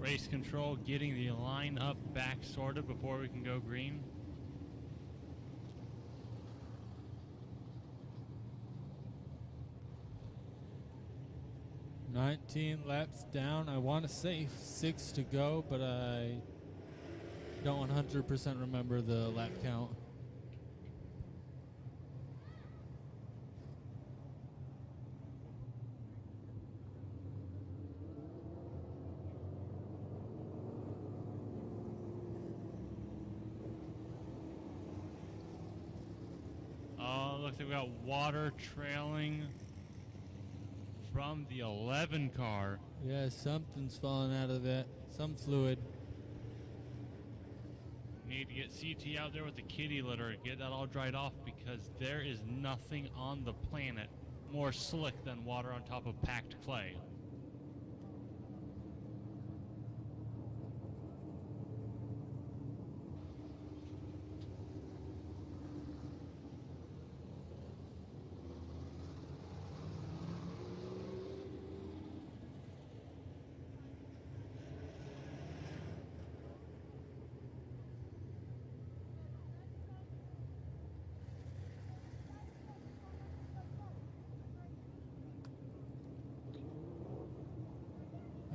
Race control getting the line up back sorted before we can go green. $19 laps down. I want to say 6 to go, but I don't 100% remember the lap count. Looks like we got water trailing from the 11 car. Yeah, something's falling out of it. Some fluid. Need to get CT out there with the kitty litter and get that all dried off because there is nothing on the planet more slick than water on top of packed clay.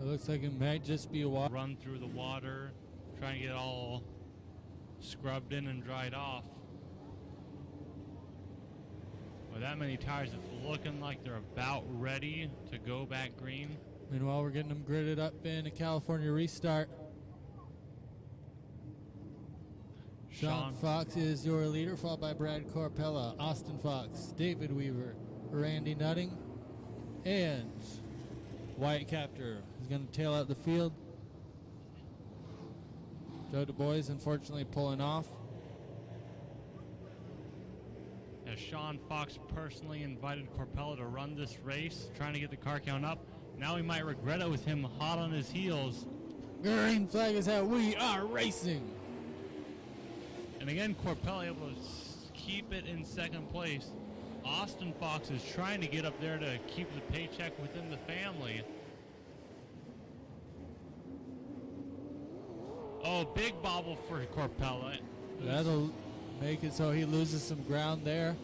It looks like it might just be a walk. Run through the water, trying to get it all scrubbed in and dried off. With that many tires, it's looking like they're about ready to go back green. Meanwhile, we're getting them gridded up in a California restart. Sean Fox is your leader, followed by Brad Corpella, Austin Fox, David Weaver, Randy Nutting, and Wyatt Capter is going to tail out the field. Joe Du Bois, unfortunately, pulling off. As Sean Fox personally invited Corpella to run this race, trying to get the car count up. Now he might regret it with him hot on his heels. Green flag is out. We are racing. And again, Corpella able to keep it in second place. Austin Fox is trying to get up there to keep the paycheck within the family. Oh, big bobble for Corpella. That'll make it so he loses some ground there.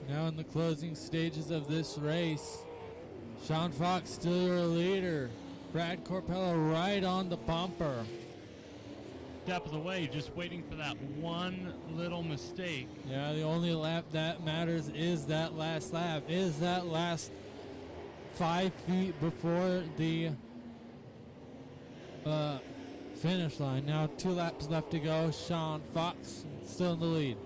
Now in the closing stages of this race, Sean Fox still your leader. Brad Corpella right on the bumper. Step of the way, just waiting for that one little mistake. Yeah, the only lap that matters is that last lap, is that last 5 feet before the finish line. Now 2 laps left to go. Sean Fox still in the lead.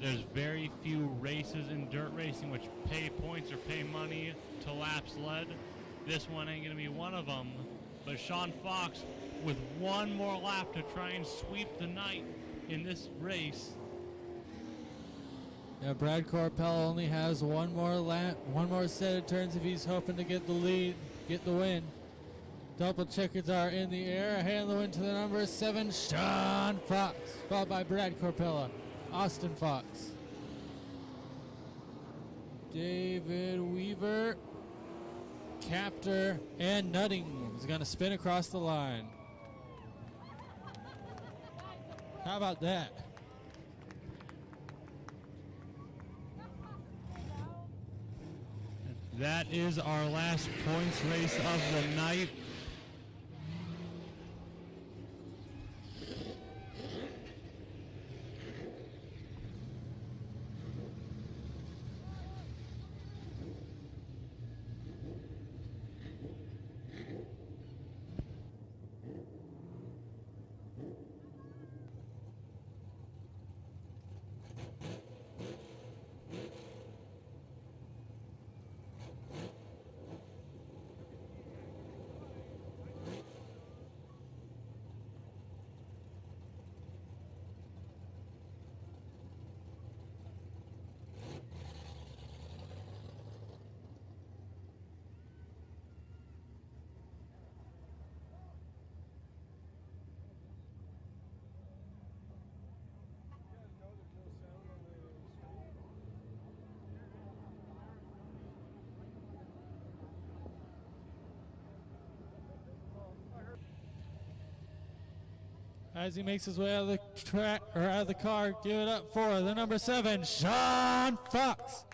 There's very few races in dirt racing which pay points or pay money to laps led. This one ain't going to be one of them. But Sean Fox with one more lap to try and sweep the night in this race. Yeah, Brad Corpella only has one more lap, one more set of turns if he's hoping to get the lead, get the win. Double checkers are in the air. Hand the win to the number 7, Sean Fox, followed by Brad Corpella. Austin Fox, David Weaver, Capter, and Nutting is going to spin across the line. How about that? That is our last points race of the night. As he makes his way out of the track or out of the car, give it up for the number 7, Sean Fox.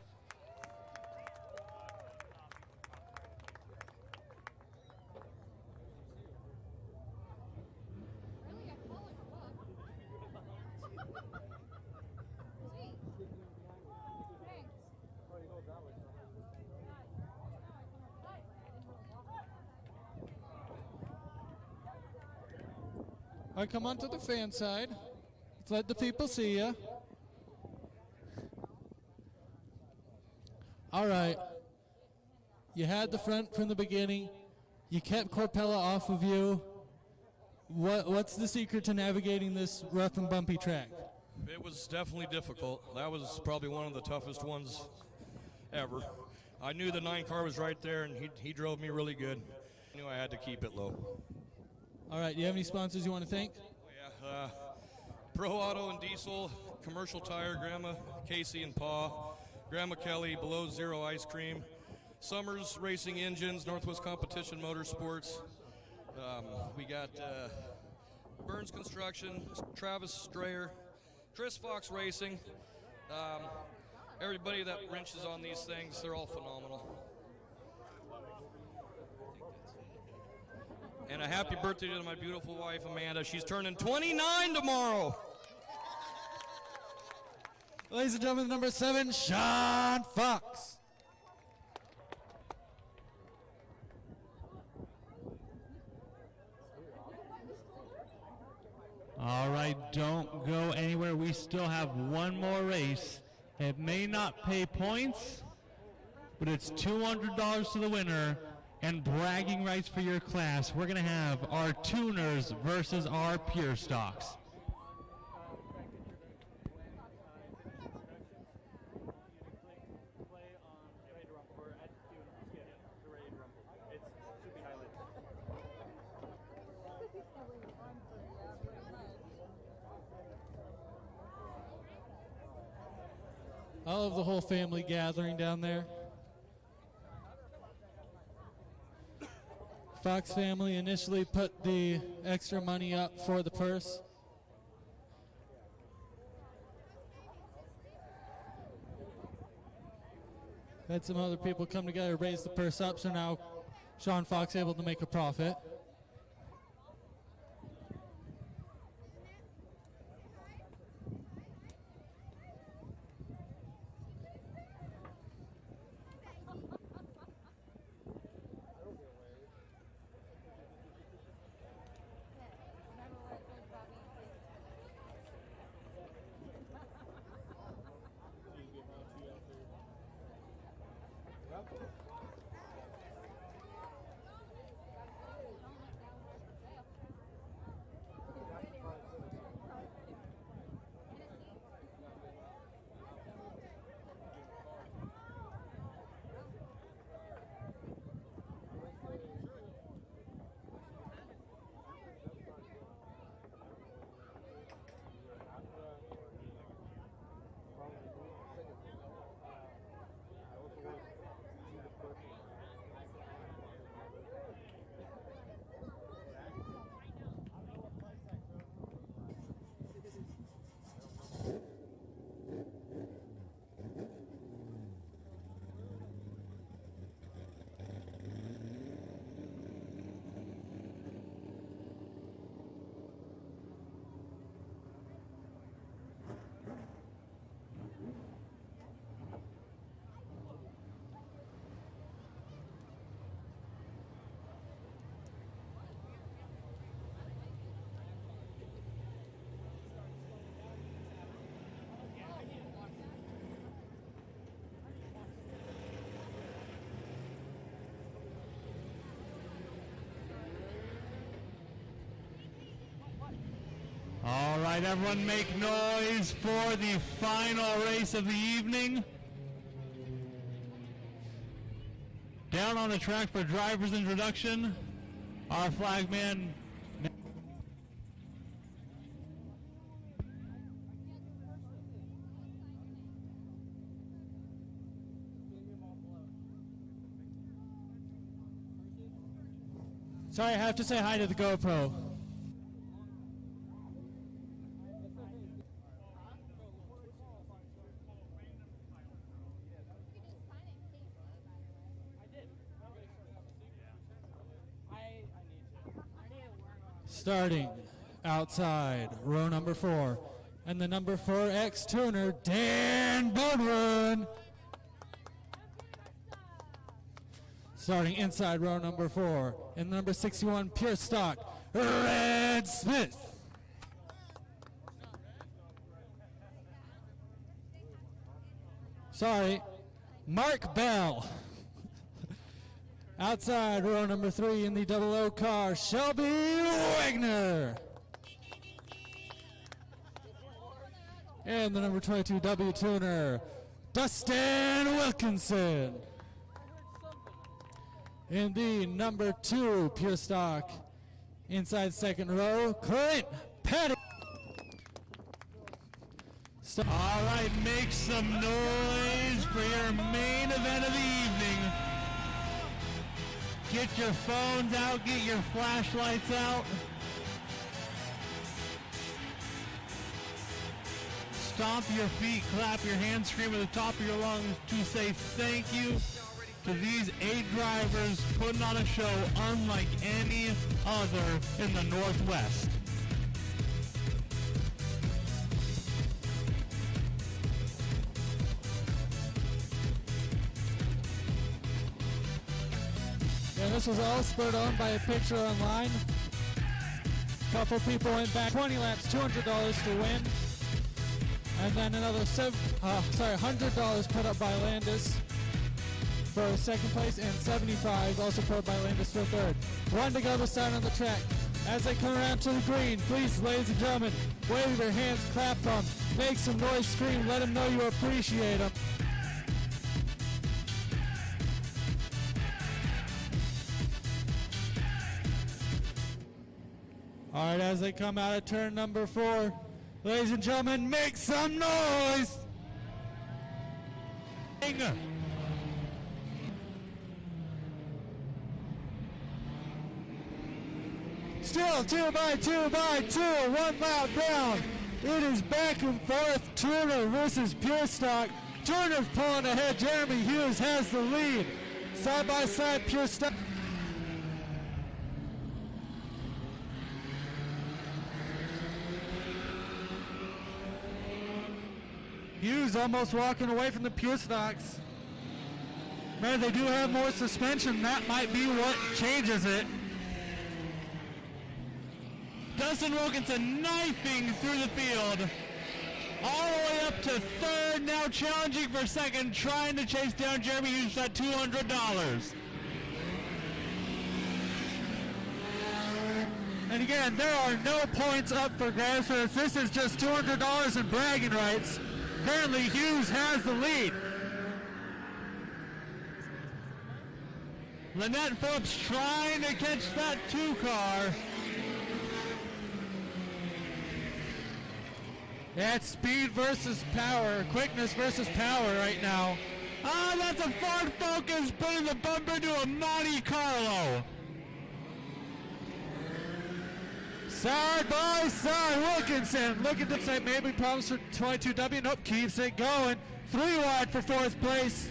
All right, come on to the fan side. Let's let the people see you. All right. You had the front from the beginning. You kept Corpella off of you. What's the secret to navigating this rough and bumpy track? It was definitely difficult. That was probably one of the toughest ones ever. I knew the 9 car was right there, and he drove me really good. I knew I had to keep it low. All right, do you have any sponsors you want to thank? Yeah, Pro Auto and Diesel, Commercial Tire, Grandma Casey and Pa, Grandma Kelly, Below Zero Ice Cream, Summers Racing Engines, Northwest Competition Motorsports. We got Burns Construction, Travis Strayer, Chris Fox Racing. Everybody that wrenches on these things, they're all phenomenal. And a happy birthday to my beautiful wife, Amanda. She's turning 29 tomorrow. Ladies and gentlemen, number 7, Sean Fox. All right, don't go anywhere. We still have one more race. It may not pay points, but it's $200 to the winner and bragging rights for your class. We're going to have our tuners versus our pure stocks. I love the whole family gathering down there. Fox family initially put the extra money up for the purse. Had some other people come together, raise the purse up, so now Sean Fox able to make a profit. All right, everyone make noise for the final race of the evening. Down on the track for driver's introduction, our flagman. Sorry, I have to say hi to the GoPro. Starting outside, row number 4, and the number 4X tuner, Dan Bodwin. Starting inside row number 4, and number 61 pure stock, Red Smith. Sorry, Mark Bell. Outside row number 3 in the 00 car, Shelby Wagner. And the number 22 W tuner, Dustin Wilkinson. In the number 2 pure stock, inside second row, Clint Petty. All right, make some noise for your main event of the evening. Get your phones out, get your flashlights out. Stomp your feet, clap your hands, scream at the top of your lungs to say thank you to these 8 drivers putting on a show unlike any other in the Northwest. And this was all spurred on by a picture online. A couple people went back 20 laps, $200 to win. And then another $100 put up by Landis for second place, and $75 also put up by Landis for third. One to go to start on the track. As they come around to the green, please, ladies and gentlemen, wave your hands, clap them, make some noise, scream, let them know you appreciate them. All right, as they come out of turn number 4, ladies and gentlemen, make some noise! Still 2 by 2 by 2, 1 lap down. It is back and forth, Turner versus Pure Stock. Turner's pulling ahead, Jeremy Hughes has the lead. Side by side, Pure Stock. Hughes almost walking away from the Pure Stocks. Man, they do have more suspension. That might be what changes it. Dustin Wilkinson knifing through the field. All the way up to third, now challenging for second, trying to chase down Jeremy Hughes at $200. And again, there are no points up for grabs for this. This is just $200 in bragging rights. Currently, Hughes has the lead. Lynette Phillips trying to catch that 2 car. That's speed versus power, quickness versus power right now. Ah, that's a Ford Focus putting the bumper to a Monte Carlo. Side by side, Wilkinson looking to say maybe problems for 22W. Nope, keeps it going. 3 wide for 4th place.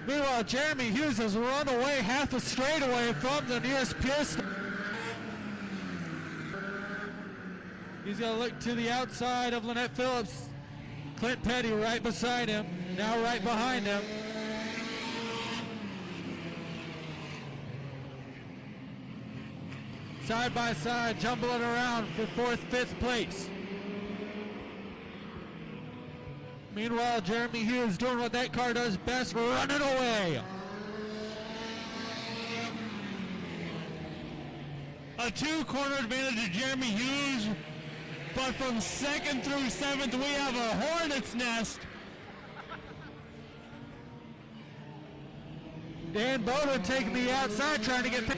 Meanwhile, Jeremy Hughes has run away half a straightaway from the nearest Pure Stock. He's going to look to the outside of Lynette Phillips. Clint Petty right beside him, now right behind him. Side by side, jumbling around for 4th, 5th place. Meanwhile, Jeremy Hughes doing what that car does best, running away. A 2-corner advantage to Jeremy Hughes, but from 2nd through 7th, we have a hornet's nest. Dan Bowden taking the outside, trying to get...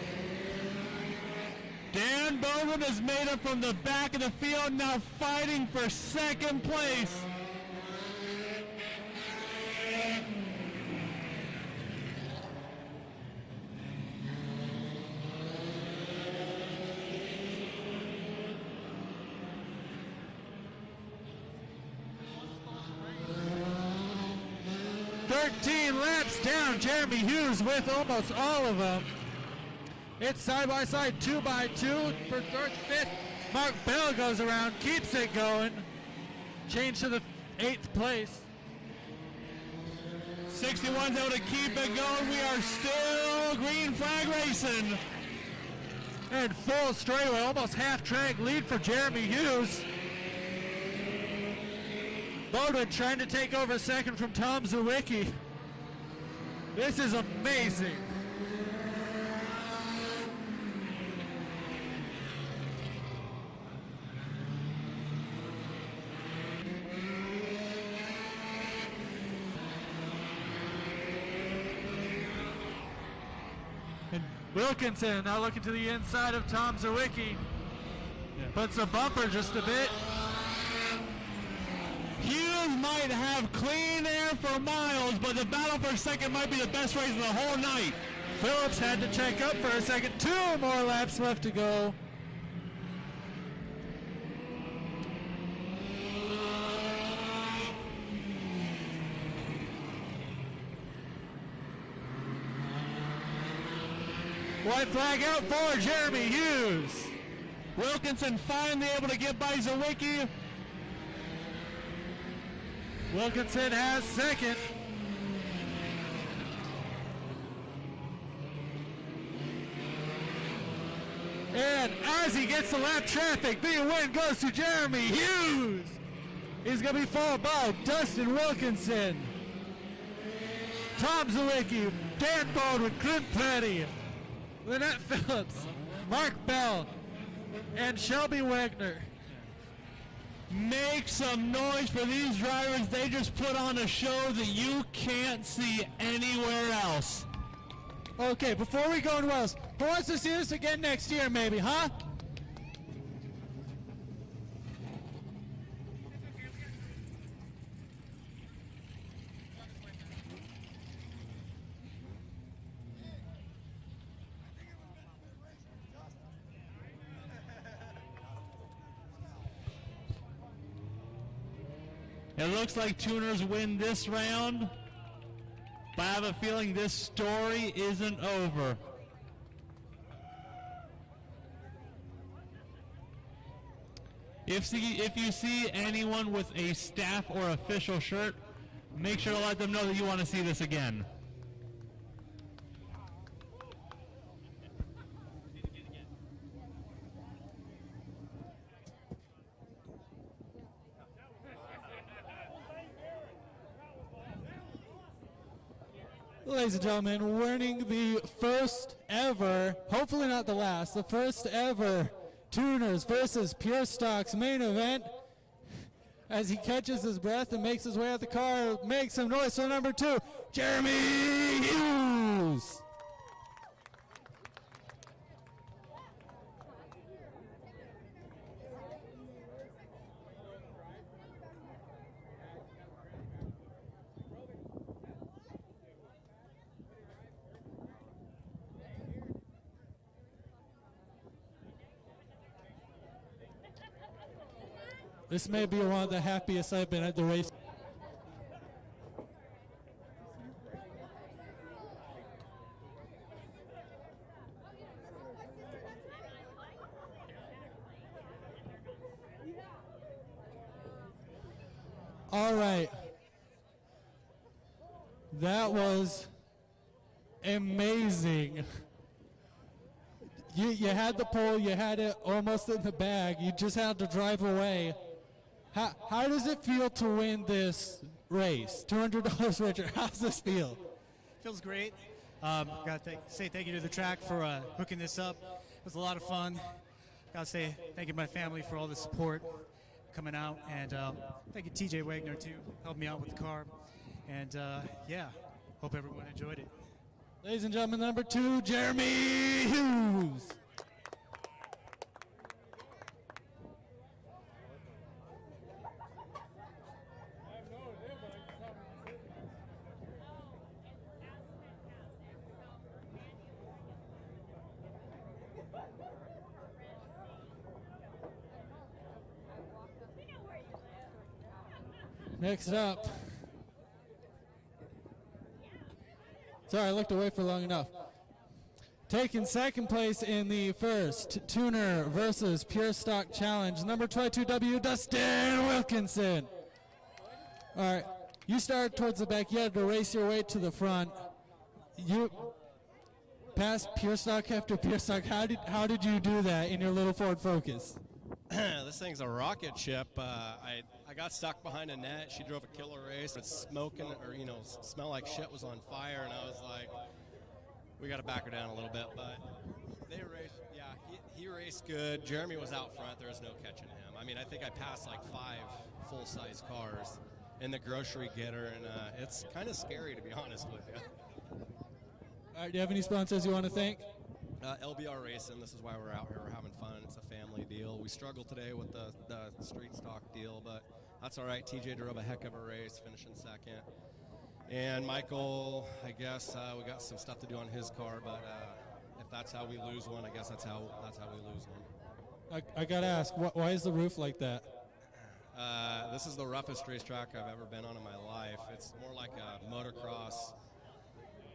Dan Bowden has made it from the back of the field, now fighting for 2nd place. Laps down, Jeremy Hughes with almost all of them. It's side by side, 2 by 2 for 3rd, 5th. Mark Bell goes around, keeps it going. Change to the 8th place. 61's able to keep it going. We are still green flag racing. And full straightaway, almost half track lead for Jeremy Hughes. Bowden trying to take over 2nd from Tom Zawicki. This is amazing. And Wilkinson now looking to the inside of Tom Zawicki. Puts the bumper just a bit. Hughes might have clean air for miles, but the battle for second might be the best race of the whole night. Phillips had to check up for a second. 2 more laps left to go. White flag out for Jeremy Hughes. Wilkinson finally able to get by Zawicki. Wilkinson has second. And as he gets the lap traffic, the win goes to Jeremy Hughes. He's going to be followed by Dustin Wilkinson, Tom Zawicki, Dan Baldwin, Clint Petty, Lynette Phillips, Mark Bell, and Shelby Wagner. Make some noise for these drivers. They just put on a show that you can't see anywhere else. Okay, before we go anywhere else, who wants to see this again next year maybe, huh? It looks like Tuners win this round, but I have a feeling this story isn't over. If you see anyone with a staff or official shirt, make sure to let them know that you want to see this again. Ladies and gentlemen, winning the first ever, hopefully not the last, the first ever Tuners versus Pure Stocks main event. As he catches his breath and makes his way out the car, make some noise for number 2, Jeremy Hughes. This may be one of the happiest I've been at the race. All right. That was amazing. You had the pole, you had it almost in the bag, you just had to drive away. How does it feel to win this race? $200 wager. How's this feel? Feels great. Got to say thank you to the track for hooking this up. It was a lot of fun. Got to say thank you to my family for all the support coming out, and thank you TJ Wagner too, helped me out with the car. And yeah, hope everyone enjoyed it. Ladies and gentlemen, number 2, Jeremy Hughes. Next up. Sorry, I looked away for long enough. Taking second place in the first Tuner versus Pure Stock Challenge, number 22W, Dustin Wilkinson. All right, you started towards the back. You had to race your way to the front. You passed Pure Stock after Pure Stock. How did you do that in your little Ford Focus? This thing's a rocket ship. I got stuck behind a net. She drove a killer race. It's smoking, or smell like shit was on fire, and I was like, we got to back her down a little bit. But they raced. Yeah, he raced good. Jeremy was out front. There was no catching him. I mean, I think I passed like 5 full-size cars in the grocery getter, and it's kind of scary, to be honest with you. All right, do you have any sponsors you want to thank? LBR Racing. This is why we're out here. We're having fun. It's a family deal. We struggled today with the street stock deal, but that's all right. TJ drove a heck of a race, finishing second. And Michael, I guess we got some stuff to do on his car, but if that's how we lose one, I guess that's how we lose one. I gotta ask, why is the roof like that? This is the roughest racetrack I've ever been on in my life. It's more like a motocross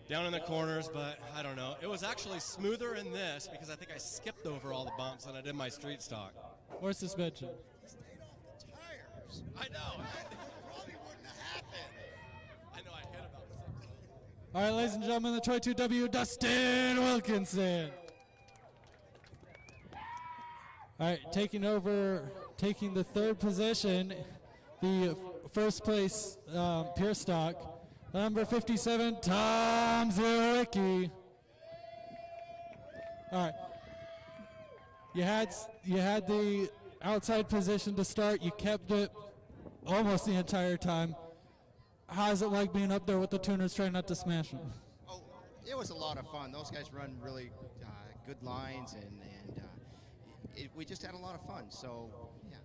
down in the corners, but I don't know. It was actually smoother in this because I think I skipped over all the bumps than I did my street stock. Or suspension? Tires. I know. It probably wouldn't have happened. I know I hit about 6. All right, ladies and gentlemen, the Troy 2W, Dustin Wilkinson. All right, taking the third position, the first place pure stock, number 57, Tom Zerwicki. All right, you had the outside position to start. You kept it almost the entire time. How's it like being up there with the tuners, trying not to smash them? Oh, it was a lot of fun. Those guys run really good lines, and we just had a lot of fun. So, yeah,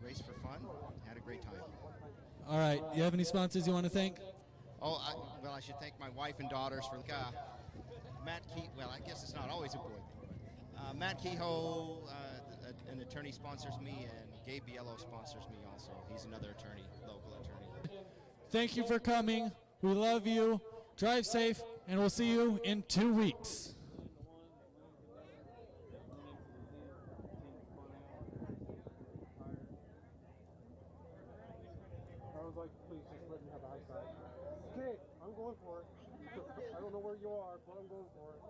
race for fun, had a great time. All right, you have any sponsors you want to thank? Oh, I should thank my wife and daughters for Matt Key. Well, I guess it's not always a boy thing, but Matt Kehoe, an attorney, sponsors me, and Gabe Biello sponsors me also. He's another attorney, local attorney. Thank you for coming. We love you. Drive safe, and we'll see you in 2 weeks. I was like, please just let me have eyesight. Okay, I'm going for it. I don't know where you are, but I'm going for it.